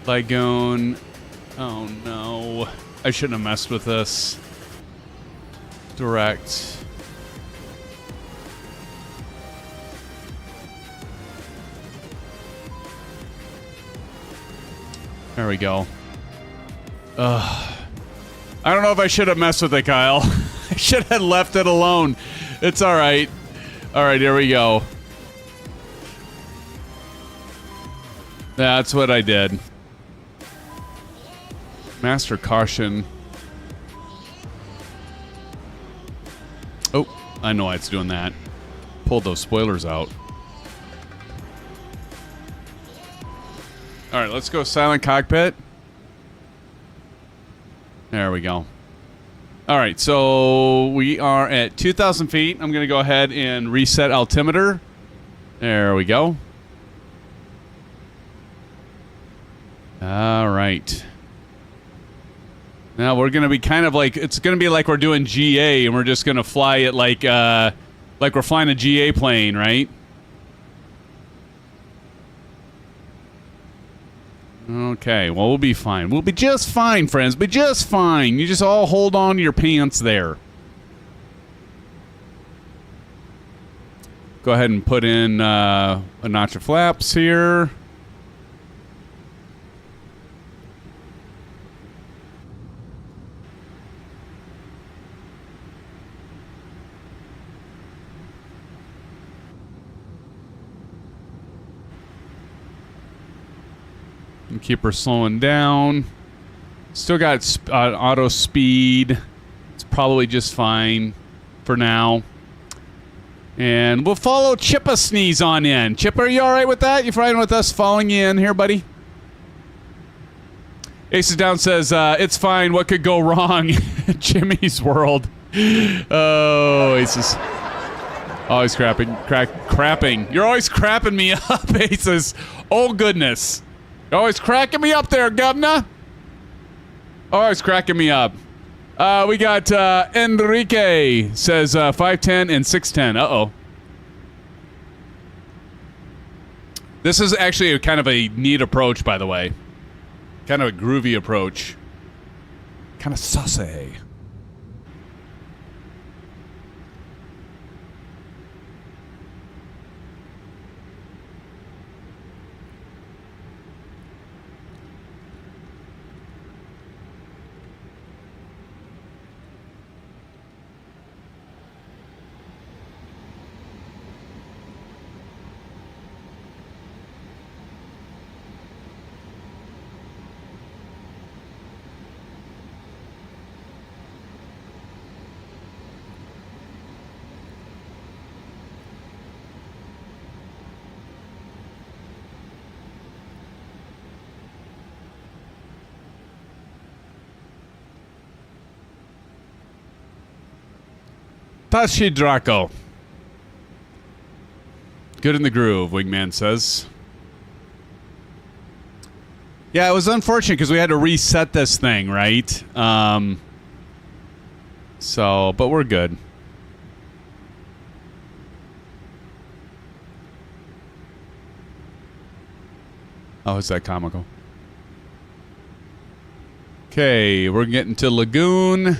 Lagoon. Oh, no. I shouldn't have messed with this. Direct. There we go. I don't know if I should have messed with it, Kyle. I should have left it alone. It's all right. All right, here we go. That's what I did. Master caution. Oh, I know why it's doing that. Pulled those spoilers out. All right, let's go silent cockpit. There we go. All right, so we are at 2,000 feet. I'm going to go ahead and reset altimeter. There we go. All right. Now we're going to be kind of like, it's going to be like we're doing GA, and we're just going to fly it like we're flying a GA plane, right? Okay, well, we'll be fine. We'll be just fine, friends. Be just fine. You just all hold on to your pants there. Go ahead and put in a notch of flaps here. And keep her slowing down. Still got auto speed. It's probably just fine for now. And we'll follow Chippa Sneeze on in. Chippa, are you all right with that? You fine with us following you in here, buddy? Aces Down says, it's fine. What could go wrong? Jimmy's World. Oh, Aces. Always crapping. You're always crapping me up, Aces. Oh, goodness. You're always cracking me up there, governor. Always cracking me up. We got Enrique says 510 and 610. Uh-oh. This is actually a kind of a neat approach, by the way. Kind of a groovy approach. Kind of saucy. Tashi Draco. Good in the groove, Wingman says. Yeah, it was unfortunate because we had to reset this thing, right? So, but we're good. Oh, is that comical? Okay, we're getting to Lagoon.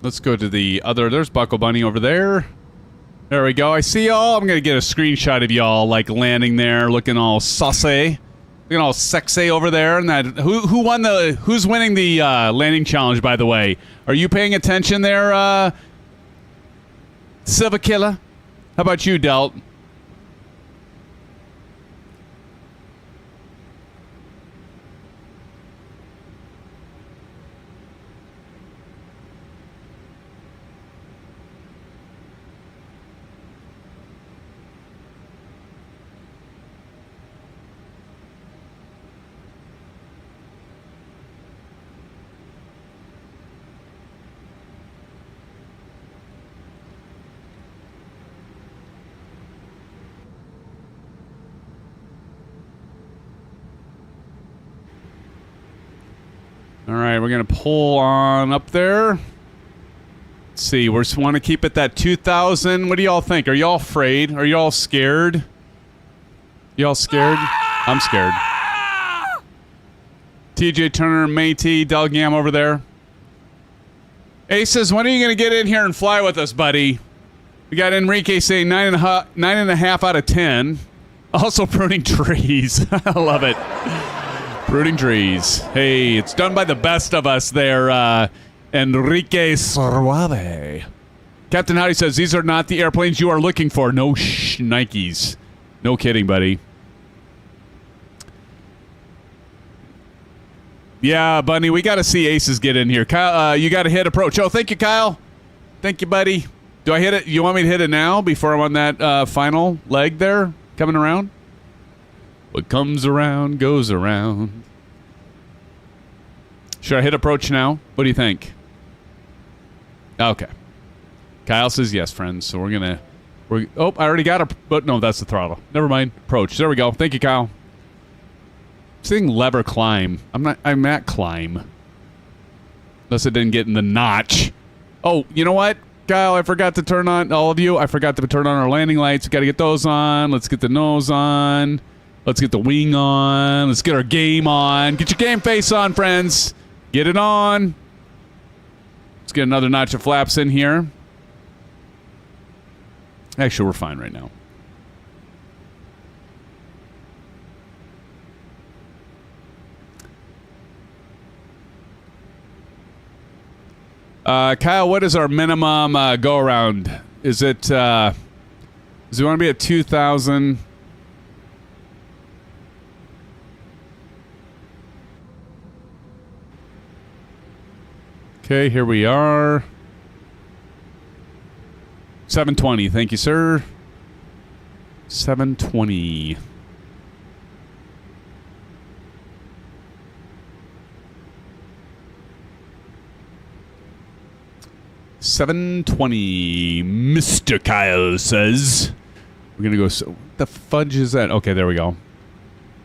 Let's go to the other. There's Buckle Bunny over there. There we go. I see y'all. I'm gonna get a screenshot of y'all like landing there, looking all saucy, looking all sexy over there. And that who won the? Who's winning the landing challenge? By the way, are you paying attention there, Silver Killer? How about you, Delt? All right, we're going to pull on up there. Let's see, we just want to keep it that 2,000. What do y'all think? Are y'all afraid? Are y'all scared? Y'all scared? I'm scared. TJ Turner, Métis, Delgam over there. Ace says, when are you going to get in here and fly with us, buddy? We got Enrique saying 9.5 out of 10. Also pruning trees. I love it. Pruning trees. Hey, it's done by the best of us there, Enrique Suave. Captain Howdy says, these are not the airplanes you are looking for. No Nikes. No kidding, buddy. Yeah, Bunny, we got to see Aces get in here. Kyle, you got to hit approach. Oh, thank you, Kyle. Thank you, buddy. Do I hit it? You want me to hit it now before I'm on that final leg there coming around? What comes around goes around. Should I hit approach now? What do you think? Okay. Kyle says yes, friends. So we're going to... Oh, I already got a... But no, that's the throttle. Never mind. Approach. There we go. Thank you, Kyle. Saying lever climb. I'm at climb. Unless it didn't get in the notch. Oh, you know what? Kyle, I forgot to turn on... All of you, I forgot to turn on our landing lights. Got to get those on. Let's get the nose on. Let's get the wing on. Let's get our game on. Get your game face on, friends. Get it on. Let's get another notch of flaps in here. Actually, we're fine right now. Kyle, what is our minimum go around? Is it? Does it want to be at 2,000? Okay, here we are. 720. Thank you, sir. 720. $720, Mr. Kyle says. We're going to go... So, what the fudge is that? Okay, there we go.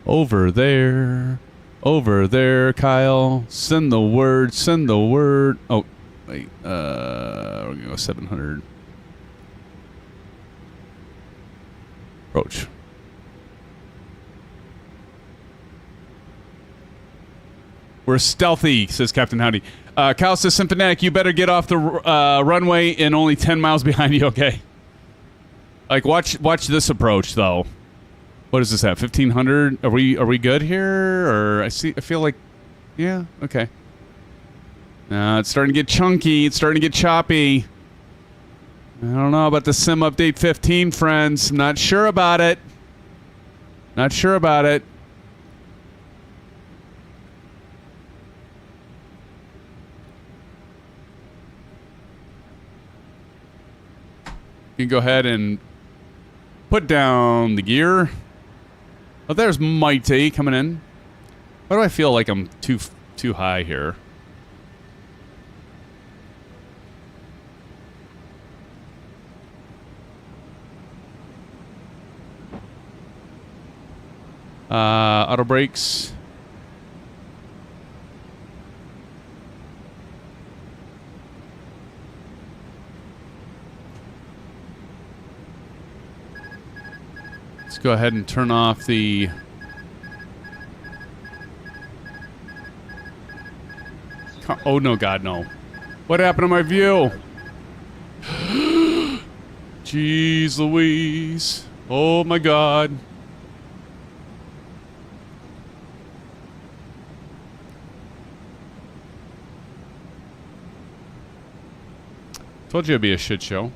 Over there. Over there, Kyle. Send the word. Send the word. Oh, wait. We're going to go 700. Approach. We're stealthy, says Captain Howdy. Kyle says, SimFanatic, you better get off the runway in only 10 miles behind you, okay? Like, watch this approach, though. What is this at? 1,500? Are we good here? Or I feel like, yeah, okay. It's starting to get chunky. It's starting to get choppy. I don't know about the Sim Update 15, friends. I'm not sure about it. Not sure about it. You can go ahead and put down the gear. Oh, there's Mighty coming in. Why do I feel like I'm too high here? Auto brakes. Let's go ahead and turn off the... Oh, no, God, no. What happened to my view? Jeez Louise. Oh my God. Told you it'd be a shit show.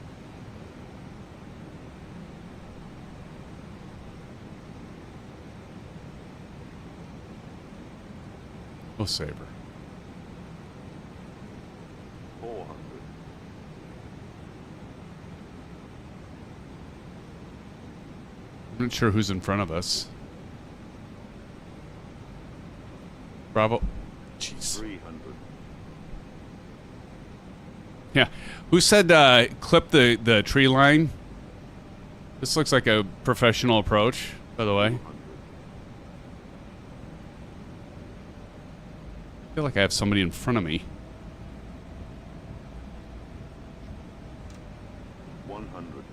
We'll save her. 400. I'm not sure who's in front of us. Bravo. Jeez. 300. Yeah. Who said clip the tree line? This looks like a professional approach, by the way. I feel like I have somebody in front of me. 100.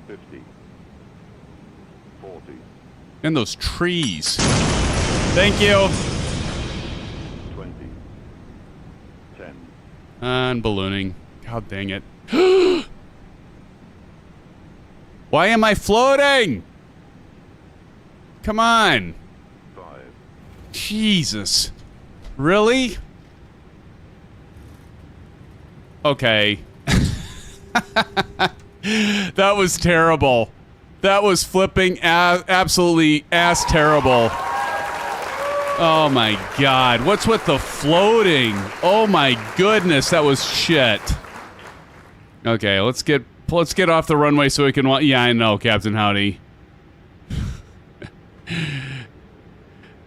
50. 40. And those trees. Thank you. 20. 10. And ballooning. God dang it. Why am I floating? Come on. 5. Jesus. Really? Okay. That was terrible. That was flipping absolutely ass terrible. Oh my God. What's with the floating? Oh my goodness, that was shit. Okay, let's get off the runway so we can yeah, I know, Captain Howdy.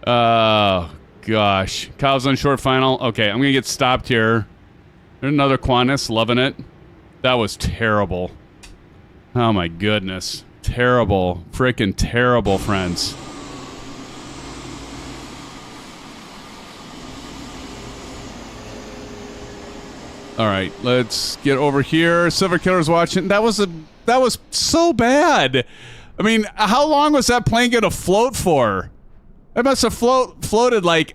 Oh gosh. Kyle's on short final. Okay, I'm gonna get stopped here. There's another Qantas, loving it. That was terrible. Oh my goodness. Terrible. Freaking terrible, friends. All right, let's get over here. Silver Killer's watching. That was so bad. I mean, how long was that plane gonna float for? It must have floated like,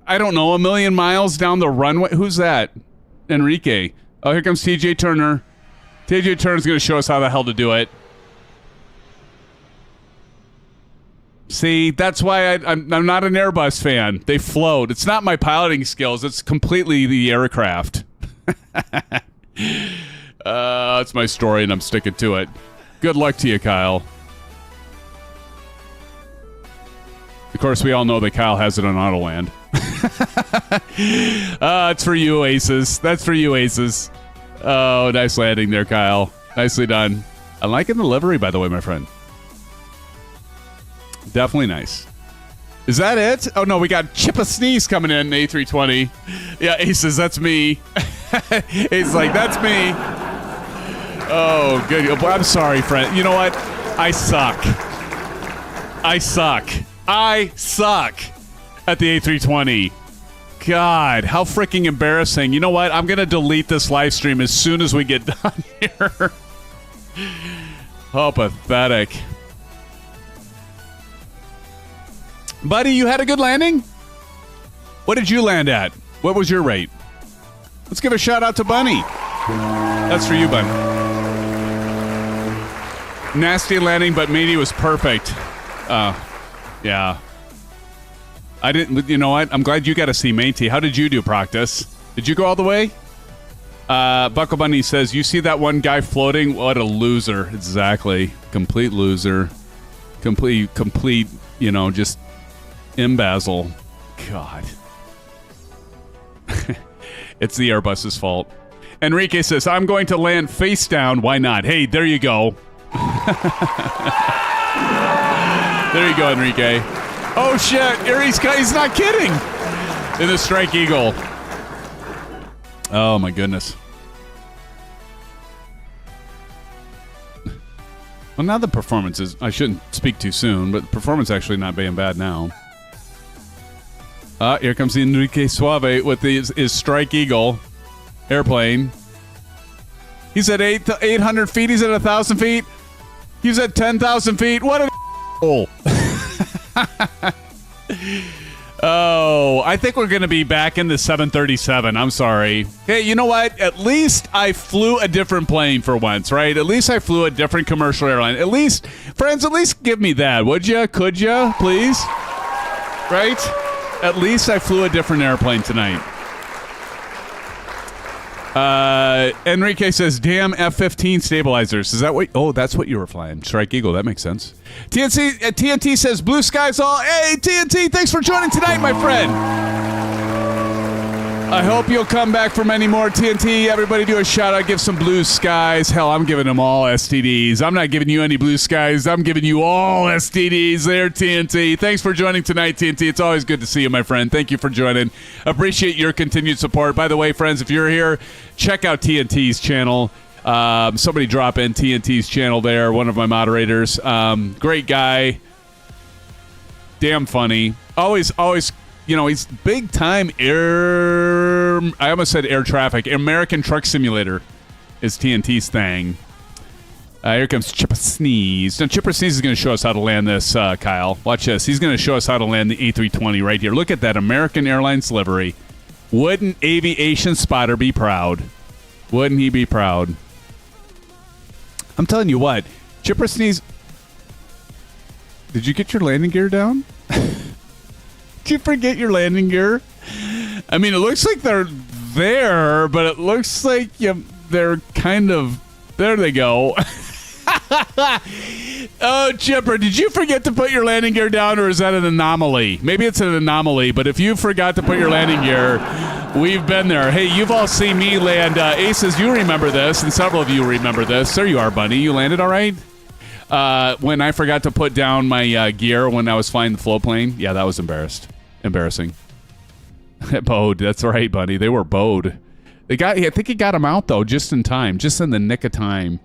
I don't know, 1,000,000 miles down the runway. Who's that? Enrique. Oh, here comes TJ Turner. TJ Turner's gonna show us how the hell to do it. See, that's why I'm not an Airbus fan. They float. It's not my piloting skills. It's completely the aircraft. That's my story, and I'm sticking to it. Good luck to you, Kyle. Of course, we all know that Kyle has it on Autoland. It's for you, Aces. That's for you, Aces. Oh, nice landing there, Kyle. Nicely done. I'm liking the livery, by the way, my friend. Definitely nice. Is that it? Oh, no, we got Chip a Sneeze coming in, A320. Yeah, Aces, that's me. He's like, that's me. Oh, good. I'm sorry, friend. You know what? I suck. I suck at the A320. God, how freaking embarrassing. You know what? I'm going to delete this live stream as soon as we get done here. Oh, pathetic. Buddy, you had a good landing? What did you land at? What was your rate? Let's give a shout out to Bunny. That's for you, Bunny. Nasty landing, but Matey was perfect. Yeah. I didn't, you know what? I'm glad you got to see Matey. How did you do, Proctus? Did you go all the way? Buckle Bunny says, you see that one guy floating? What a loser. Exactly. Complete loser. Complete, you know, just embezzle. God. It's the Airbus's fault. Enrique says, I'm going to land face down. Why not? Hey, there you go. There you go, Enrique. Oh, shit. He's not kidding. In the Strike Eagle. Oh, my goodness. Well, now the performance is... I shouldn't speak too soon, but performance actually not being bad now. Here comes the Enrique Suave with his Strike Eagle airplane. He's at 800 feet. He's at 1,000 feet. He's at 10,000 feet. What an hole. Oh, I think we're going to be back in the 737. I'm sorry. Hey, you know what? At least I flew a different plane for once, right? At least I flew a different commercial airline. At least, friends, at least give me that, would you? Could you, please? Right? At least I flew a different airplane tonight. Enrique says, damn F-15 stabilizers. Is that what? Oh, that's what you were flying. Strike Eagle. That makes sense. TNT says, blue skies all. Hey, TNT, thanks for joining tonight, my friend. I hope you'll come back for many more. TNT, everybody do a shout out. Give some blue skies. Hell, I'm giving them all STDs. I'm not giving you any blue skies. I'm giving you all STDs there, TNT. Thanks for joining tonight, TNT. It's always good to see you, my friend. Thank you for joining. Appreciate your continued support. By the way, friends, if you're here, check out TNT's channel. Somebody drop in TNT's channel there, one of my moderators. Great guy. Damn funny. Always, you know, he's big time I almost said air traffic. American Truck Simulator is TNT's thing. Here comes Chipper Sneeze. Now, Chipper Sneeze is going to show us how to land this, Kyle. Watch this. He's going to show us how to land the A320 right here. Look at that American Airlines livery. Wouldn't Aviation Spotter be proud? Wouldn't he be proud? I'm telling you what, Chipper Sneeze, did you get your landing gear down? Did you forget your landing gear? I mean, it looks like they're there, but it looks like they're kind of... There they go. Oh, Chipper, did you forget to put your landing gear down, or is that an anomaly? Maybe it's an anomaly, but if you forgot to put your landing gear, we've been there. Hey, you've all seen me land. Aces, you remember this, and several of you remember this. There you are, Bunny. You landed all right? When I forgot to put down my gear when I was flying the float plane. Yeah, that was embarrassing. Bowed. That's right, Bunny. They were bowed. I think he got them out, though, just in time. Just in the nick of time.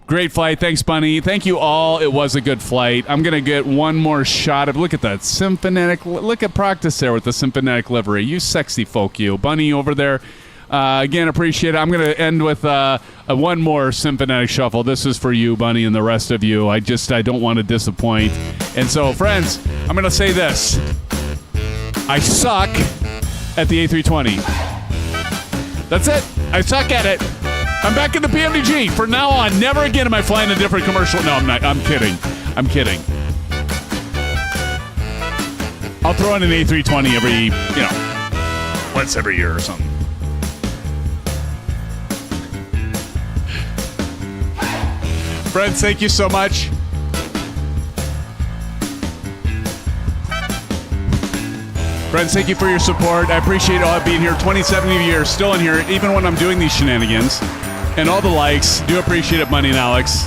Great flight. Thanks, Bunny. Thank you all. It was a good flight. I'm going to get one more shot of... Look at that. SimFanatic. Look at Proctus there with the SimFanatic livery. You sexy folk, you. Bunny over there. Again, appreciate it. I'm going to end with one more SimFanatic shuffle. This is for you, Bunny, and the rest of you. I don't want to disappoint. And so, friends, I'm going to say this. I suck at the A320. That's it. I suck at it. I'm back in the PMDG. For now on, never again am I flying a different commercial. No, I'm not. I'm kidding. I'll throw in an A320 once every year or something. Friends, thank you so much. Friends, thank you for your support. I appreciate all being here. 27 of you are still in here, even when I'm doing these shenanigans. And all the likes. Do appreciate it, Bunny and Alex.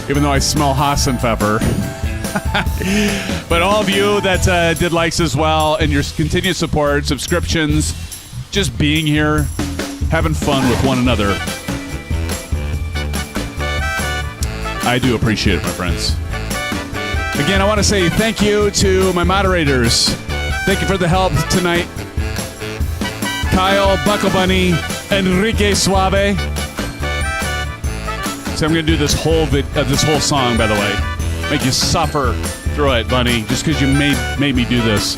Even though I smell Hassenpfeffer. But all of you that did likes as well, and your continued support, subscriptions, just being here, having fun with one another. I do appreciate it, my friends. Again, I want to say thank you to my moderators. Thank you for the help tonight. Kyle, Buckle Bunny, Enrique Suave. So I'm going to do this whole song, by the way. Make you suffer through it, Bunny, just because you made me do this.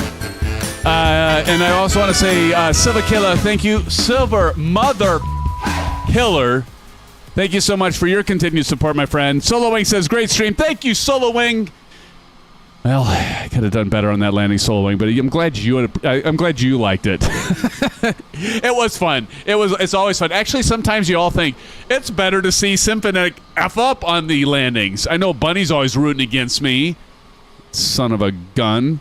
And I also want to say, Silver Killer, thank you. Silver Mother Killer. Thank you so much for your continued support, my friend. Solo Wing says, great stream. Thank you, Solo Wing. Well, I could have done better on that landing, Solo Wing, but I'm glad you liked it. It was fun. It's always fun. Actually, sometimes you all think it's better to see SimFanatic F up on the landings. I know Bunny's always rooting against me. Son of a gun.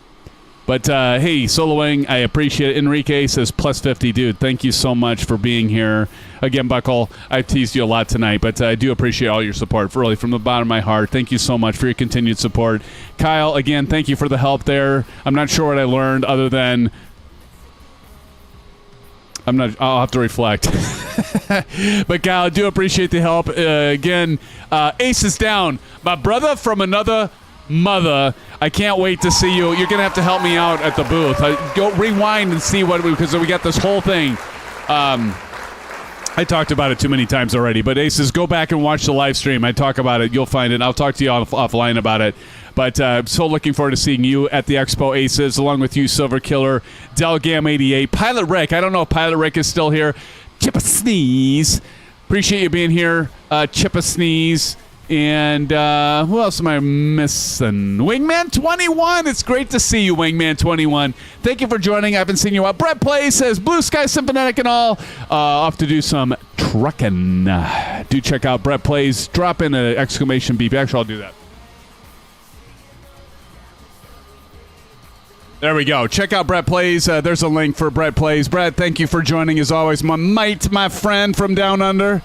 But, hey, Solo Wing, I appreciate it. Enrique says, plus 50. Dude, thank you so much for being here. Again, Buckle, I've teased you a lot tonight, but I do appreciate all your support, really, from the bottom of my heart. Thank you so much for your continued support. Kyle, again, thank you for the help there. I'm not sure what I learned other than... I'll have to reflect. But, Kyle, I do appreciate the help. Again, Ace is down. My brother from another... mother, I can't wait to see you. You're gonna have to help me out at the booth. Go rewind and see because we got this whole thing. I talked about it too many times already, but Aces, go back and watch the live stream. I talk about it. You'll find it. I'll talk to you offline about it. But so looking forward to seeing you at the Expo Aces, along with you, Silver Killer, Delgam88, Pilot Rick. I don't know if Pilot Rick is still here. Chip a Sneeze. Appreciate you being here, Chip a Sneeze. And who else am I missing? Wingman21. It's great to see you, Wingman21. Thank you for joining. I haven't seen you out. Brett Play says Blue Sky SimFanatic and all. Off to do some trucking. Do check out Brett Plays. Drop in an exclamation beep. Actually, I'll do that. There we go. Check out Brett Plays. There's a link for Brett Plays. Brett, thank you for joining as always. My mate, my friend from down under.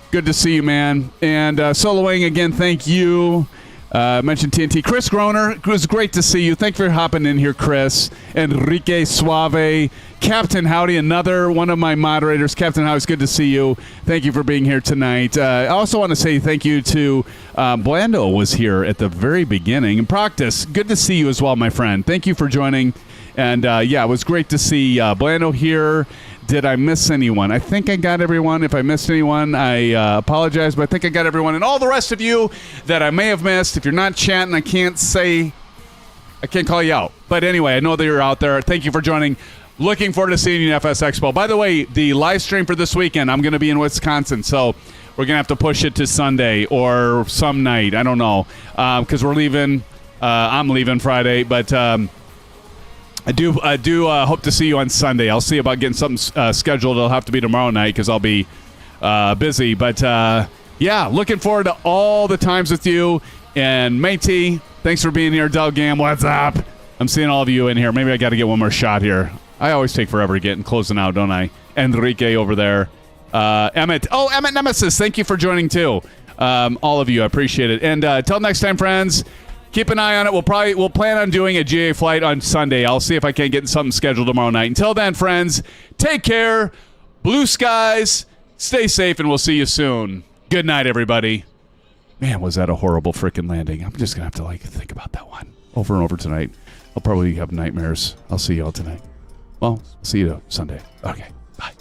Good to see you, man. And soloing again, thank you. Mentioned TNT. Chris Groner, it was great to see you. Thank you for hopping in here, Chris. Enrique Suave. Captain Howdy, another one of my moderators. Captain Howdy, it's good to see you. Thank you for being here tonight. I also want to say thank you to Blando was here at the very beginning. And Proctus, good to see you as well, my friend. Thank you for joining. And, yeah, it was great to see Blando here. Did I miss anyone? I think I got everyone. If I missed anyone, I apologize, but I think I got everyone. And all the rest of you that I may have missed, if you're not chatting, I can't call you out. But anyway, I know that you're out there. Thank you for joining. Looking forward to seeing you in FS Expo. By the way, the live stream for this weekend, I'm going to be in Wisconsin, so we're going to have to push it to Sunday or some night. I don't know, because we're leaving. I'm leaving Friday, but I do hope to see you on Sunday. I'll see about getting something scheduled. It'll have to be tomorrow night because I'll be busy. But, yeah, looking forward to all the times with you. And, matey, thanks for being here. Delgam, what's up? I'm seeing all of you in here. Maybe I got to get one more shot here. I always take forever to get in closing out, don't I? Enrique over there. Emmett. Oh, Emmett Nemesis, thank you for joining, too. All of you, I appreciate it. And till next time, friends. Keep an eye on it. We'll plan on doing a GA flight on Sunday. I'll see if I can get something scheduled tomorrow night. Until then, friends, take care. Blue skies. Stay safe, and we'll see you soon. Good night, everybody. Man, was that a horrible freaking landing. I'm just going to have to think about that one over and over tonight. I'll probably have nightmares. I'll see y'all tonight. Well, see you Sunday. Okay, bye.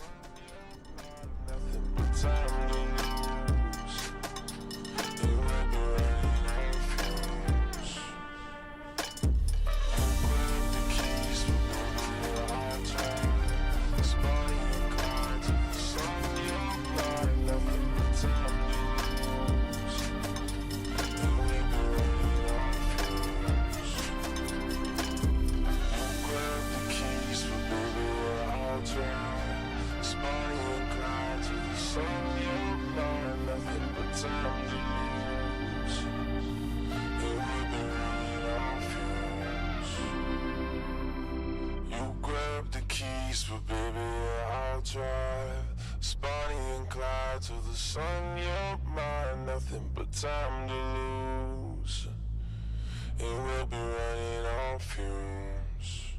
Time to lose, and we'll be running on fumes.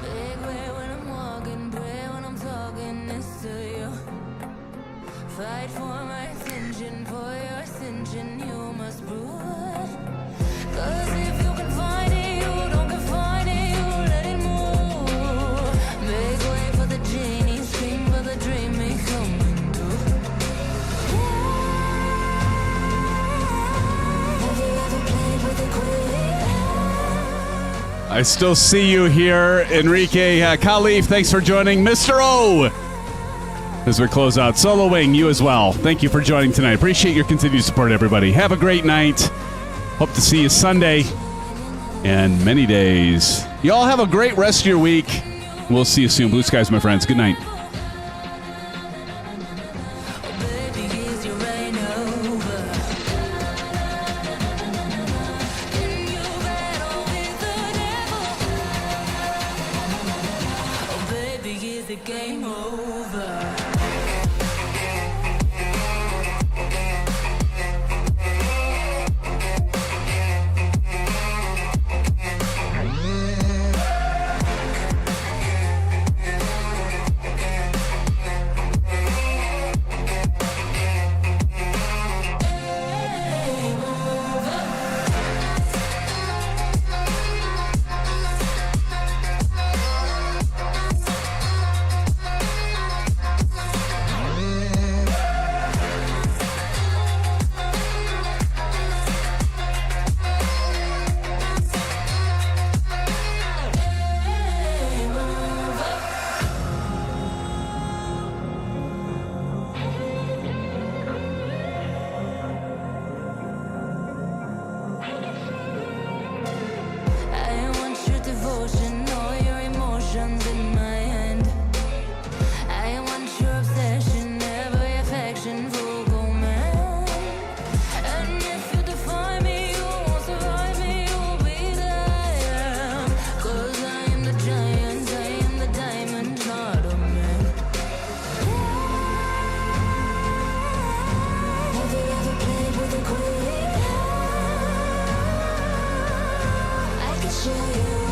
Big way when I'm walking, pray when I'm talking next to you. Fight for my attention, for your ascension, you must prove. Cause if you can find it, you don't confine it, you let it move. Make way for the genie, scream for the dream, me coming through. Have you ever played with a queen? I still see you here, Enrique Khalif. Thanks for joining. Mr. O, as we close out. Solo Wing, you as well. Thank you for joining tonight. Appreciate your continued support, everybody. Have a great night. Hope to see you Sunday and many days. Y'all have a great rest of your week. We'll see you soon. Blue skies, my friends. Good night. Game over. show you.